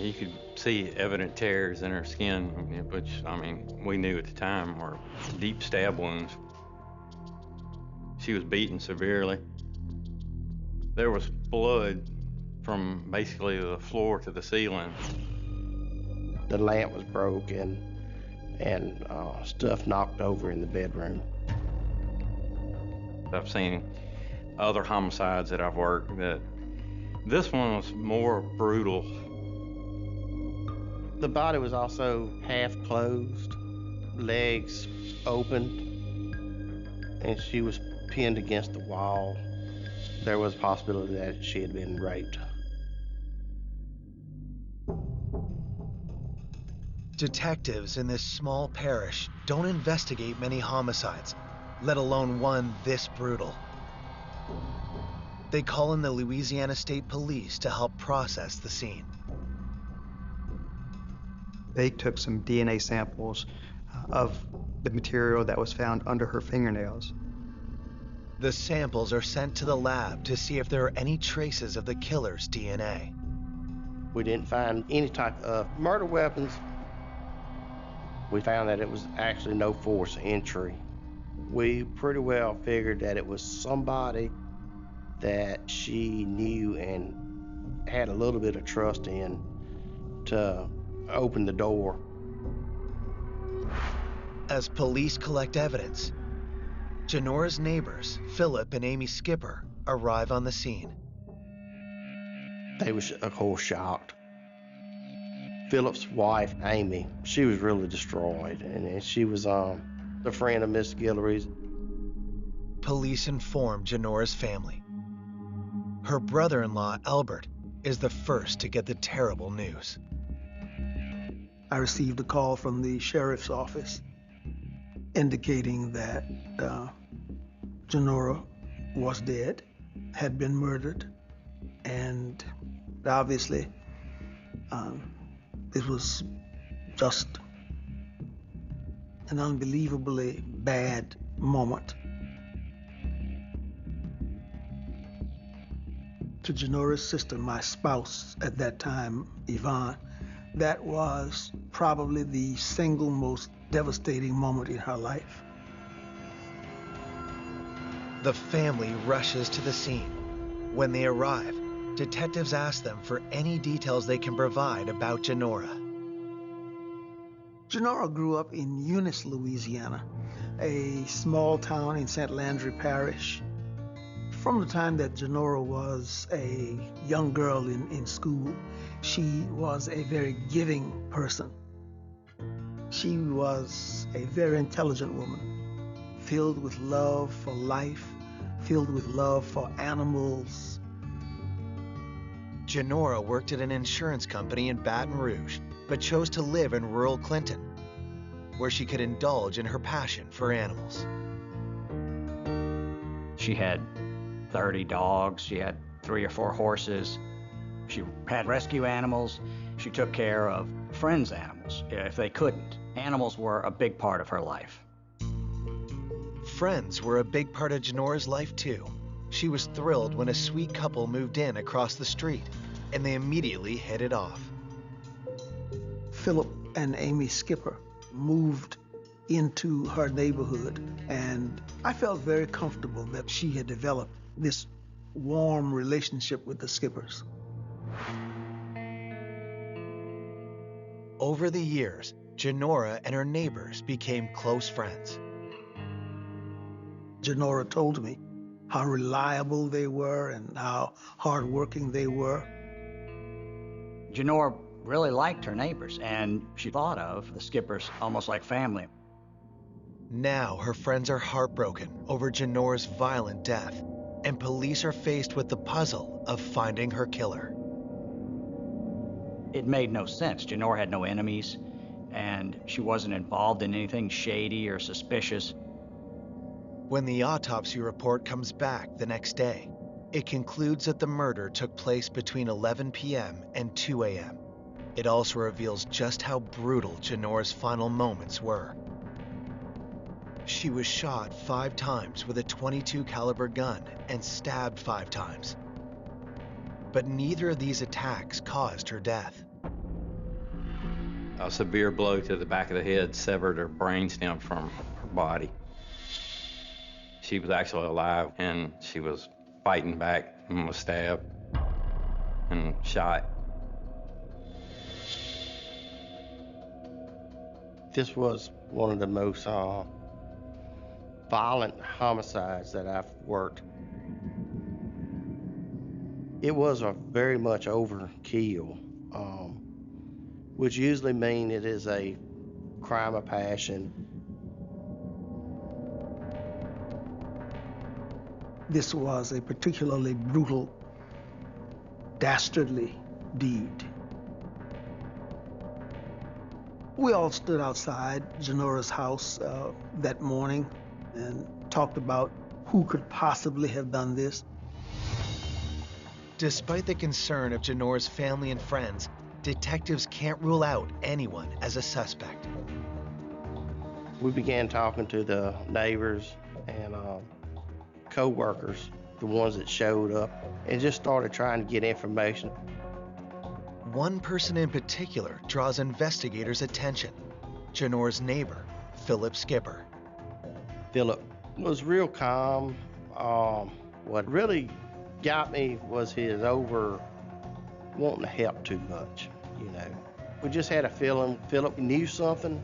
You could see evident tears in her skin, which, I mean, we knew at the time were deep stab wounds. She was beaten severely. There was blood from basically the floor to the ceiling. The lamp was broken and stuff knocked over in the bedroom. I've seen other homicides that I've worked that this one was more brutal. The body was also half closed, legs open, and she was pinned against the wall. There was a possibility that she had been raped. Detectives in this small parish don't investigate many homicides, let alone one this brutal. They call in the Louisiana State Police to help process the scene. They took some DNA samples of the material that was found under her fingernails. The samples are sent to the lab to see if there are any traces of the killer's DNA. We didn't find any type of murder weapons. We found that it was actually no forced entry. We pretty well figured that it was somebody that she knew and had a little bit of trust in to open the door. As police collect evidence, Genora's neighbors, Philip and Amy Skipper, arrive on the scene. They were, of course, shocked. Philip's wife, Amy, she was really destroyed, and she was a friend of Miss Guillory's. Police inform Genora's family. Her brother-in-law, Albert, is the first to get the terrible news. I received a call from the sheriff's office indicating that Genora was dead, had been murdered, and obviously it was just an unbelievably bad moment. To Genora's sister, my spouse at that time, Yvonne, that was probably the single most devastating moment in her life. The family rushes to the scene. When they arrive, detectives ask them for any details they can provide about Genora. Genora grew up in Eunice, Louisiana, a small town in St. Landry Parish. From the time that Genora was a young girl in school, she was a very giving person. She was a very intelligent woman, filled with love for life, filled with love for animals. Genora worked at an insurance company in Baton Rouge, but chose to live in rural Clinton, where she could indulge in her passion for animals. She had 30 dogs, she had 3 or 4 horses, she had rescue animals, she took care of friends' animals if they couldn't. Animals were a big part of her life. Friends were a big part of Genora's life too. She was thrilled when a sweet couple moved in across the street, and they immediately hit it off. Philip and Amy Skipper moved into her neighborhood, and I felt very comfortable that she had developed this warm relationship with the Skippers. Over the years, Genora and her neighbors became close friends. Genora told me how reliable they were and how hardworking they were. Genora really liked her neighbors, and she thought of the Skippers almost like family. Now her friends are heartbroken over Genora's violent death, and police are faced with the puzzle of finding her killer. It made no sense. Genora had no enemies, and she wasn't involved in anything shady or suspicious. When the autopsy report comes back the next day, it concludes that the murder took place between 11 p.m. and 2 a.m. It also reveals just how brutal Genora's final moments were. She was shot 5 times with a .22 caliber gun and stabbed 5 times. But neither of these attacks caused her death. A severe blow to the back of the head severed her brainstem from her body. She was actually alive, and she was fighting back and was stabbed and shot. This was one of the most violent homicides that I've worked. It was a very much overkill, which usually means it is a crime of passion. This was a particularly brutal, dastardly deed. We all stood outside Genora's house that morning and talked about who could possibly have done this. Despite the concern of Genora's family and friends, detectives can't rule out anyone as a suspect. We began talking to the neighbors and co-workers, the ones that showed up, and just started trying to get information. One person in particular draws investigators' attention: Genora's neighbor, Philip Skipper. Philip was real calm. What really got me was his over wanting to help too much, you know. We just had a feeling Philip knew something.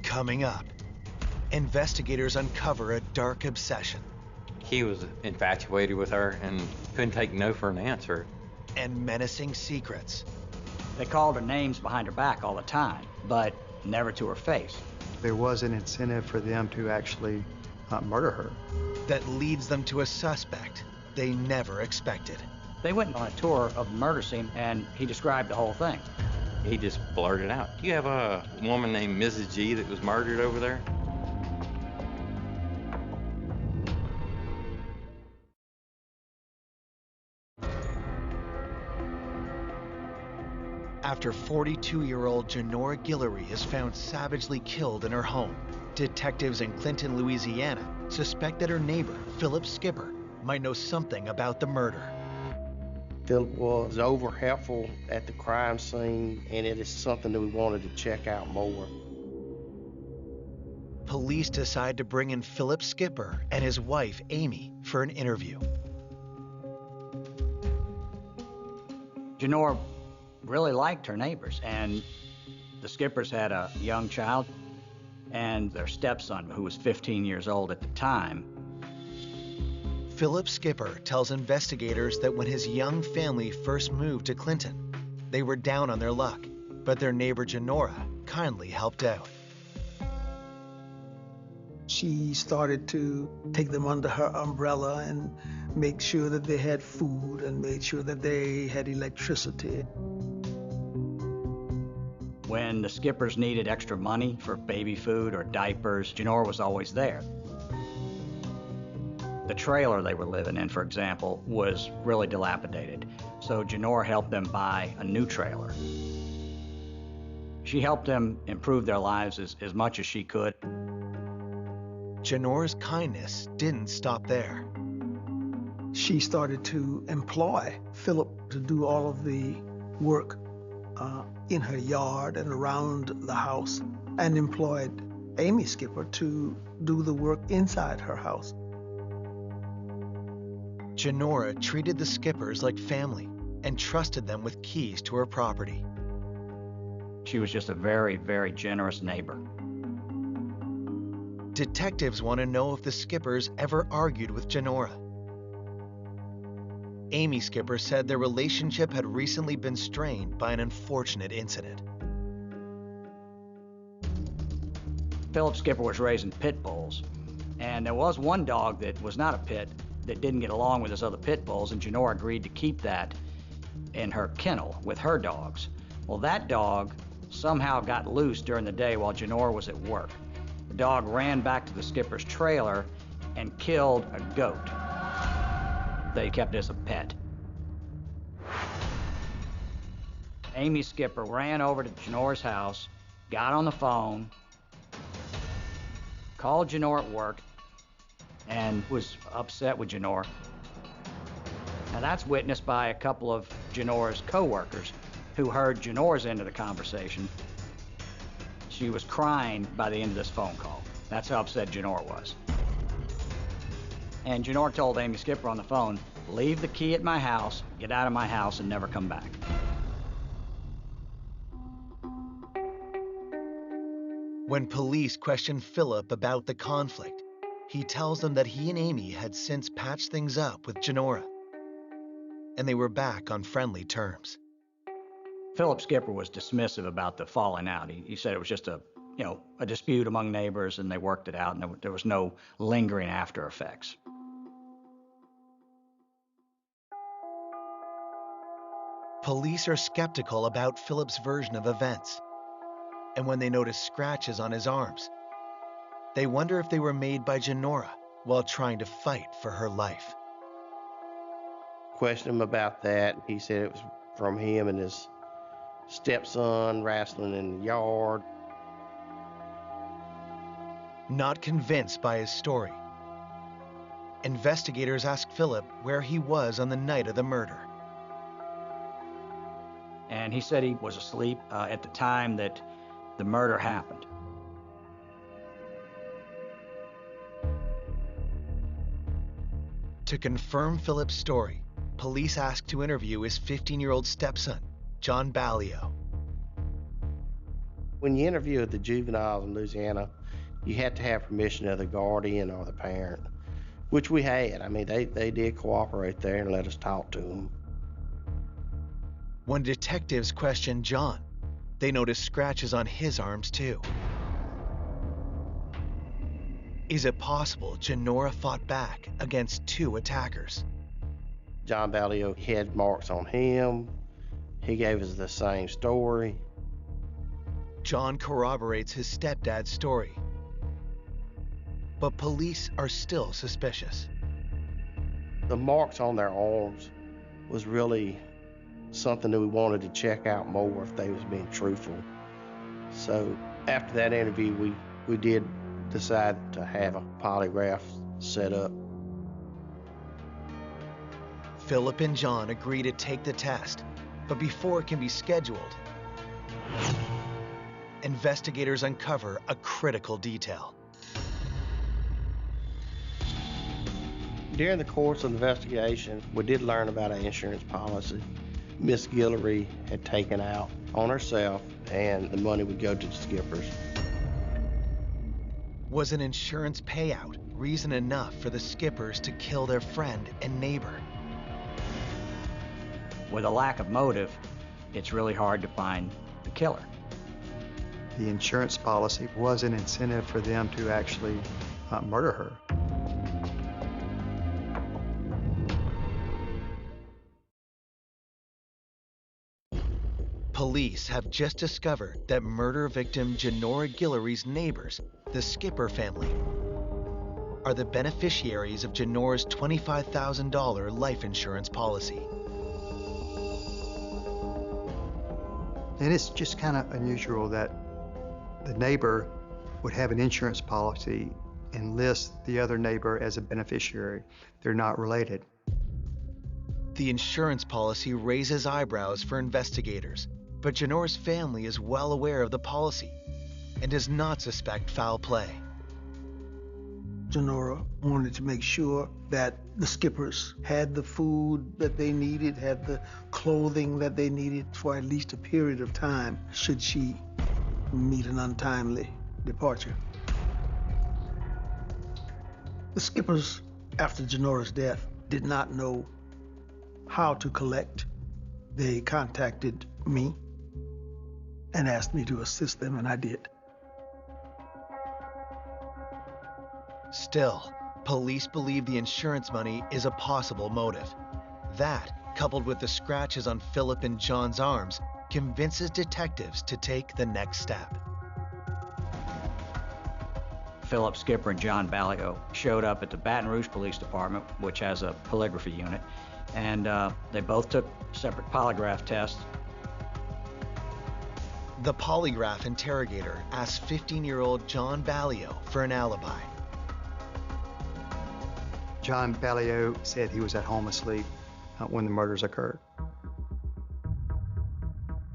Coming up, investigators uncover a dark obsession. He was infatuated with her and couldn't take no for an answer. And menacing secrets. They called her names behind her back all the time, but never to her face. There was an incentive for them to actually murder her. That leads them to a suspect they never expected. They went on a tour of the murder scene, and he described the whole thing. He just blurted out, "Do you have a woman named Mrs. G that was murdered over there?" After 42-year-old Genora Guillory is found savagely killed in her home, detectives in Clinton, Louisiana suspect that her neighbor, Philip Skipper, might know something about the murder. Philip was over helpful at the crime scene, and it is something that we wanted to check out more. Police decide to bring in Philip Skipper and his wife, Amy, for an interview. Genora really liked her neighbors, and the Skippers had a young child and their stepson, who was 15 years old at the time. Philip Skipper tells investigators that when his young family first moved to Clinton, they were down on their luck, but their neighbor Janora kindly helped out. She started to take them under her umbrella and make sure that they had food and made sure that they had electricity. When the Skippers needed extra money for baby food or diapers, Janora was always there. The trailer they were living in, for example, was really dilapidated, so Janora helped them buy a new trailer. She helped them improve their lives as much as she could. Janora's kindness didn't stop there. She started to employ Philip to do all of the work in her yard and around the house, and employed Amy Skipper to do the work inside her house. Janora treated the Skippers like family and trusted them with keys to her property. She was just a very, very generous neighbor. Detectives want to know if the Skippers ever argued with Janora. Amy Skipper said their relationship had recently been strained by an unfortunate incident. Philip Skipper was raising pit bulls, and there was one dog that was not a pit that didn't get along with his other pit bulls, and Janora agreed to keep that in her kennel with her dogs. Well, that dog somehow got loose during the day while Janora was at work. The dog ran back to the Skipper's trailer and killed a goat they kept as a pet. Amy Skipper ran over to Janora's house, got on the phone, called Janora at work, and was upset with Janora. Now that's witnessed by a couple of Janora's co-workers who heard Janora's end of the conversation. She was crying by the end of this phone call. That's how upset Janora was. And Janora told Amy Skipper on the phone, "Leave the key at my house, get out of my house, and never come back." When police question Philip about the conflict, he tells them that he and Amy had since patched things up with Janora, and they were back on friendly terms. Philip Skipper was dismissive about the falling out. He said it was just a dispute among neighbors, and they worked it out, and there was no lingering after effects. Police are skeptical about Philip's version of events, and when they notice scratches on his arms, they wonder if they were made by Janora while trying to fight for her life. Questioned him about that. He said it was from him and his stepson wrestling in the yard. Not convinced by his story, investigators ask Philip where he was on the night of the murder. And he said he was asleep at the time that the murder happened. To confirm Philip's story, police asked to interview his 15-year-old stepson, John Ballio. When you interview the juveniles in Louisiana, you had to have permission of the guardian or the parent, which we had. I mean, they did cooperate there and let us talk to them. When detectives questioned John, they noticed scratches on his arms too. Is it possible Janora fought back against two attackers? John Ballio had marks on him. He gave us the same story. John corroborates his stepdad's story, but police are still suspicious. The marks on their arms was really something that we wanted to check out more if they was being truthful. So after that interview, we did decide to have a polygraph set up. Philip and John agree to take the test, but before it can be scheduled, investigators uncover a critical detail. During the course of the investigation, we did learn about an insurance policy Miss Guillory had taken out on herself, and the money would go to the Skippers. Was an insurance payout reason enough for the Skippers to kill their friend and neighbor? With a lack of motive, it's really hard to find the killer. The insurance policy was an incentive for them to actually murder her. Police have just discovered that murder victim Genora Guillory's neighbors, the Skipper family, are the beneficiaries of Genora's $25,000 life insurance policy. And it's just kind of unusual that the neighbor would have an insurance policy and list the other neighbor as a beneficiary. They're not related. The insurance policy raises eyebrows for investigators, but Genora's family is well aware of the policy and does not suspect foul play. Genora wanted to make sure that the Skippers had the food that they needed, had the clothing that they needed for at least a period of time, should she meet an untimely departure. The Skippers, after Genora's death, did not know how to collect. They contacted me and asked me to assist them, and I did. Still, police believe the insurance money is a possible motive. That, coupled with the scratches on Philip and John's arms, convinces detectives to take the next step. Philip Skipper and John Ballio showed up at the Baton Rouge Police Department, which has a polygraphy unit, and they both took separate polygraph tests. The polygraph interrogator asked 15-year-old John Ballio for an alibi. John Ballio said he was at home asleep when the murders occurred.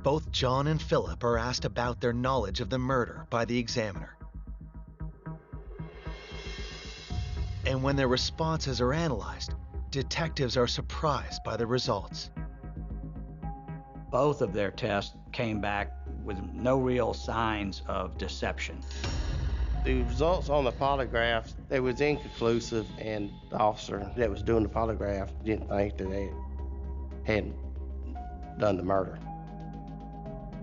Both John and Philip are asked about their knowledge of the murder by the examiner. And when their responses are analyzed, detectives are surprised by the results. Both of their tests came back with no real signs of deception. The results on the polygraphs, they was inconclusive, and the officer that was doing the polygraph didn't think that they had done the murder.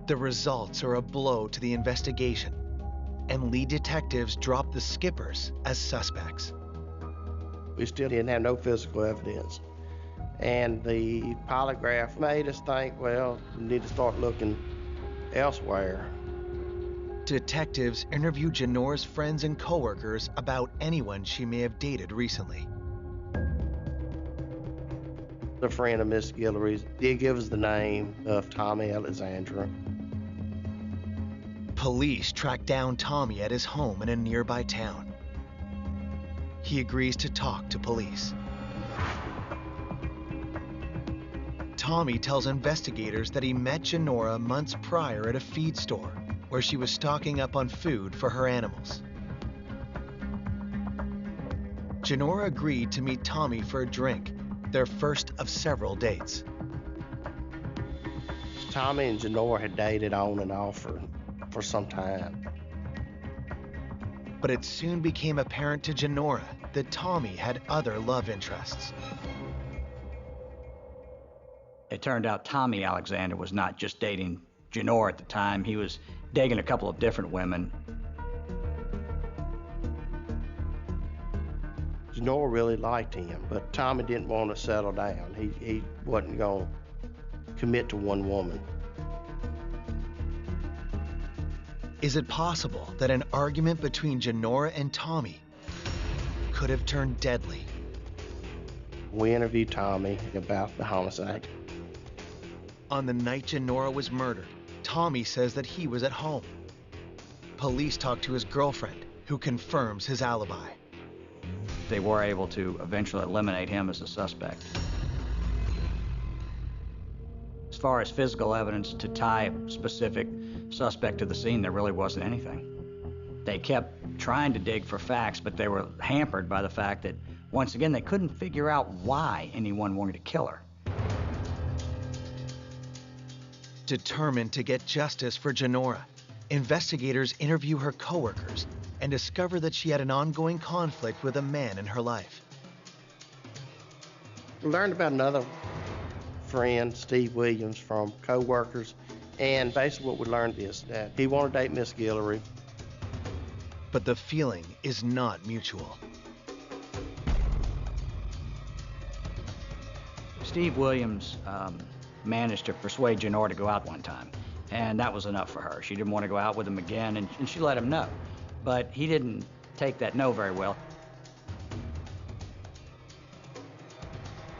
The results are a blow to the investigation, and lead detectives dropped the Skippers as suspects. We still didn't have no physical evidence, and the polygraph made us think, well, we need to start looking elsewhere. Detectives interviewed Genora's friends and coworkers about anyone she may have dated recently. The friend of Miss Guillory's did give us the name of Tommy Alexandra. Police tracked down Tommy at his home in a nearby town. He agrees to talk to police. Tommy tells investigators that he met Genora months prior at a feed store, where she was stocking up on food for her animals. Genora agreed to meet Tommy for a drink, their first of several dates. Tommy and Genora had dated on and off for some time. But it soon became apparent to Genora that Tommy had other love interests. It turned out Tommy Alexander was not just dating Genora at the time. He was dating a couple of different women. Genora really liked him, but Tommy didn't want to settle down. He wasn't going to commit to one woman. Is it possible that an argument between Genora and Tommy could have turned deadly? We interviewed Tommy about the homicide. On the night Genora was murdered, Tommy says that he was at home. Police talk to his girlfriend, who confirms his alibi. They were able to eventually eliminate him as a suspect. As far as physical evidence to tie a specific suspect to the scene, there really wasn't anything. They kept trying to dig for facts, but they were hampered by the fact that, once again, they couldn't figure out why anyone wanted to kill her. Determined to get justice for Genora, investigators interview her coworkers and discover that she had an ongoing conflict with a man in her life. We learned about another friend, Steve Williams, from coworkers, and basically what we learned is that he wanted to date Miss Guillory. But the feeling is not mutual. Steve Williams managed to persuade Genora to go out one time, and that was enough for her. She didn't want to go out with him again, and she let him know. But he didn't take that no very well.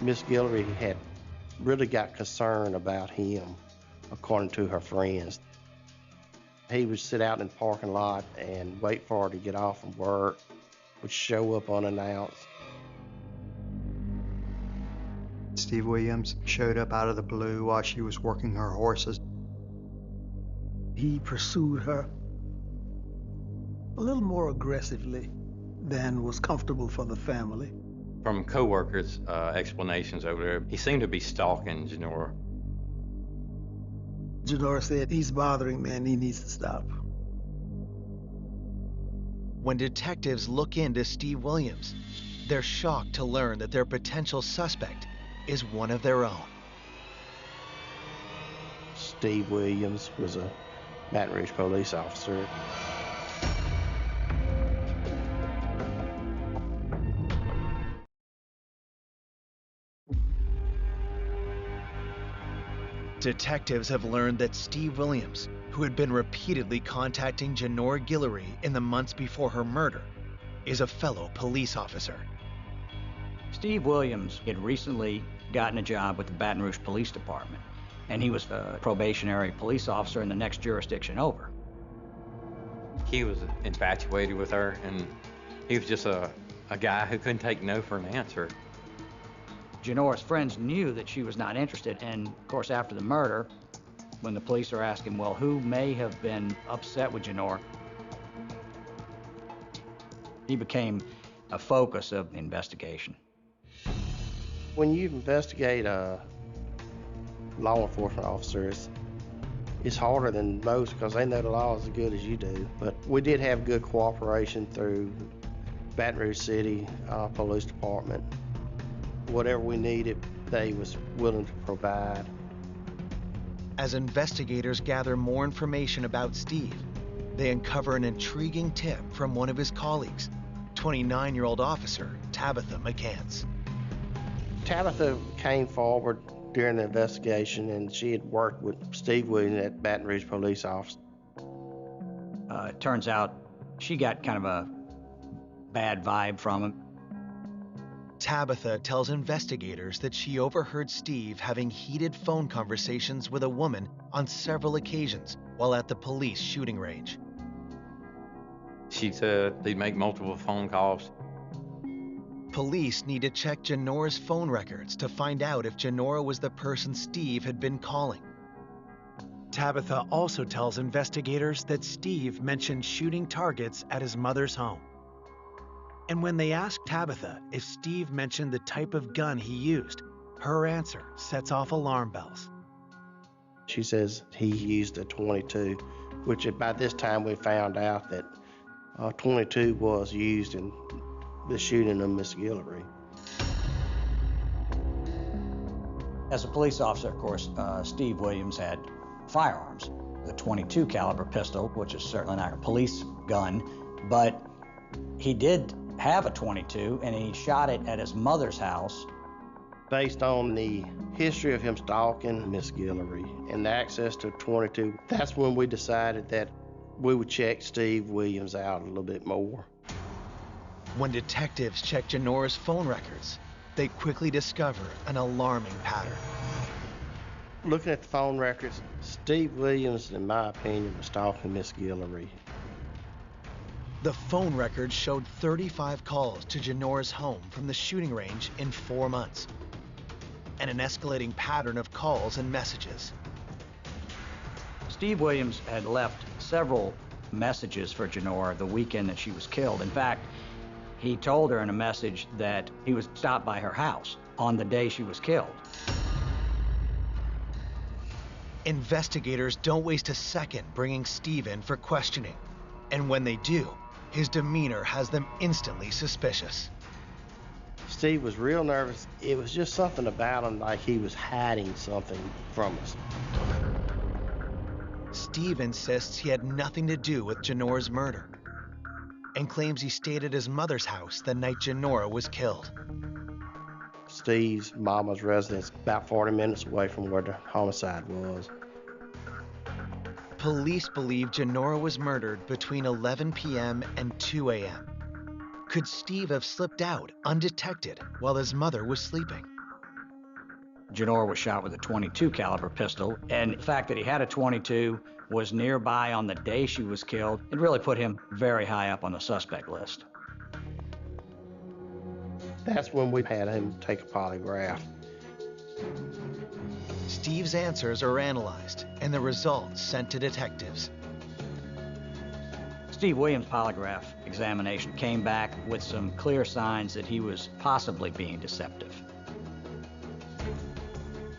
Miss Guillory had really got concerned about him, according to her friends. He would sit out in the parking lot and wait for her to get off from work, would show up unannounced. Steve Williams showed up out of the blue while she was working her horses. He pursued her a little more aggressively than was comfortable for the family. From coworkers' explanations over there, he seemed to be stalking Genora. Genora said, "He's bothering me and he needs to stop." When detectives look into Steve Williams, they're shocked to learn that their potential suspect is one of their own. Steve Williams was a Baton Rouge police officer. Detectives have learned that Steve Williams, who had been repeatedly contacting Genora Guillory in the months before her murder, is a fellow police officer. Steve Williams had recently gotten a job with the Baton Rouge Police Department, and he was a probationary police officer in the next jurisdiction over. He was infatuated with her, and he was just a guy who couldn't take no for an answer. Genora's friends knew that she was not interested, and of course after the murder, when the police are asking, well, who may have been upset with Genora, he became a focus of the investigation. When you investigate law enforcement officers, it's harder than most because they know the law as good as you do. But we did have good cooperation through Baton Rouge City Police Department. Whatever we needed, they was willing to provide. As investigators gather more information about Steve, they uncover an intriguing tip from one of his colleagues, 29-year-old officer Tabitha McCants. Tabitha came forward during the investigation, and she had worked with Steve Williams at Baton Rouge Police Office. It turns out she got kind of a bad vibe from him. Tabitha tells investigators that she overheard Steve having heated phone conversations with a woman on several occasions while at the police shooting range. She said they'd make multiple phone calls. Police need to check Genora's phone records to find out if Genora was the person Steve had been calling. Tabitha also tells investigators that Steve mentioned shooting targets at his mother's home. And when they ask Tabitha if Steve mentioned the type of gun he used, her answer sets off alarm bells. She says he used a .22, which by this time we found out that .22 was used in the shooting of Miss Guillory. As a police officer, of course, Steve Williams had firearms. The .22 caliber pistol, which is certainly not a police gun, but he did have a .22, and he shot it at his mother's house. Based on the history of him stalking Miss Guillory and the access to a .22, that's when we decided that we would check Steve Williams out a little bit more. When detectives check Genora's phone records, they quickly discover an alarming pattern. Looking at the phone records, Steve Williams, in my opinion, was stalking Miss Guillory. The phone records showed 35 calls to Genora's home from the shooting range in 4 months, and an escalating pattern of calls and messages. Steve Williams had left several messages for Genora the weekend that she was killed. In fact, he told her in a message that he would stop by her house on the day she was killed. Investigators don't waste a second bringing Steve in for questioning. And when they do, his demeanor has them instantly suspicious. Steve was real nervous. It was just something about him, like he was hiding something from us. Steve insists he had nothing to do with Janora's murder and claims he stayed at his mother's house the night Janora was killed. Steve's mama's residence about 40 minutes away from where the homicide was. Police believe Janora was murdered between 11 p.m. and 2 a.m. Could Steve have slipped out undetected while his mother was sleeping? Janora was shot with a .22 caliber pistol, and the fact that he had a .22, was nearby on the day she was killed, it really put him very high up on the suspect list. That's when we had him take a polygraph. Steve's answers are analyzed and the results sent to detectives. Steve Williams' polygraph examination came back with some clear signs that he was possibly being deceptive.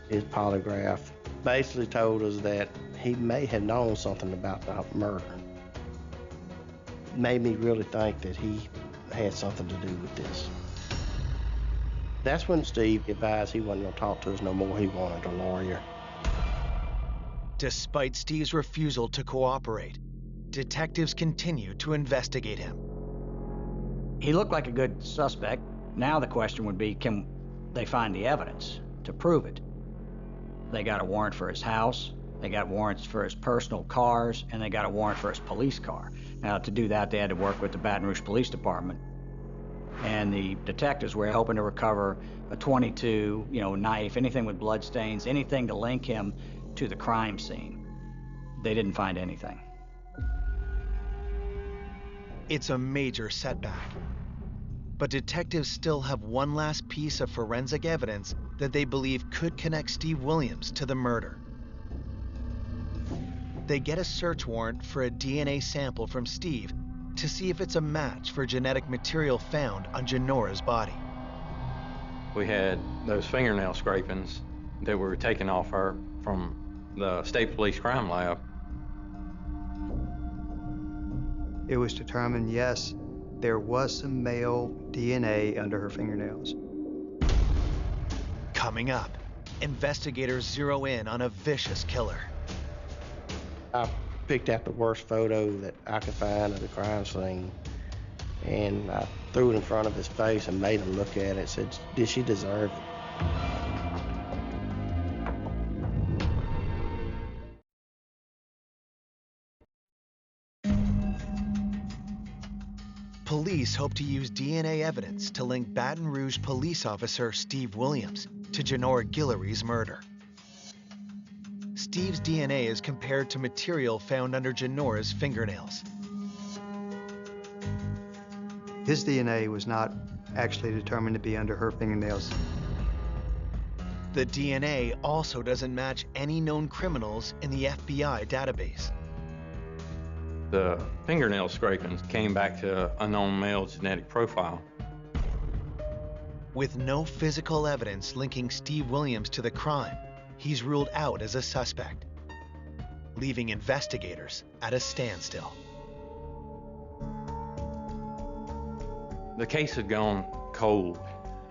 His polygraph basically told us that he may have known something about the murder. It made me really think that he had something to do with this. That's when Steve advised he wasn't going to talk to us no more. He wanted a lawyer. Despite Steve's refusal to cooperate, detectives continued to investigate him. He looked like a good suspect. Now the question would be, can they find the evidence to prove it? They got a warrant for his house, they got warrants for his personal cars, and they got a warrant for his police car. Now, to do that, they had to work with the Baton Rouge Police Department. And the detectives were hoping to recover a .22, knife, anything with blood stains, anything to link him to the crime scene. They didn't find anything. It's a major setback. But detectives still have one last piece of forensic evidence that they believe could connect Steve Williams to the murder. They get a search warrant for a DNA sample from Steve to see if it's a match for genetic material found on Janora's body. We had those fingernail scrapings that were taken off her from the State Police Crime Lab. It was determined, yes, there was some male DNA under her fingernails. Coming up, investigators zero in on a vicious killer. I picked out the worst photo that I could find of the crime scene, and I threw it in front of his face and made him look at it, said, did she deserve it? Police hope to use DNA evidence to link Baton Rouge police officer Steve Williams to Janora Guillory's murder. Steve's DNA is compared to material found under Janora's fingernails. His DNA was not actually determined to be under her fingernails. The DNA also doesn't match any known criminals in the FBI database. The fingernail scrapings came back to a known male genetic profile. With no physical evidence linking Steve Williams to the crime, he's ruled out as a suspect, leaving investigators at a standstill. The case had gone cold,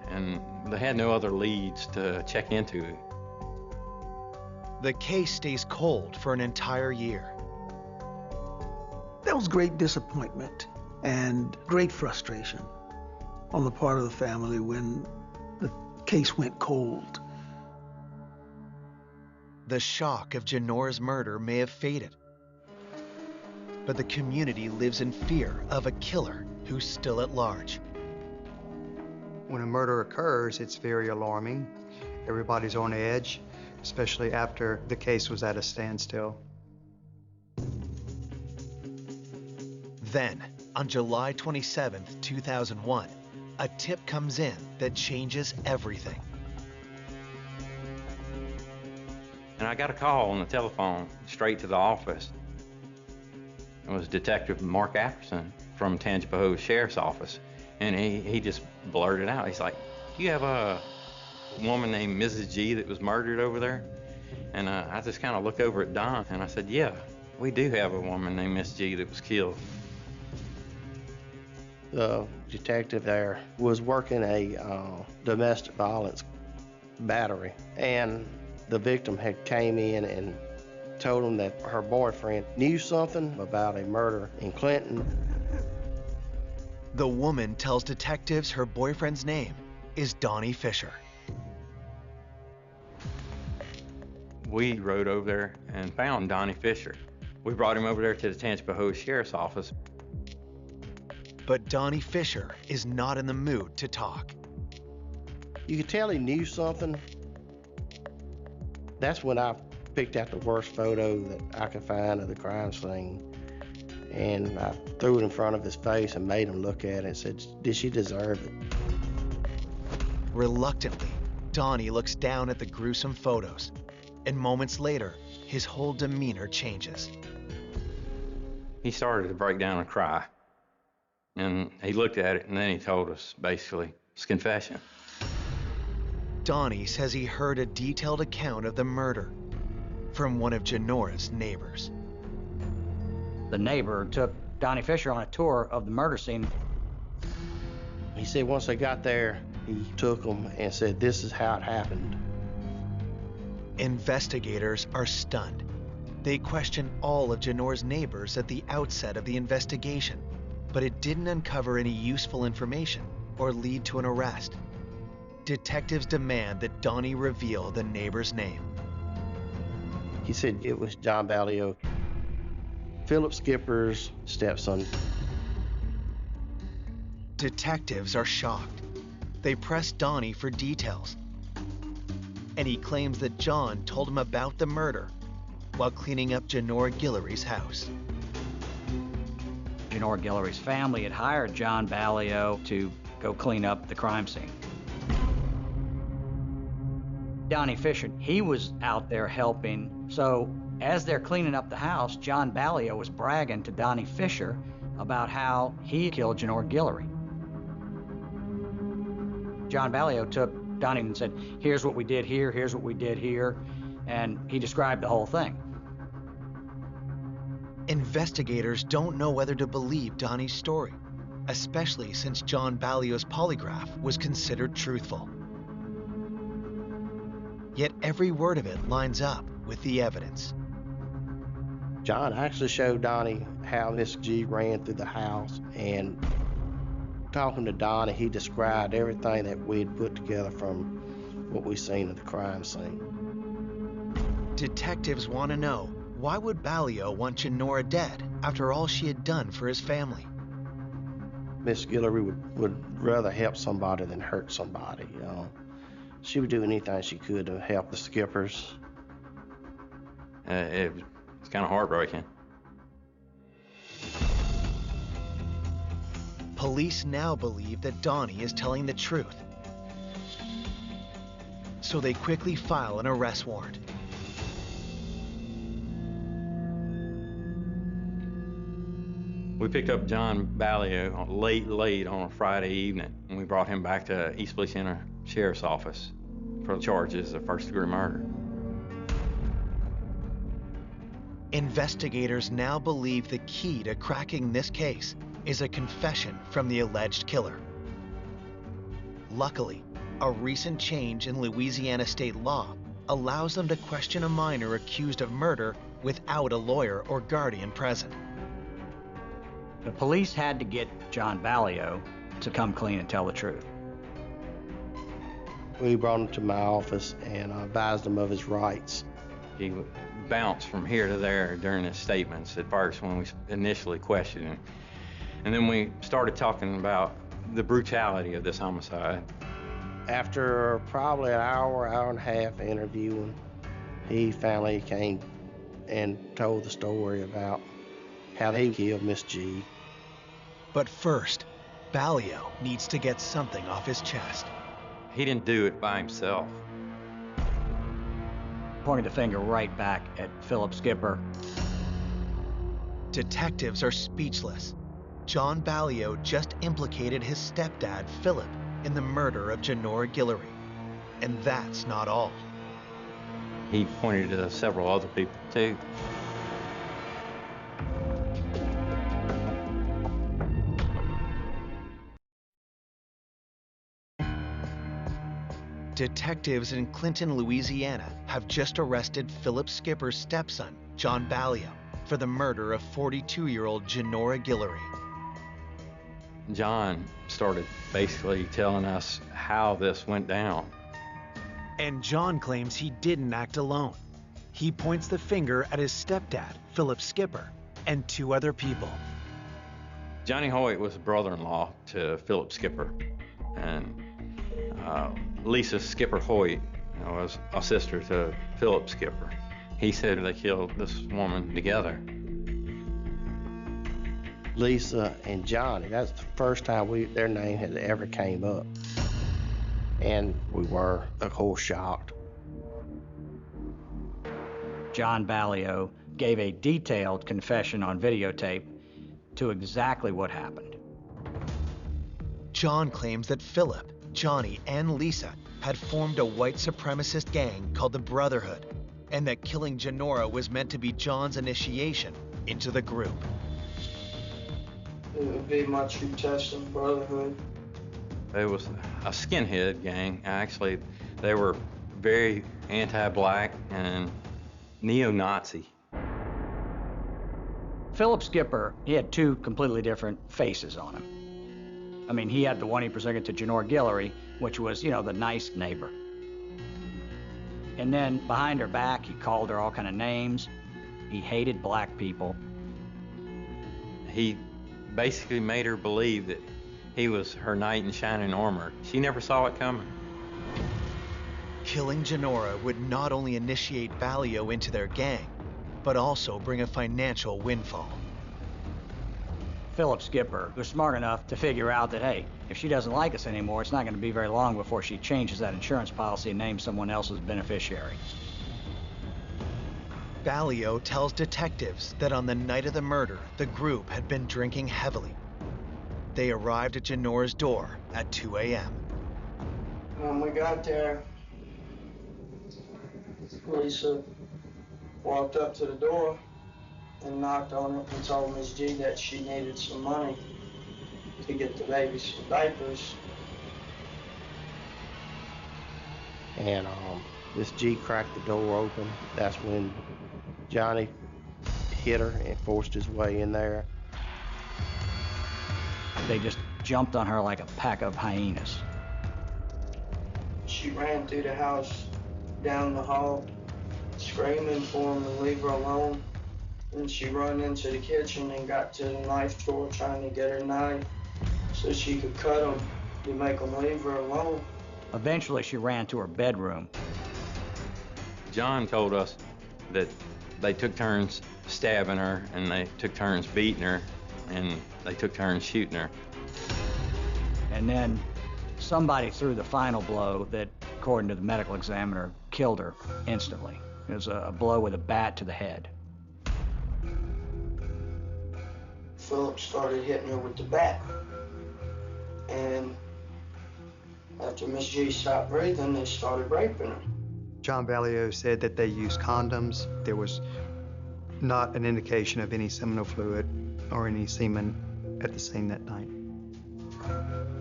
and they had no other leads to check into it. The case stays cold for an entire year. There was great disappointment and great frustration on the part of the family when the case went cold. The shock of Janora's murder may have faded, but the community lives in fear of a killer who's still at large. When a murder occurs, it's very alarming. Everybody's on edge, especially after the case was at a standstill. Then, on July 27, 2001, a tip comes in that changes everything. And I got a call on the telephone straight to the office. It was Detective Mark Apperson from Tangipahoa Sheriff's Office. And he just blurted out. He's like, do you have a woman named Mrs. G that was murdered over there? And I just kind of look over at Don, and I said, yeah, we do have a woman named Miss G that was killed. The detective there was working a domestic violence battery, and the victim had came in and told him that her boyfriend knew something about a murder in Clinton. The woman tells detectives her boyfriend's name is Donnie Fisher. We rode over there and found Donnie Fisher. We brought him over there to the Tangipahoa Sheriff's Office. But Donnie Fisher is not in the mood to talk. You could tell he knew something. That's when I picked out the worst photo that I could find of the crime scene. And I threw it in front of his face and made him look at it and said, did she deserve it? Reluctantly, Donnie looks down at the gruesome photos, and moments later, his whole demeanor changes. He started to break down and cry. And he looked at it, and then he told us, basically, his confession. Donnie says he heard a detailed account of the murder from one of Janora's neighbors. The neighbor took Donnie Fisher on a tour of the murder scene. He said once they got there, he took them and said, this is how it happened. Investigators are stunned. They question all of Janora's neighbors at the outset of the investigation, but it didn't uncover any useful information or lead to an arrest. Detectives demand that Donnie reveal the neighbor's name. He said it was John Ballio, Philip Skipper's stepson. Detectives are shocked. They press Donnie for details. And he claims that John told him about the murder while cleaning up Janora Guillory's house. Janora Guillory's family had hired John Ballio to go clean up the crime scene. Donnie Fisher, he was out there helping, so as they're cleaning up the house, John Ballio was bragging to Donnie Fisher about how he killed Janora Guillory. John Ballio took Donnie and said, here's what we did here, here's what we did here, and he described the whole thing. Investigators don't know whether to believe Donnie's story, especially since John Ballio's polygraph was considered truthful. Yet every word of it lines up with the evidence. John actually showed Donnie how Miss G ran through the house, and talking to Donnie, he described everything that we had put together from what we seen at the crime scene. Detectives want to know, why would Ballio want Janora dead after all she had done for his family? Miss Guillory would rather help somebody than hurt somebody, you know. She would do anything she could to help the Skippers. It's kind of heartbreaking. Police now believe that Donnie is telling the truth. So they quickly file an arrest warrant. We picked up John Ballio late on a Friday evening, and we brought him back to East Bleak Center Sheriff's Office for charges of first-degree murder. Investigators now believe the key to cracking this case is a confession from the alleged killer. Luckily, a recent change in Louisiana state law allows them to question a minor accused of murder without a lawyer or guardian present. The police had to get John Ballio to come clean and tell the truth. We brought him to my office and advised him of his rights. He bounced from here to there during his statements at first when we initially questioned him. And then we started talking about the brutality of this homicide. After probably an hour and a half interviewing, he finally came and told the story about how he killed Miss G. But first, Ballio needs to get something off his chest. He didn't do it by himself. Pointing the finger right back at Philip Skipper. Detectives are speechless. John Ballio just implicated his stepdad, Philip, in the murder of Janora Guillory. And that's not all. He pointed to several other people, too. Detectives in Clinton, Louisiana have just arrested Philip Skipper's stepson, John Balio, for the murder of 42-year-old Genora Guillory. John started basically telling us how this went down. And John claims he didn't act alone. He points the finger at his stepdad, Philip Skipper, and 2 other people. Johnny Hoyt was a brother-in-law to Philip Skipper, and Lisa Skipper Hoyt was a sister to Philip Skipper. He said they killed this woman together. Lisa and Johnny, that's the first time their name had ever came up. And we were, of course, shocked. John Balio gave a detailed confession on videotape to exactly what happened. John claims that Philip, Johnny, and Lisa had formed a white supremacist gang called the Brotherhood, and that killing Genora was meant to be John's initiation into the group. It would be my true test of brotherhood. It was a skinhead gang. Actually, they were very anti-black and neo-Nazi. Philip Skipper, he had 2 completely different faces on him. I mean, he had the one he presented to Genora Guillory, which was, you know, the nice neighbor. And then behind her back, he called her all kind of names. He hated black people. He basically made her believe that he was her knight in shining armor. She never saw it coming. Killing Genora would not only initiate Balio into their gang, but also bring a financial windfall. Philip Skipper was smart enough to figure out that, hey, if she doesn't like us anymore, it's not going to be very long before she changes that insurance policy and names someone else as beneficiary. Balio tells detectives that on the night of the murder, the group had been drinking heavily. They arrived at Genora's door at 2 a.m. When we got there, Lisa walked up to the door and knocked on it and told Miss G that she needed some money to get the baby some diapers. And Miss G cracked the door open. That's when Johnny hit her and forced his way in there. They just jumped on her like a pack of hyenas. She ran through the house, down the hall, screaming for him to leave her alone. And she ran into the kitchen and got to the knife drawer trying to get her knife so she could cut him to make him leave her alone. Eventually, she ran to her bedroom. John told us that they took turns stabbing her, and they took turns beating her, and they took turns shooting her. And then somebody threw the final blow that, according to the medical examiner, killed her instantly. It was a blow with a bat to the head. Philip started hitting her with the bat. And after Miss G stopped breathing, they started raping her. John Balio said that they used condoms. There was not an indication of any seminal fluid or any semen at the scene that night.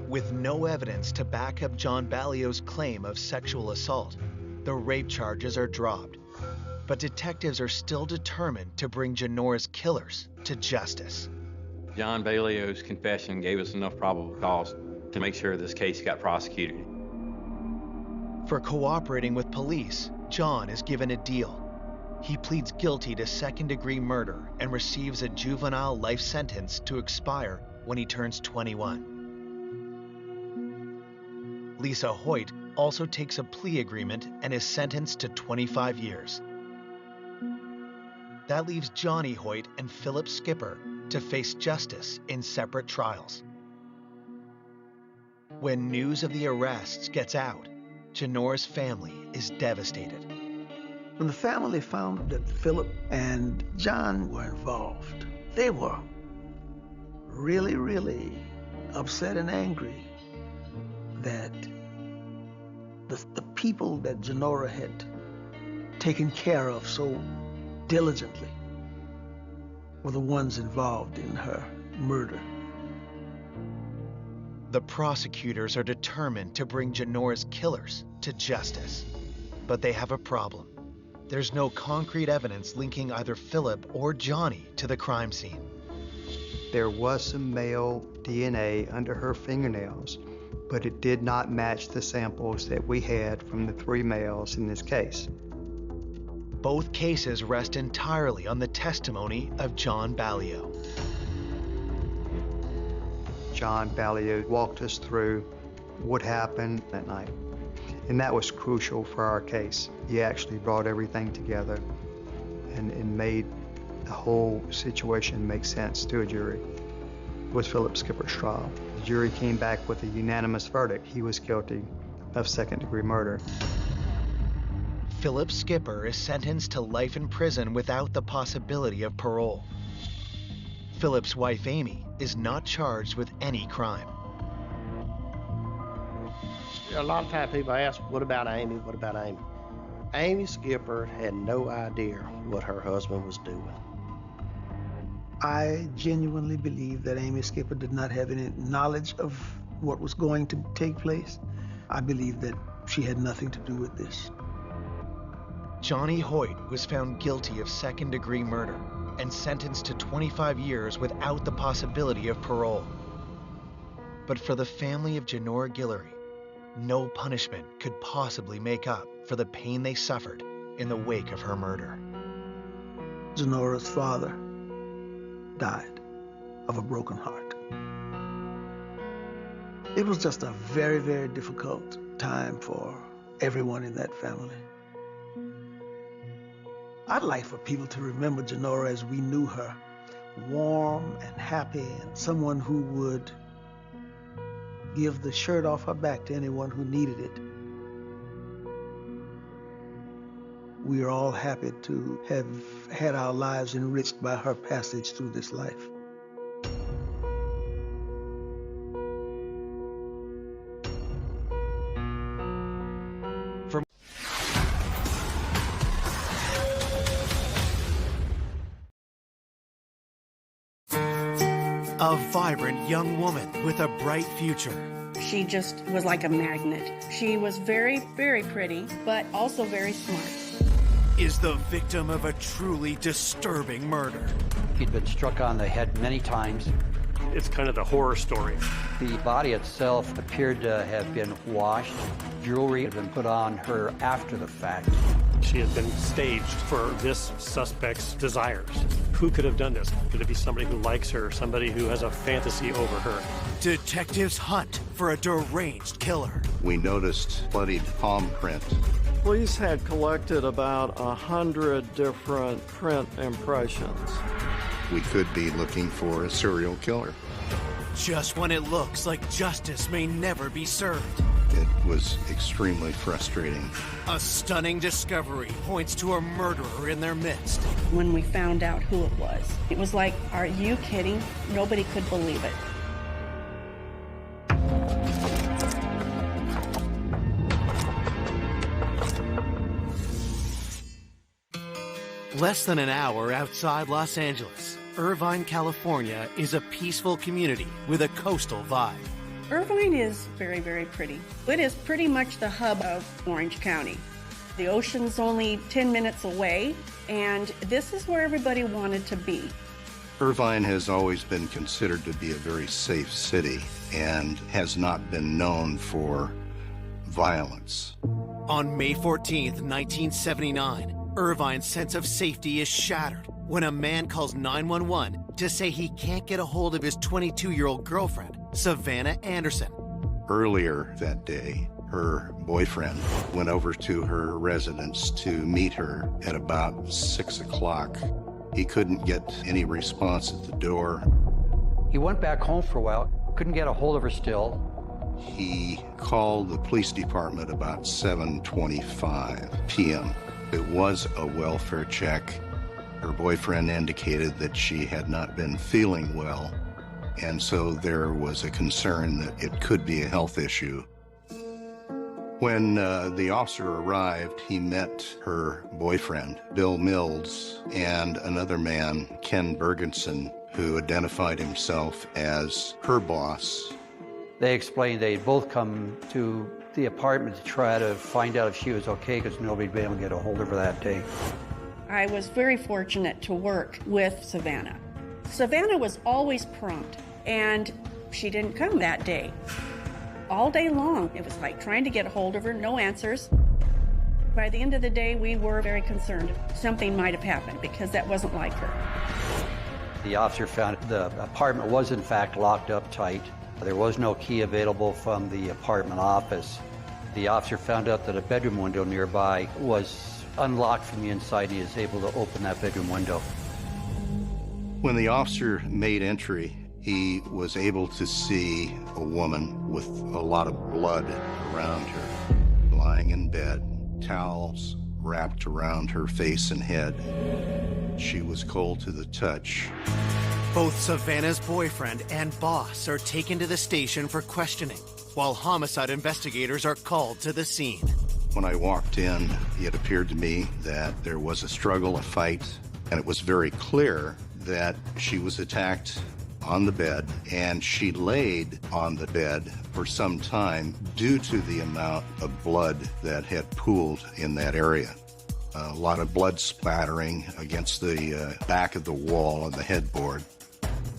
With no evidence to back up John Balio's claim of sexual assault, the rape charges are dropped. But detectives are still determined to bring Genora's killers to justice. John Balio's confession gave us enough probable cause to make sure this case got prosecuted. For cooperating with police, John is given a deal. He pleads guilty to second-degree murder and receives a juvenile life sentence to expire when he turns 21. Lisa Hoyt also takes a plea agreement and is sentenced to 25 years. That leaves Johnny Hoyt and Philip Skipper to face justice in separate trials. When news of the arrests gets out, Genora's family is devastated. When the family found that Philip and John were involved, they were really, really upset and angry that the people that Genora had taken care of so diligently were the ones involved in her murder. The prosecutors are determined to bring Janora's killers to justice, but they have a problem. There's no concrete evidence linking either Philip or Johnny to the crime scene. There was some male DNA under her fingernails, but it did not match the samples that we had from the 3 males in this case. Both cases rest entirely on the testimony of John Ballio. John Ballio walked us through what happened that night, and that was crucial for our case. He actually brought everything together and made the whole situation make sense to a jury. It was Philip Skipper's trial. The jury came back with a unanimous verdict. He was guilty of second-degree murder. Philip Skipper is sentenced to life in prison without the possibility of parole. Philip's wife, Amy, is not charged with any crime. A lot of times people ask, what about Amy? What about Amy? Amy Skipper had no idea what her husband was doing. I genuinely believe that Amy Skipper did not have any knowledge of what was going to take place. I believe that she had nothing to do with this. Johnny Hoyt was found guilty of second-degree murder and sentenced to 25 years without the possibility of parole. But for the family of Janora Guillory, no punishment could possibly make up for the pain they suffered in the wake of her murder. Janora's father died of a broken heart. It was just a very, very difficult time for everyone in that family. I'd like for people to remember Janora as we knew her, warm and happy, and someone who would give the shirt off her back to anyone who needed it. We are all happy to have had our lives enriched by her passage through this life. A vibrant young woman with a bright future. She just was like a magnet. She was very, very pretty, but also very smart. Is the victim of a truly disturbing murder. He'd been struck on the head many times. It's kind of the horror story. The body itself appeared to have been washed. Jewelry had been put on her after the fact. She had been staged for this suspect's desires. Who could have done this? Could it be somebody who likes her, somebody who has a fantasy over her? Detectives hunt for a deranged killer. We noticed bloodied palm print. Police had collected about 100 different print impressions. We could be looking for a serial killer. Just when it looks like justice may never be served. It was extremely frustrating. A stunning discovery points to a murderer in their midst. When we found out who it was like, are you kidding? Nobody could believe it. Less than an hour outside Los Angeles, Irvine, California is a peaceful community with a coastal vibe. Irvine is very, very pretty. It is pretty much the hub of Orange County. The ocean's only 10 minutes away, and this is where everybody wanted to be. Irvine has always been considered to be a very safe city and has not been known for violence. On May 14th, 1979, Irvine's sense of safety is shattered when a man calls 911 to say he can't get a hold of his 22-year-old girlfriend, Savannah Anderson. Earlier that day, her boyfriend went over to her residence to meet her at about 6 o'clock. He couldn't get any response at the door. He went back home for a while, couldn't get a hold of her still. He called the police department about 7:25 p.m. It was a welfare check. Her boyfriend indicated that she had not been feeling well, and so there was a concern that it could be a health issue. When the officer arrived, he met her boyfriend, Bill Mills, and another man, Ken Bergenson, who identified himself as her boss. They explained they'd both come to the apartment to try to find out if she was okay because nobody'd been able to get a hold of her that day. I was very fortunate to work with Savannah. Savannah was always prompt, and she didn't come that day. All day long, it was like trying to get a hold of her, no answers. By the end of the day, we were very concerned something might have happened because that wasn't like her. The officer found the apartment was in fact locked up tight. There was no key available from the apartment office. The officer found out that a bedroom window nearby was unlocked from the inside. He was able to open that bedroom window. When the officer made entry, he was able to see a woman with a lot of blood around her, lying in bed, towels wrapped around her face and head. She was cold to the touch. Both Savannah's boyfriend and boss are taken to the station for questioning, while homicide investigators are called to the scene. When I walked in, it appeared to me that there was a struggle, a fight, and it was very clear that she was attacked on the bed, and she laid on the bed for some time due to the amount of blood that had pooled in that area. A lot of blood splattering against the back of the wall and the headboard.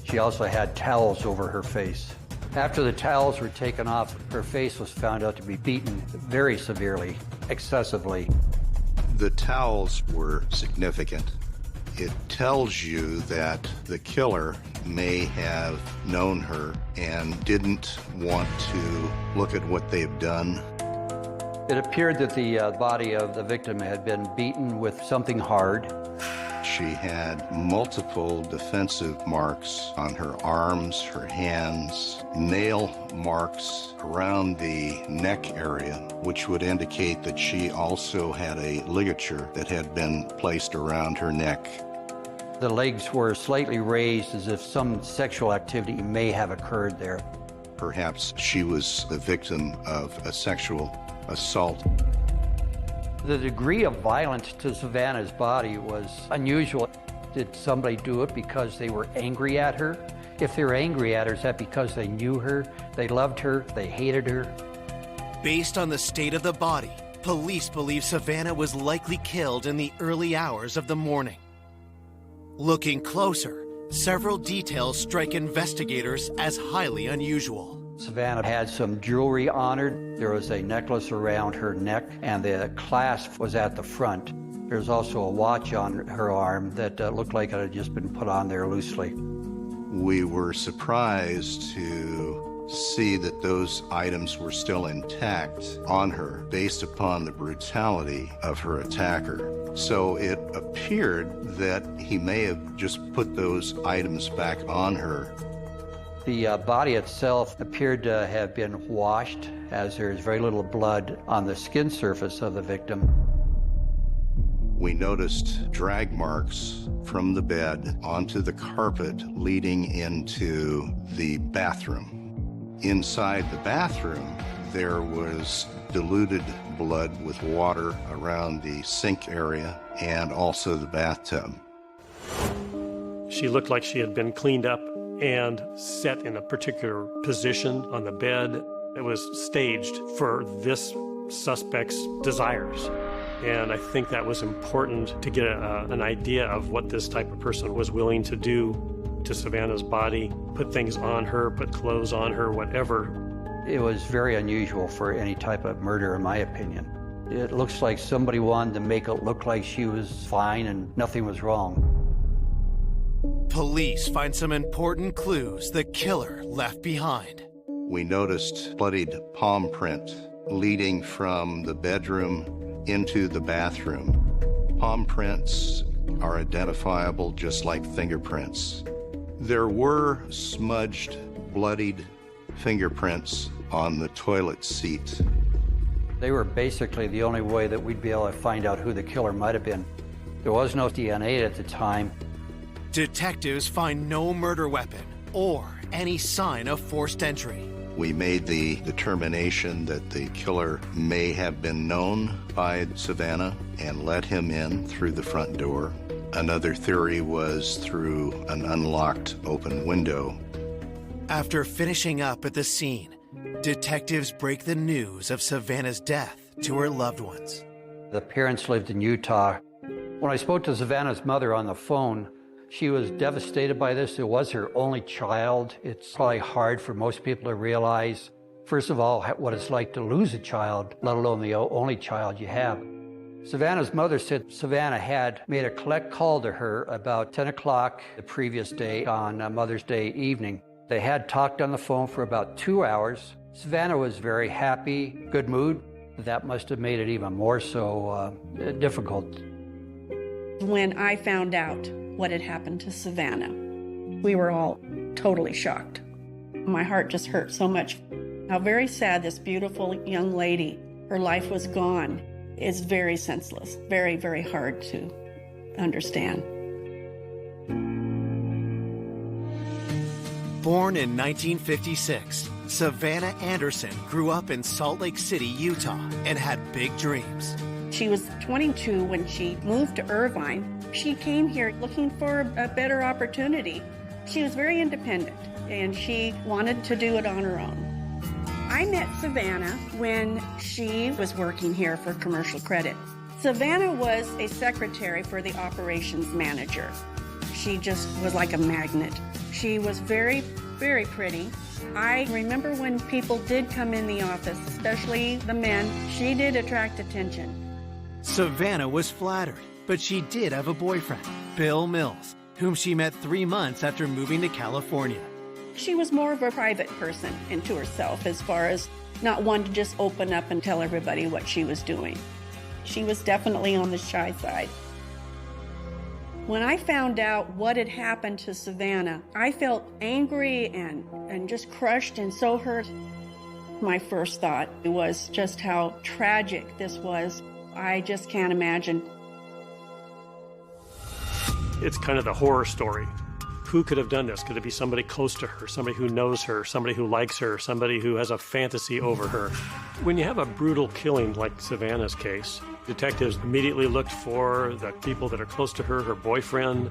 She also had towels over her face. After the towels were taken off, her face was found out to be beaten very severely, excessively. The towels were significant. It tells you that the killer may have known her and didn't want to look at what they've done. It appeared that the body of the victim had been beaten with something hard. She had multiple defensive marks on her arms, her hands, nail marks around the neck area, which would indicate that she also had a ligature that had been placed around her neck. The legs were slightly raised as if some sexual activity may have occurred there. Perhaps she was the victim of a sexual assault. The degree of violence to Savannah's body was unusual. Did somebody do it because they were angry at her? If they were angry at her, is that because they knew her, they loved her, they hated her? Based on the state of the body, police believe Savannah was likely killed in the early hours of the morning. Looking closer, several details strike investigators as highly unusual. Savannah had some jewelry on her. There was a necklace around her neck, and the clasp was at the front. There was also a watch on her arm that looked like it had just been put on there loosely. We were surprised to see that those items were still intact on her based upon the brutality of her attacker. So it appeared that he may have just put those items back on her. The body itself appeared to have been washed, as there's very little blood on the skin surface of the victim. We noticed drag marks from the bed onto the carpet leading into the bathroom. Inside the bathroom, there was diluted blood with water around the sink area and also the bathtub. She looked like she had been cleaned up and set in a particular position on the bed. It was staged for this suspect's desires. And I think that was important to get an idea of what this type of person was willing to do to Savannah's body, put things on her, put clothes on her, whatever. It was very unusual for any type of murder, in my opinion. It looks like somebody wanted to make it look like she was fine and nothing was wrong. Police find some important clues the killer left behind. We noticed bloodied palm print leading from the bedroom into the bathroom. Palm prints are identifiable just like fingerprints. There were smudged, bloodied fingerprints on the toilet seat. They were basically the only way that we'd be able to find out who the killer might have been. There was no DNA at the time. Detectives find no murder weapon or any sign of forced entry. We made the determination that the killer may have been known by Savannah and let him in through the front door. Another theory was through an unlocked open window. After finishing up at the scene, detectives break the news of Savannah's death to her loved ones. The parents lived in Utah. When I spoke to Savannah's mother on the phone, she was devastated by this. It was her only child. It's probably hard for most people to realize, first of all, what it's like to lose a child, let alone the only child you have. Savannah's mother said Savannah had made a collect call to her about 10 o'clock the previous day on Mother's Day evening. They had talked on the phone for about 2 hours. Savannah was very happy, good mood. That must have made it even more so difficult. When I found out what had happened to Savannah, we were all totally shocked. My heart just hurt so much. How very sad this beautiful young lady, her life was gone. It's very senseless, very, very hard to understand. Born in 1956, Savannah Anderson grew up in Salt Lake City, Utah, and had big dreams. She was 22 when she moved to Irvine. She came here looking for a better opportunity. She was very independent, and she wanted to do it on her own. I met Savannah when she was working here for Commercial Credit. Savannah was a secretary for the operations manager. She just was like a magnet. She was very, very pretty. I remember when people did come in the office, especially the men, she did attract attention. Savannah was flattered, but she did have a boyfriend, Bill Mills, whom she met 3 months after moving to California. She was more of a private person into herself as far as not one to just open up and tell everybody what she was doing. She was definitely on the shy side. When I found out what had happened to Savannah, I felt angry and just crushed and so hurt. My first thought was just how tragic this was. I just can't imagine. It's kind of the horror story. Who could have done this? Could it be somebody close to her, somebody who knows her, somebody who likes her, somebody who has a fantasy over her? When you have a brutal killing like Savannah's case, detectives immediately looked for the people that are close to her, her boyfriend.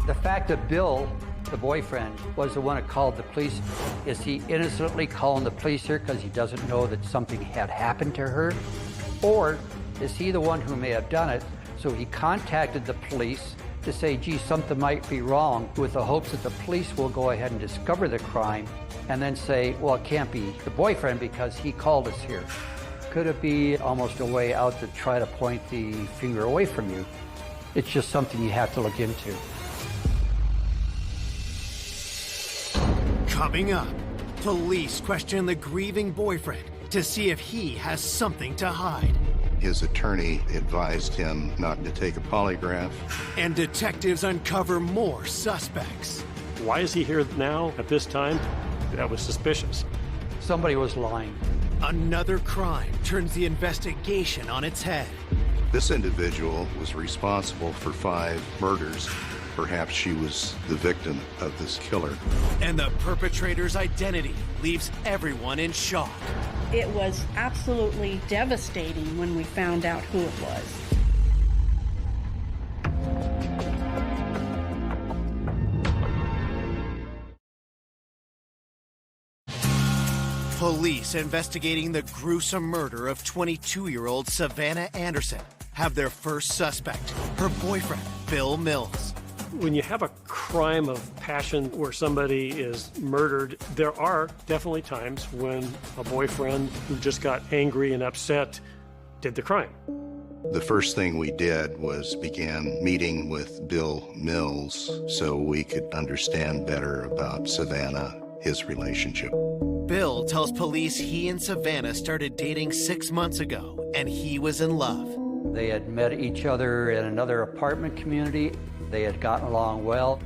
The fact that Bill, the boyfriend, was the one that called the police, is he innocently calling the police here because he doesn't know that something had happened to her? Or is he the one who may have done it, so he contacted the police to say, gee, something might be wrong, with the hopes that the police will go ahead and discover the crime and then say, well, it can't be the boyfriend because he called us here. Could it be almost a way out to try to point the finger away from you? It's just something you have to look into. Coming up, police question the grieving boyfriend to see if he has something to hide. His attorney advised him not to take a polygraph. And detectives uncover more suspects. Why is he here now at this time? That was suspicious. Somebody was lying. Another crime turns the investigation on its head. This individual was responsible for 5 murders. Perhaps she was the victim of this killer. And the perpetrator's identity leaves everyone in shock. It was absolutely devastating when we found out who it was. Police investigating the gruesome murder of 22-year-old Savannah Anderson have their first suspect, her boyfriend, Bill Mills. When you have a crime of passion where somebody is murdered, there are definitely times when a boyfriend who just got angry and upset did the crime. The first thing we did was began meeting with Bill Mills so we could understand better about Savannah, his relationship. Bill tells police he and Savannah started dating 6 months ago, and he was in love. They had met each other in another apartment community. They had gotten along well.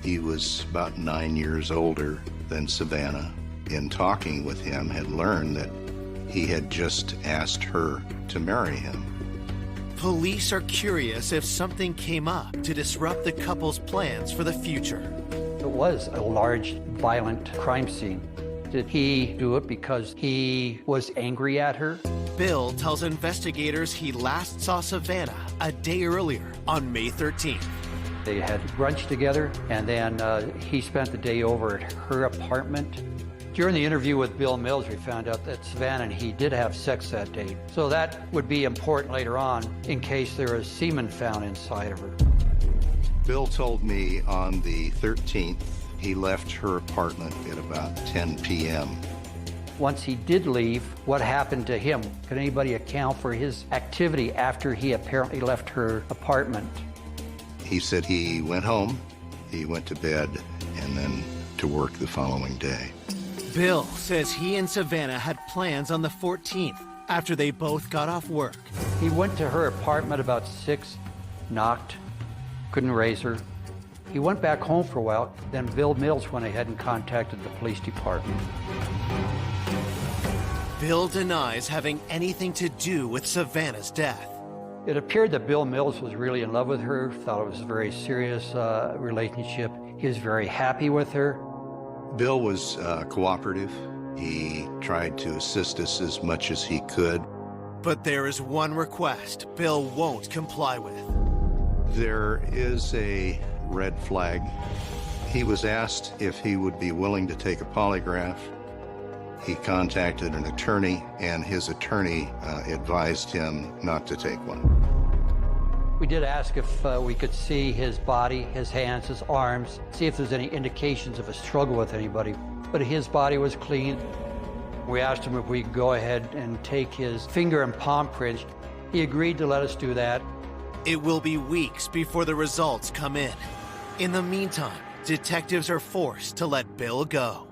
He was about 9 years older than Savannah. In talking with him, had learned that he had just asked her to marry him. Police are curious if something came up to disrupt the couple's plans for the future. It was a large, violent crime scene. Did he do it because he was angry at her? Bill tells investigators he last saw Savannah a day earlier on May 13th. They had brunch together, and then he spent the day over at her apartment. During the interview with Bill Mills, we found out that Savannah and he did have sex that day. So that would be important later on in case there was semen found inside of her. Bill told me on the 13th he left her apartment at about 10 p.m. Once he did leave, what happened to him? Can anybody account for his activity after he apparently left her apartment? He said he went home, he went to bed, and then to work the following day. Bill says he and Savannah had plans on the 14th after they both got off work. He went to her apartment about 6, knocked, couldn't raise her. He went back home for a while, then Bill Mills went ahead and contacted the police department. Bill denies having anything to do with Savannah's death. It appeared that Bill Mills was really in love with her, thought it was a very serious relationship. He was very happy with her. Bill was cooperative. He tried to assist us as much as he could. But there is one request Bill won't comply with. There is a red flag. He was asked if he would be willing to take a polygraph. He contacted an attorney, and his attorney advised him not to take one. We did ask if we could see his body, his hands, his arms, see if there's any indications of a struggle with anybody. But his body was clean. We asked him if we could go ahead and take his finger and palm prints. He agreed to let us do that. It will be weeks before the results come in. In the meantime, detectives are forced to let Bill go.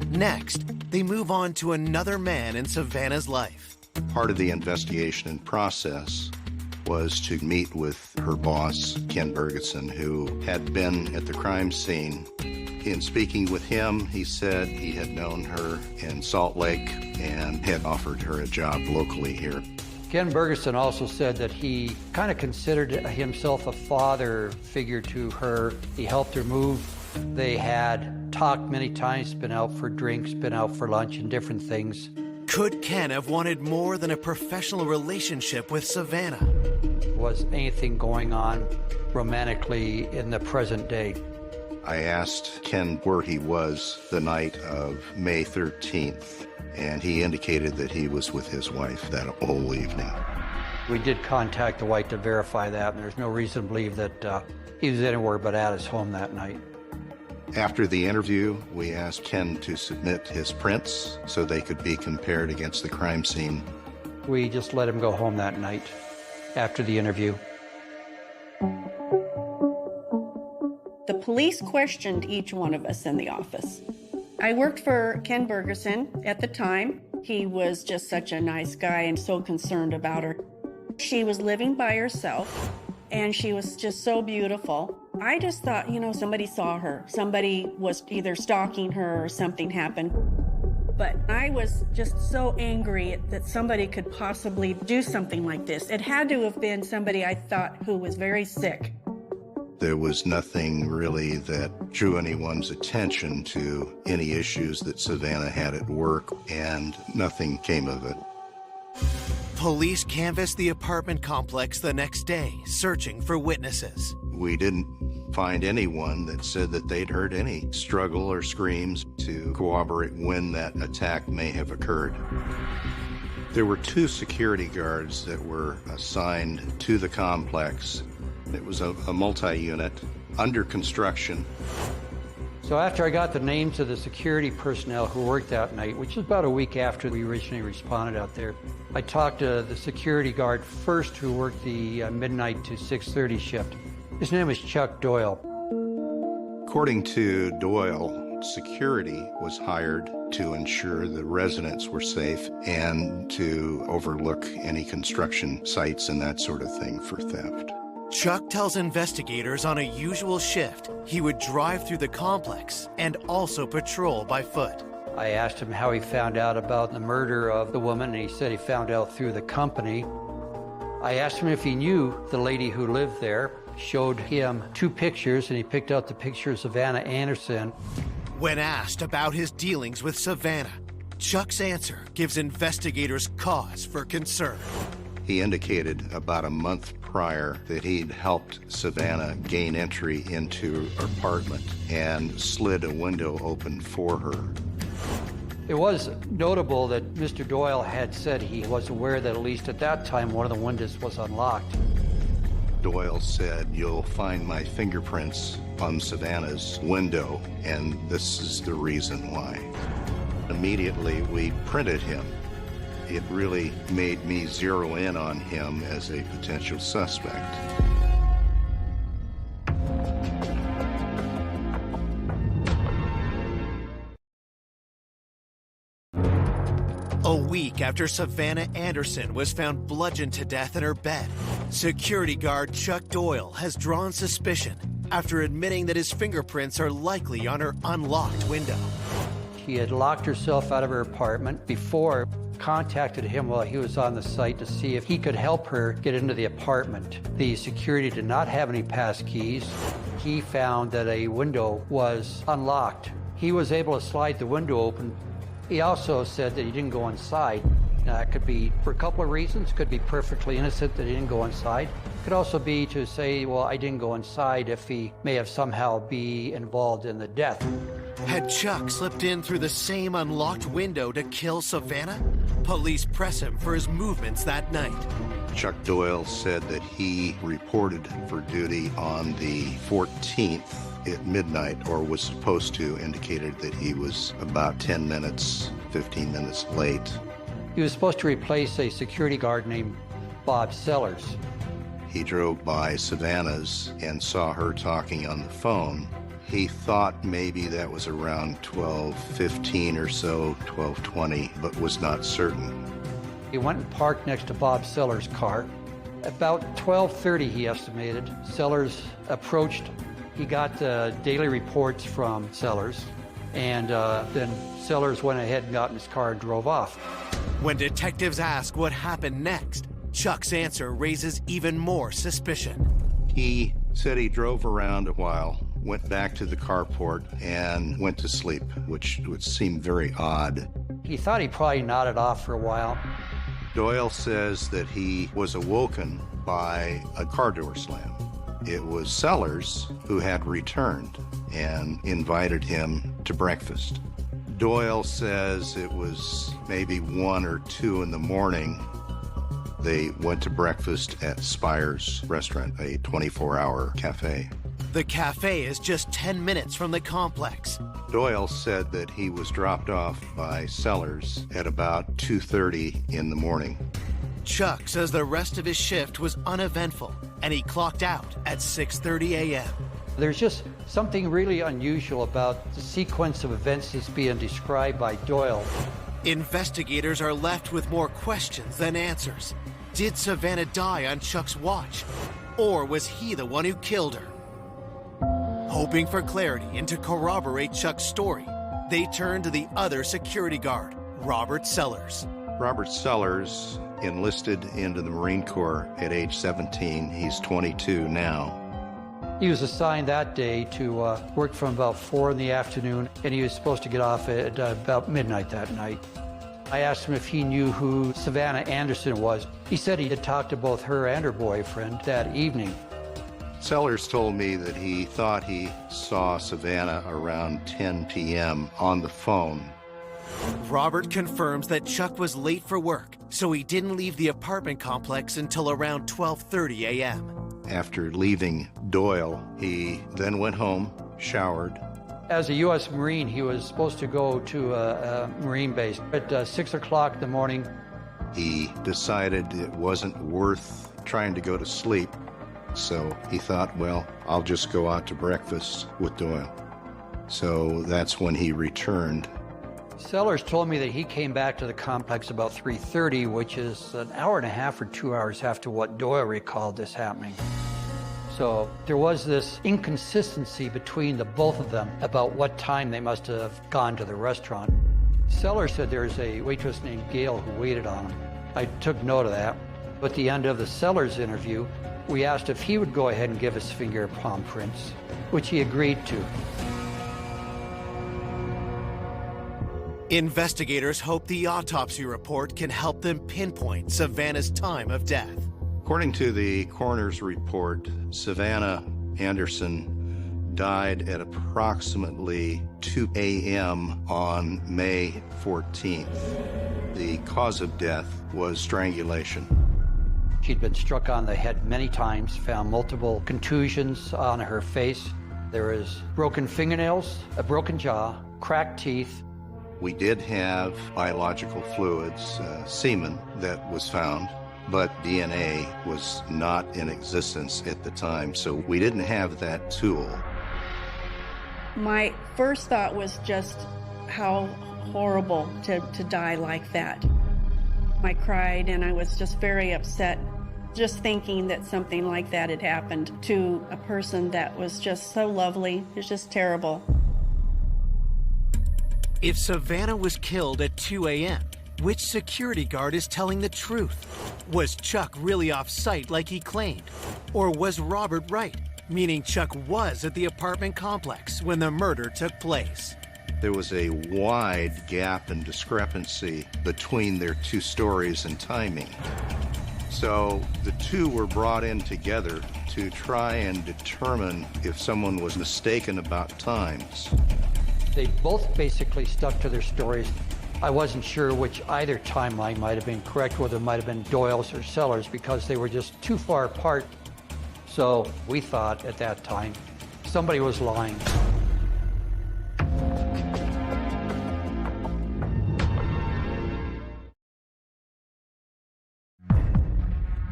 Next, they move on to another man in Savannah's life. Part of the investigation and process was to meet with her boss, Ken Bergeson, who had been at the crime scene. In speaking with him, he said he had known her in Salt Lake and had offered her a job locally here. Ken Bergeson also said that he kind of considered himself a father figure to her. He helped her move. They had talked many times, been out for drinks, been out for lunch and different things. Could Ken have wanted more than a professional relationship with Savannah? Was anything going on romantically in the present day? I asked Ken where he was the night of May 13th, and he indicated that he was with his wife that whole evening. We did contact the wife to verify that, and there's no reason to believe that he was anywhere but at his home that night. After the interview, we asked Ken to submit his prints so they could be compared against the crime scene. We just let him go home that night after the interview. The police questioned each one of us in the office. I worked for Ken Bergeson at the time. He was just such a nice guy and so concerned about her. She was living by herself, and she was just so beautiful. I just thought, somebody saw her. Somebody was either stalking her or something happened. But I was just so angry that somebody could possibly do something like this. It had to have been somebody I thought who was very sick. There was nothing really that drew anyone's attention to any issues that Savannah had at work, and nothing came of it. Police canvassed the apartment complex the next day, searching for witnesses. We didn't find anyone that said that they'd heard any struggle or screams to corroborate when that attack may have occurred. There were 2 security guards that were assigned to the complex. It was a multi-unit, under construction. So after I got the names of the security personnel who worked that night, which was about a week after we originally responded out there, I talked to the security guard first who worked the midnight to 6:30 shift. His name is Chuck Doyle. According to Doyle, security was hired to ensure the residents were safe and to overlook any construction sites and that sort of thing for theft. Chuck tells investigators on a usual shift he would drive through the complex and also patrol by foot. I asked him how he found out about the murder of the woman, and he said he found out through the company. I asked him if he knew the lady who lived there, showed him 2 pictures, and he picked out the picture of Savannah Anderson. When asked about his dealings with Savannah, Chuck's answer gives investigators cause for concern. He indicated about a month prior that he'd helped Savannah gain entry into her apartment and slid a window open for her. It was notable that Mr. Doyle had said he was aware that at least at that time one of the windows was unlocked. Doyle said, "You'll find my fingerprints on Savannah's window, and this is the reason why." Immediately, we printed him. It really made me zero in on him as a potential suspect. A week after Savannah Anderson was found bludgeoned to death in her bed, security guard Chuck Doyle has drawn suspicion after admitting that his fingerprints are likely on her unlocked window. She had locked herself out of her apartment before, contacted him while he was on the site to see if he could help her get into the apartment. The security did not have any pass keys. He found that a window was unlocked. He was able to slide the window open. He also said that he didn't go inside. It could be for a couple of reasons. Could be perfectly innocent that he didn't go inside. Could also be to say, well, I didn't go inside if he may have somehow be involved in the death. Had Chuck slipped in through the same unlocked window to kill Savannah? Police press him for his movements that night. Chuck Doyle said that he reported for duty on the 14th at midnight, or was supposed to, indicated that he was about 10 minutes, 15 minutes late. He was supposed to replace a security guard named Bob Sellers. He drove by Savannah's and saw her talking on the phone. He thought maybe that was around 12:15 or so, 12:20, but was not certain. He went and parked next to Bob Sellers' car. About 12:30, he estimated, Sellers approached. He got daily reports from Sellers, and then Sellers went ahead and got in his car and drove off. When detectives ask what happened next, Chuck's answer raises even more suspicion. He said he drove around a while, went back to the carport, and went to sleep, which would seem very odd. He thought he probably nodded off for a while. Doyle says that he was awoken by a car door slam. It was Sellers who had returned and invited him to breakfast. Doyle says it was maybe 1 or 2 in the morning. They went to breakfast at Spire's restaurant, a 24-hour cafe. The cafe is just 10 minutes from the complex. Doyle said that he was dropped off by Sellers at about 2:30 in the morning. Chuck says the rest of his shift was uneventful, and he clocked out at 6:30 a.m. There's just something really unusual about the sequence of events that's being described by Doyle. Investigators are left with more questions than answers. Did Savannah die on Chuck's watch? Or was he the one who killed her? Hoping for clarity and to corroborate Chuck's story, they turn to the other security guard, Robert Sellers. Robert Sellers enlisted into the Marine Corps at age 17. He's 22 now. He was assigned that day to work from about 4 in the afternoon, and he was supposed to get off at about midnight that night. I asked him if he knew who Savannah Anderson was. He said he had talked to both her and her boyfriend that evening. Sellers told me that he thought he saw Savannah around 10 p.m. on the phone. Robert confirms that Chuck was late for work, so he didn't leave the apartment complex until around 12:30 a.m. After leaving Doyle, he then went home, showered. As a U.S. Marine, he was supposed to go to a Marine base at 6 o'clock in the morning. He decided it wasn't worth trying to go to sleep, so he thought, well, I'll just go out to breakfast with Doyle. So that's when he returned. Sellers told me that he came back to the complex about 3:30, which is an hour and a half or 2 hours after what Doyle recalled this happening. So there was this inconsistency between the both of them about what time they must have gone to the restaurant. Sellers said there's a waitress named Gail who waited on him. I took note of that. At the end of the Sellers interview, we asked if he would go ahead and give us finger palm prints, which he agreed to. Investigators hope the autopsy report can help them pinpoint Savannah's time of death. According to the coroner's report, Savannah Anderson died at approximately 2 a.m. on May 14th. The cause of death was strangulation. She'd been struck on the head many times, found multiple contusions on her face. There was broken fingernails, a broken jaw, cracked teeth. We did have biological fluids, semen, that was found, but DNA was not in existence at the time, so we didn't have that tool. My first thought was just how horrible to die like that. I cried and I was just very upset, just thinking that something like that had happened to a person that was just so lovely. It was just terrible. If Savannah was killed at 2 a.m., which security guard is telling the truth? Was Chuck really off site like he claimed? Or was Robert right, meaning Chuck was at the apartment complex when the murder took place? There was a wide gap and discrepancy between their two stories and timing. So the two were brought in together to try and determine if someone was mistaken about times. They both basically stuck to their stories. I wasn't sure which either timeline might have been correct, whether it might have been Doyle's or Sellers, because they were just too far apart. So we thought at that time somebody was lying.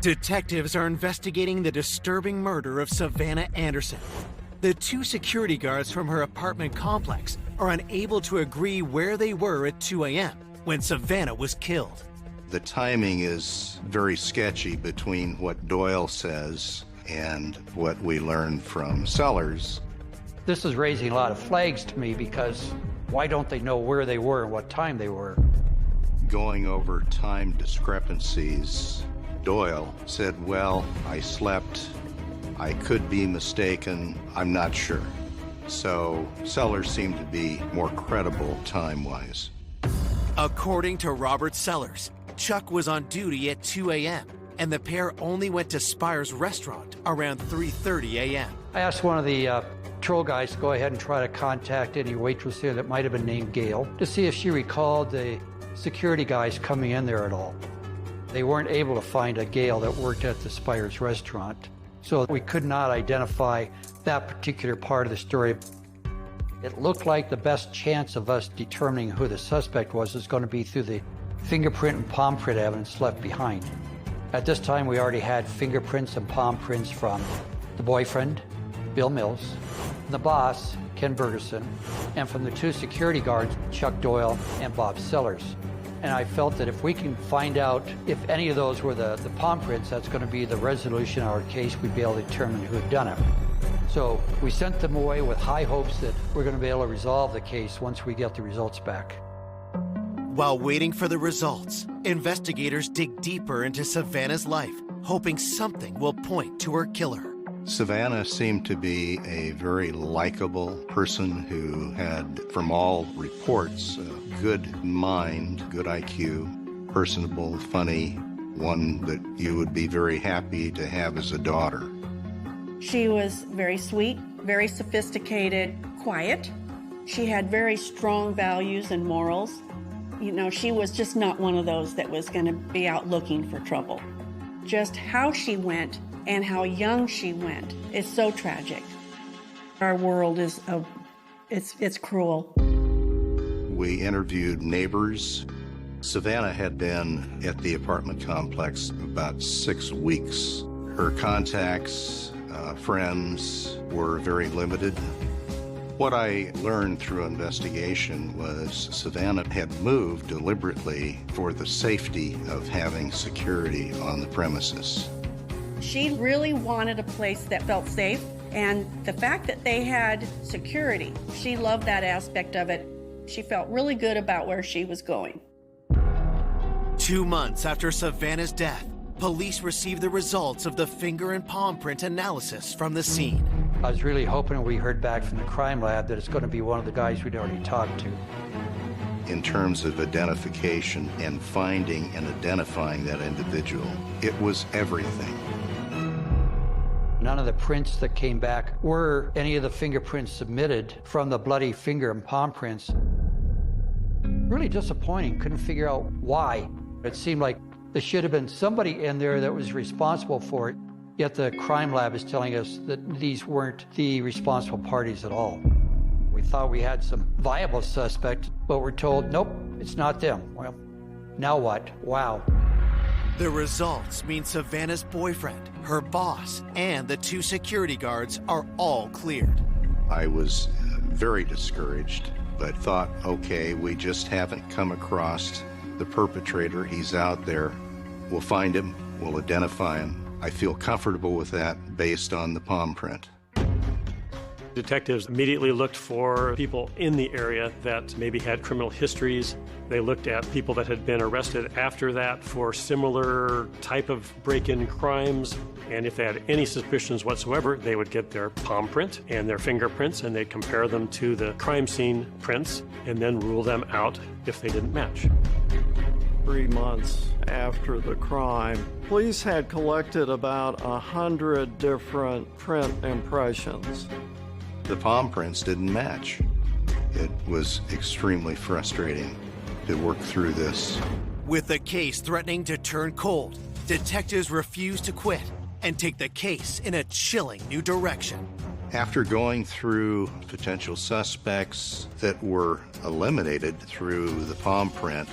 Detectives are investigating the disturbing murder of Savannah Anderson. The two security guards from her apartment complex are unable to agree where they were at 2 a.m. when Savannah was killed. The timing is very sketchy between what Doyle says and what we learned from Sellers. This is raising a lot of flags to me, because why don't they know where they were and what time they were? Going over time discrepancies, Doyle said, well, I slept, I could be mistaken, I'm not sure. So Sellers seemed to be more credible time-wise. According to Robert Sellers, Chuck was on duty at 2 a.m. and the pair only went to Spire's restaurant around 3:30 a.m. I asked one of the patrol guys to go ahead and try to contact any waitress there that might have been named Gail to see if she recalled the security guys coming in there at all. They weren't able to find a Gail that worked at the Spire's restaurant, so we could not identify that particular part of the story. It looked like the best chance of us determining who the suspect was going to be through the fingerprint and palm print evidence left behind. At this time, we already had fingerprints and palm prints from the boyfriend, Bill Mills, the boss, Ken Bergerson, and from the two security guards, Chuck Doyle and Bob Sellers. And I felt that if we can find out if any of those were the palm prints, that's going to be the resolution of our case. We'd be able to determine who had done it. So we sent them away with high hopes that we're going to be able to resolve the case once we get the results back. While waiting for the results, investigators dig deeper into Savannah's life, hoping something will point to her killer. Savannah seemed to be a very likable person who had, from all reports, a good mind, good IQ, personable, funny, one that you would be very happy to have as a daughter. She was very sweet, very sophisticated, quiet. She had very strong values and morals. You know, she was just not one of those that was going to be out looking for trouble. Just how she went and how young she went is so tragic. Our world is, it's cruel. We interviewed neighbors. Savannah had been at the apartment complex about 6 weeks. Her contacts, friends were very limited. What I learned through investigation was Savannah had moved deliberately for the safety of having security on the premises. She really wanted a place that felt safe, and the fact that they had security, she loved that aspect of it. She felt really good about where she was going. 2 months after Savannah's death, police received the results of the finger and palm print analysis from the scene. I was really hoping we heard back from the crime lab that it's going to be one of the guys we'd already talked to. in terms of identification and finding and identifying that individual. It was everything. None of the prints that came back were any of the fingerprints submitted from the bloody finger and palm prints. Really disappointing. Couldn't figure out why. It seemed like there should have been somebody in there that was responsible for it, yet the crime lab is telling us that these weren't the responsible parties at all. We thought we had some viable suspect, but we're told, nope, it's not them. Well, now what? Wow. The results mean Savannah's boyfriend, her boss, and the 2 security guards are all cleared. I was very discouraged, but thought, okay, we just haven't come across the perpetrator. He's out there. We'll find him. We'll identify him. I feel comfortable with that based on the palm print. Detectives immediately looked for people in the area that maybe had criminal histories. They looked at people that had been arrested after that for similar type of break-in crimes. And if they had any suspicions whatsoever, they would get their palm print and their fingerprints, and they'd compare them to the crime scene prints and then rule them out if they didn't match. 3 months after the crime, police had collected about 100 different print impressions. The palm prints didn't match. It was extremely frustrating to work through this. With the case threatening to turn cold, detectives refuse to quit and take the case in a chilling new direction. After going through potential suspects that were eliminated through the palm print,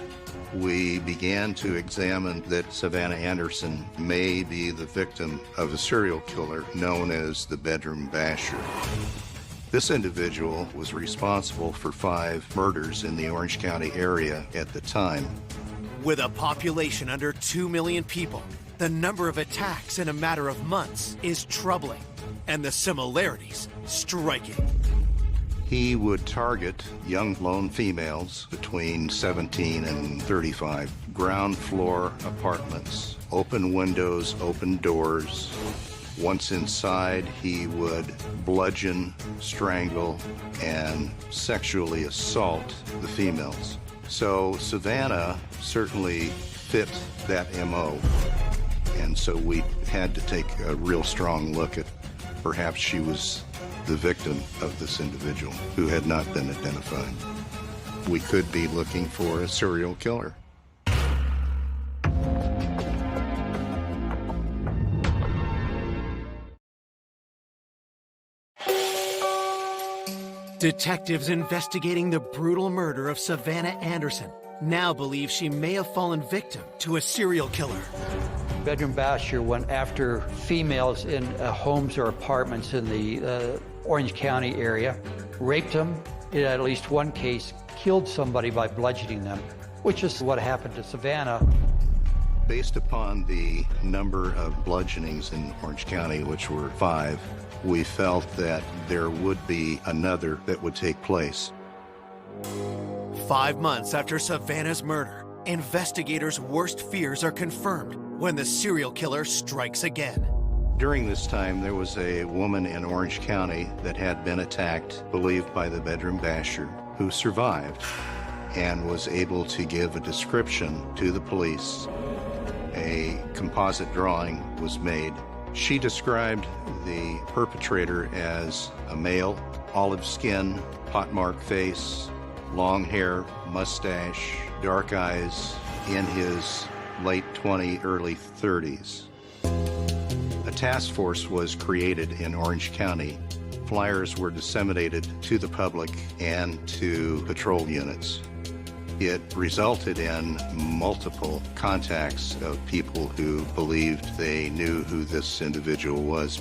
we began to examine that Savannah Anderson may be the victim of a serial killer known as the Bedroom Basher. This individual was responsible for 5 murders in the Orange County area at the time. With a population under 2 million people, the number of attacks in a matter of months is troubling, and the similarities striking. He would target young lone females between 17 and 35, ground floor apartments, open windows, open doors. Once inside, he would bludgeon, strangle, and sexually assault the females. So Savannah certainly fit that MO. And so we had to take a real strong look at perhaps she was the victim of this individual who had not been identified. We could be looking for a serial killer. Detectives investigating the brutal murder of Savannah Anderson now believe she may have fallen victim to a serial killer. Bedroom Basher went after females in homes or apartments in the Orange County area, raped them, in at least one case, killed somebody by bludgeoning them, which is what happened to Savannah. Based upon the number of bludgeonings in Orange County, which were 5, we felt that there would be another that would take place. 5 months after Savannah's murder, investigators' worst fears are confirmed when the serial killer strikes again. During this time, there was a woman in Orange County that had been attacked, believed by the Bedroom Basher, who survived and was able to give a description to the police. A composite drawing was made. She described the perpetrator as a male, olive skin, pockmarked face, long hair, mustache, dark eyes, in his late 20s, early 30s. A task force was created in Orange County. Flyers were disseminated to the public and to patrol units. It resulted in multiple contacts of people who believed they knew who this individual was.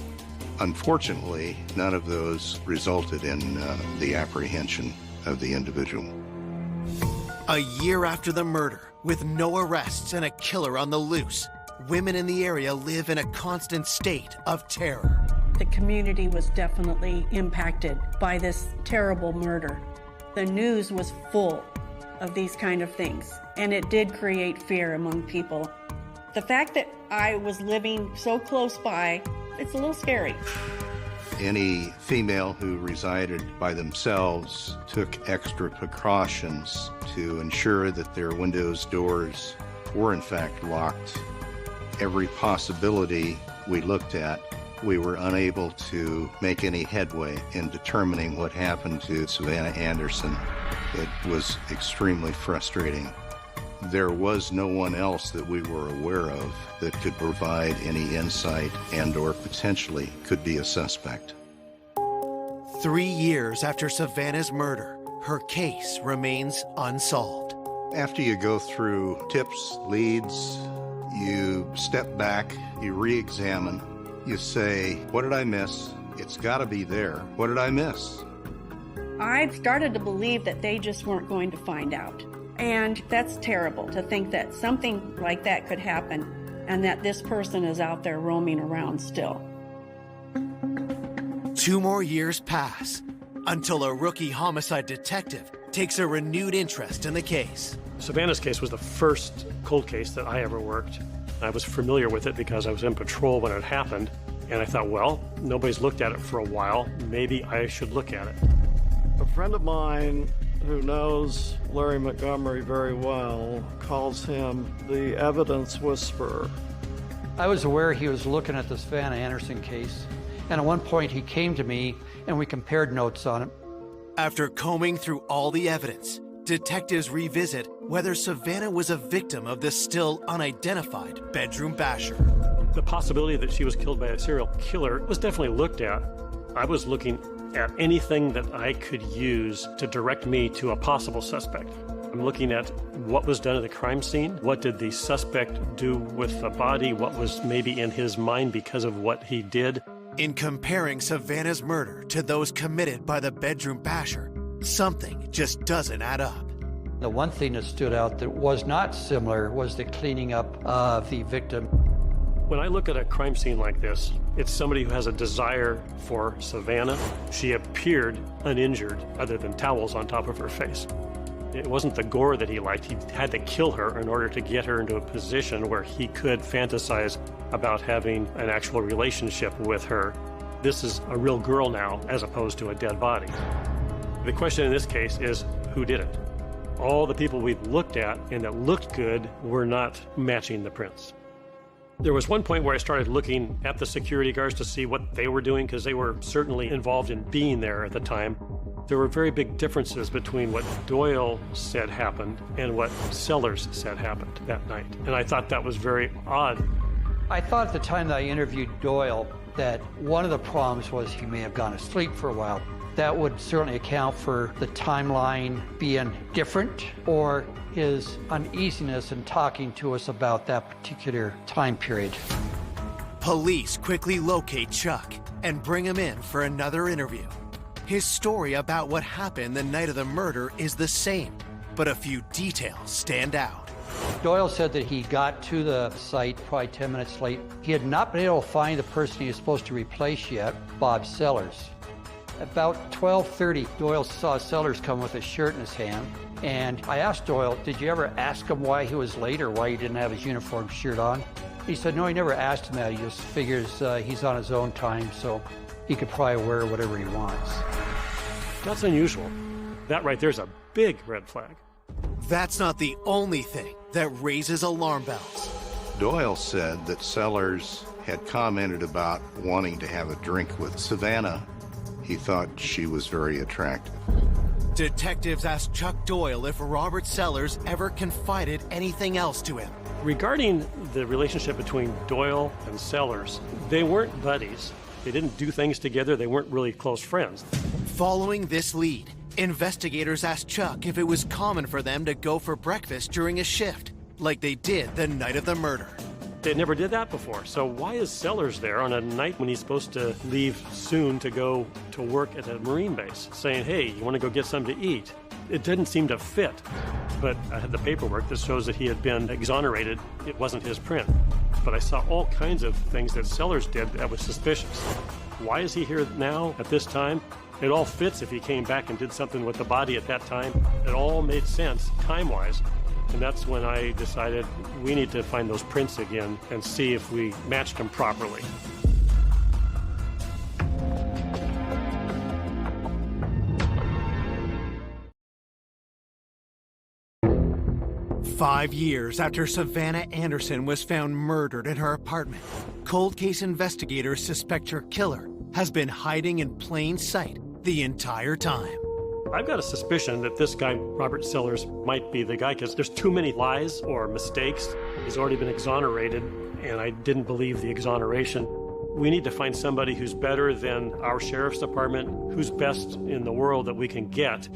Unfortunately, none of those resulted in the apprehension of the individual. A year after the murder, with no arrests and a killer on the loose, women in the area live in a constant state of terror. The community was definitely impacted by this terrible murder. The news was full of these kind of things, and it did create fear among people. The fact that I was living so close by, it's a little scary. Any female who resided by themselves took extra precautions to ensure that their windows, doors were in fact locked. Every possibility we looked at, we were unable to make any headway in determining what happened to Savannah Anderson. It was extremely frustrating. There was no one else that we were aware of that could provide any insight and/or potentially could be a suspect. 3 years after Savannah's murder, her case remains unsolved. After you go through tips, leads, you step back, you re-examine, you say, what did I miss? It's got to be there. What did I miss? I've started to believe that they just weren't going to find out. And that's terrible to think that something like that could happen and that this person is out there roaming around still. 2 more years pass until a rookie homicide detective takes a renewed interest in the case. Savannah's case was the first cold case that I ever worked. I was familiar with it because I was in patrol when it happened, and I thought, well, nobody's looked at it for a while. Maybe I should look at it. A friend of mine who knows Larry Montgomery very well calls him the evidence whisperer. I was aware he was looking at the Savannah Anderson case, and at one point he came to me and we compared notes on it. After combing through all the evidence, detectives revisit whether Savannah was a victim of this still unidentified bedroom basher. The possibility that she was killed by a serial killer was definitely looked at. I was looking at anything that I could use to direct me to a possible suspect. I'm looking at what was done at the crime scene, what did the suspect do with the body, what was maybe in his mind because of what he did. In comparing Savannah's murder to those committed by the bedroom basher, something just doesn't add up. The one thing that stood out that was not similar was the cleaning up of the victim. When I look at a crime scene like this, it's somebody who has a desire for Savannah. She appeared uninjured other than towels on top of her face. It wasn't the gore that he liked. He had to kill her in order to get her into a position where he could fantasize about having an actual relationship with her. This is a real girl now as opposed to a dead body. The question in this case is, who did it? All the people we've looked at and that looked good were not matching the prints. There was one point where I started looking at the security guards to see what they were doing because they were certainly involved in being there at the time. There were very big differences between what Doyle said happened and what Sellers said happened that night. And I thought that was very odd. I thought at the time that I interviewed Doyle that one of the problems was he may have gone to sleep for a while. That would certainly account for the timeline being different or his uneasiness in talking to us about that particular time period. Police quickly locate Chuck and bring him in for another interview. His story about what happened the night of the murder is the same, but a few details stand out. Doyle said that he got to the site probably 10 minutes late. He had not been able to find the person he was supposed to replace yet, Bob Sellers. About 12:30, Doyle saw Sellers come with a shirt in his hand, and I asked Doyle, did you ever ask him why he was late or why he didn't have his uniform shirt on? He said, no, he never asked him that. He just figures he's on his own time, so he could probably wear whatever he wants. That's unusual. That right there's a big red flag. That's not the only thing that raises alarm bells. Doyle said that Sellers had commented about wanting to have a drink with Savannah. He thought she was very attractive. Detectives asked Chuck Doyle if Robert Sellers ever confided anything else to him. Regarding the relationship between Doyle and Sellers, they weren't buddies. They didn't do things together. They weren't really close friends. Following this lead, investigators asked Chuck if it was common for them to go for breakfast during a shift, like they did the night of the murder. They never did that before. So why is Sellers there on a night when he's supposed to leave soon to go to work at a Marine base, saying, hey, you want to go get something to eat? It didn't seem to fit. But I had the paperwork that shows that he had been exonerated. It wasn't his print. But I saw all kinds of things that Sellers did that was suspicious. Why is he here now at this time? It all fits if he came back and did something with the body at that time. It all made sense time-wise. And that's when I decided we need to find those prints again and see if we matched them properly. 5 years after Savannah Anderson was found murdered in her apartment, cold case investigators suspect her killer has been hiding in plain sight the entire time. I've got a suspicion that this guy, Robert Sellers, might be the guy because there's too many lies or mistakes. He's already been exonerated, and I didn't believe the exoneration. We need to find somebody who's better than our sheriff's department, who's best in the world that we can get.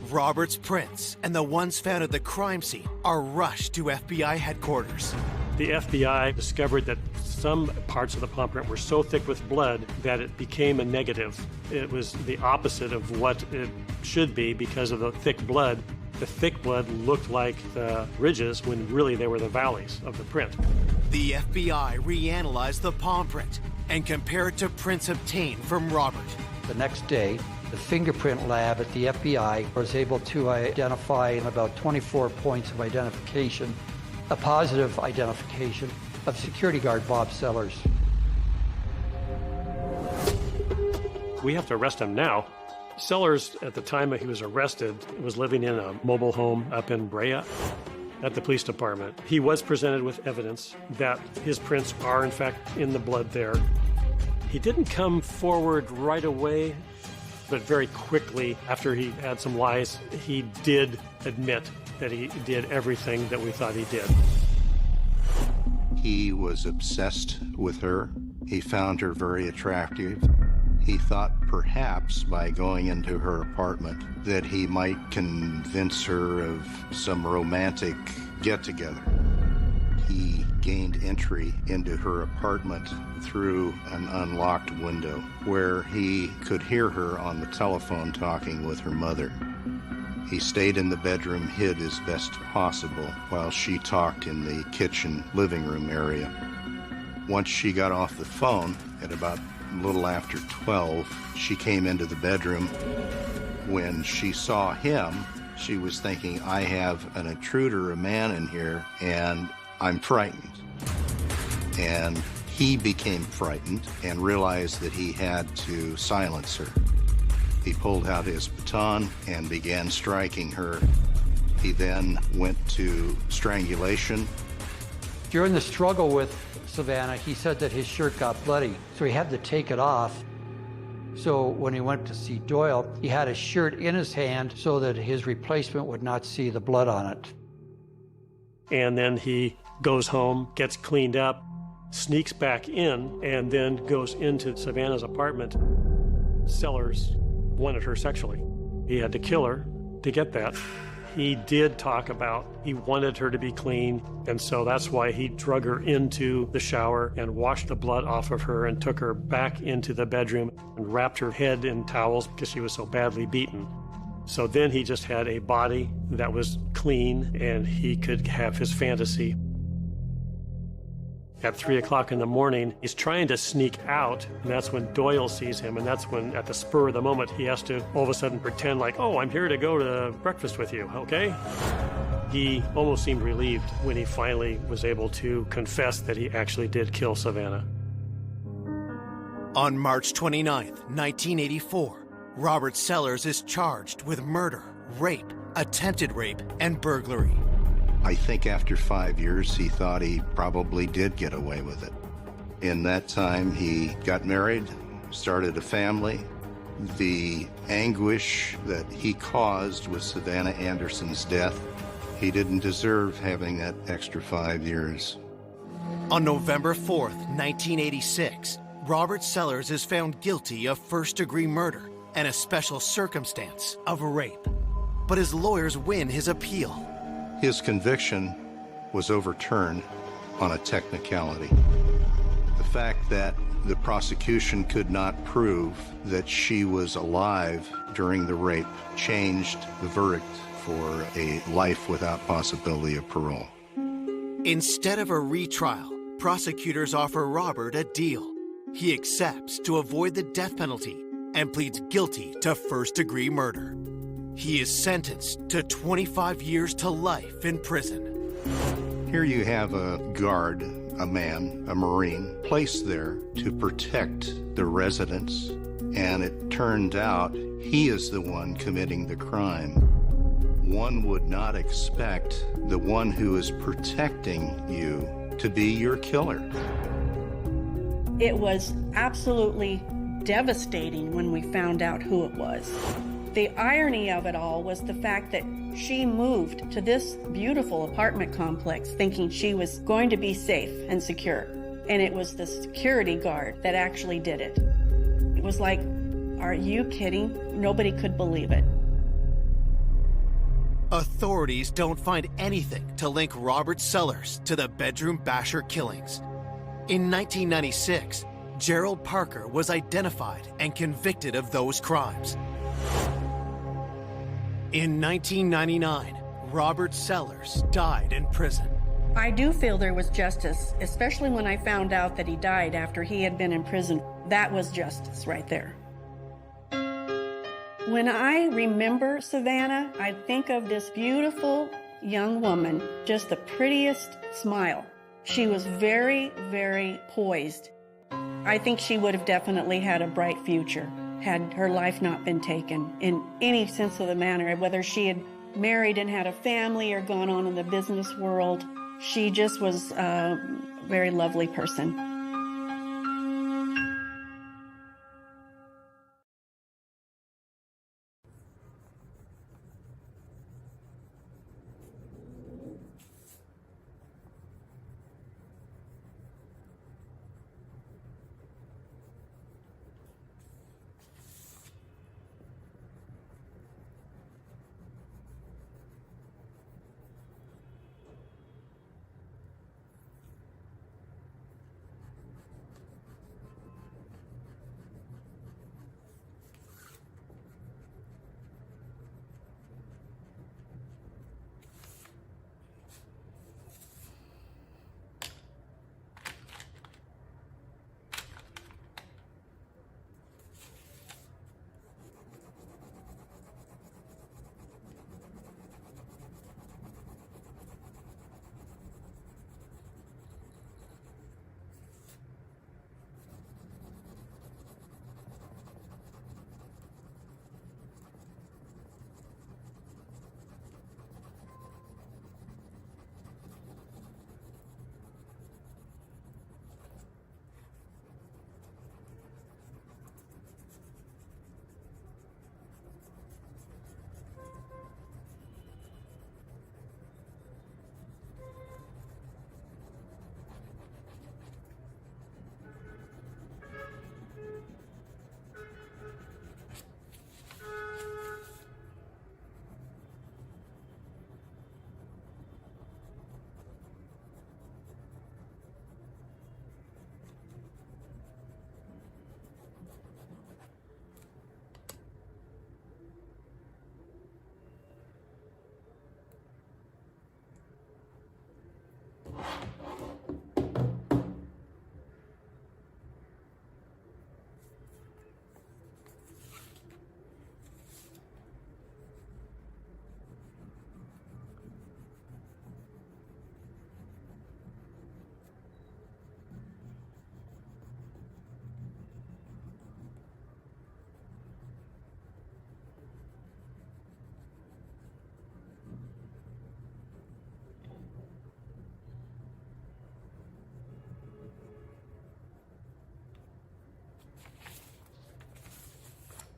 Robert's prints and the ones found at the crime scene are rushed to FBI headquarters. The FBI discovered that some parts of the palm print were so thick with blood that it became a negative. It was the opposite of what it should be because of the thick blood. The thick blood looked like the ridges when really they were the valleys of the print. The FBI reanalyzed the palm print and compared it to prints obtained from Robert. The next day, the fingerprint lab at the FBI was able to identify in about 24 points of identification a positive identification of security guard Bob Sellers. We have to arrest him now. Sellers, at the time he was arrested, was living in a mobile home up in Brea at the police department. He was presented with evidence that his prints are in fact in the blood there. He didn't come forward right away, but very quickly after he had some lies, he did admit that he did everything that we thought he did. He was obsessed with her. He found her very attractive. He thought perhaps by going into her apartment that he might convince her of some romantic get-together. He gained entry into her apartment through an unlocked window where he could hear her on the telephone talking with her mother. He stayed in the bedroom hid as best possible while she talked in the kitchen living room area. Once she got off the phone at about a little after 12, she came into the bedroom. When she saw him, she was thinking, I have an intruder, a man in here, and I'm frightened. And he became frightened and realized that he had to silence her. He pulled out his baton and began striking her. He then went to strangulation. During the struggle with Savannah, he said that his shirt got bloody, so he had to take it off. So when he went to see Doyle, he had his shirt in his hand so that his replacement would not see the blood on it. And then he goes home, gets cleaned up, sneaks back in, and then goes into Savannah's apartment. Sellers wanted her sexually. He had to kill her to get that. He did talk about he wanted her to be clean, and so that's why he drug her into the shower and washed the blood off of her and took her back into the bedroom and wrapped her head in towels because she was so badly beaten. So then he just had a body that was clean and he could have his fantasy. At 3 o'clock in the morning, he's trying to sneak out, and that's when Doyle sees him, and that's when, at the spur of the moment, he has to all of a sudden pretend like, oh, I'm here to go to breakfast with you, okay? He almost seemed relieved when he finally was able to confess that he actually did kill Savannah. On March 29th, 1984, Robert Sellers is charged with murder, rape, attempted rape, and burglary. I think after 5 years, he thought he probably did get away with it. In that time, he got married, started a family. The anguish that he caused with Savannah Anderson's death, he didn't deserve having that extra 5 years. On November 4th, 1986, Robert Sellers is found guilty of first-degree murder and a special circumstance of rape. But his lawyers win his appeal. His conviction was overturned on a technicality. The fact that the prosecution could not prove that she was alive during the rape changed the verdict for a life without possibility of parole. Instead of a retrial, prosecutors offer Robert a deal. He accepts to avoid the death penalty and pleads guilty to first-degree murder. He is sentenced to 25 years to life in prison. Here you have a guard, a man, a Marine, placed there to protect the residents, and it turned out he is the one committing the crime. one would not expect the one who is protecting you to be your killer. It was absolutely devastating when we found out who it was. The irony of it all was the fact that she moved to this beautiful apartment complex thinking she was going to be safe and secure. And it was the security guard that actually did it. It was like, are you kidding? Nobody could believe it. Authorities don't find anything to link Robert Sellers to the bedroom basher killings. In 1996, Gerald Parker was identified and convicted of those crimes. In 1999, Robert Sellers died in prison. I do feel there was justice, especially when I found out that he died after he had been in prison. That was justice right there. When I remember Savannah, I think of this beautiful young woman, just the prettiest smile. She was very, very poised. I think she would have definitely had a bright future had her life not been taken in any sense of the matter, whether she had married and had a family or gone on in the business world. She just was a very lovely person.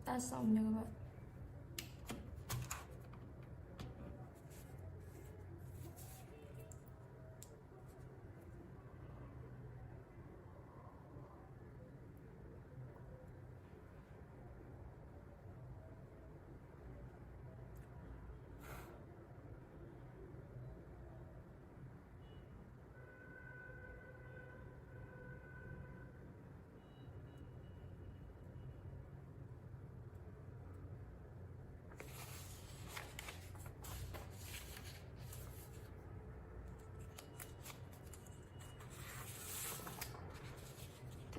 Đã xong nha các bạn.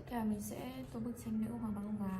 Tất cả mình sẽ tô bức tranh nữ hoàng bằng ông bà.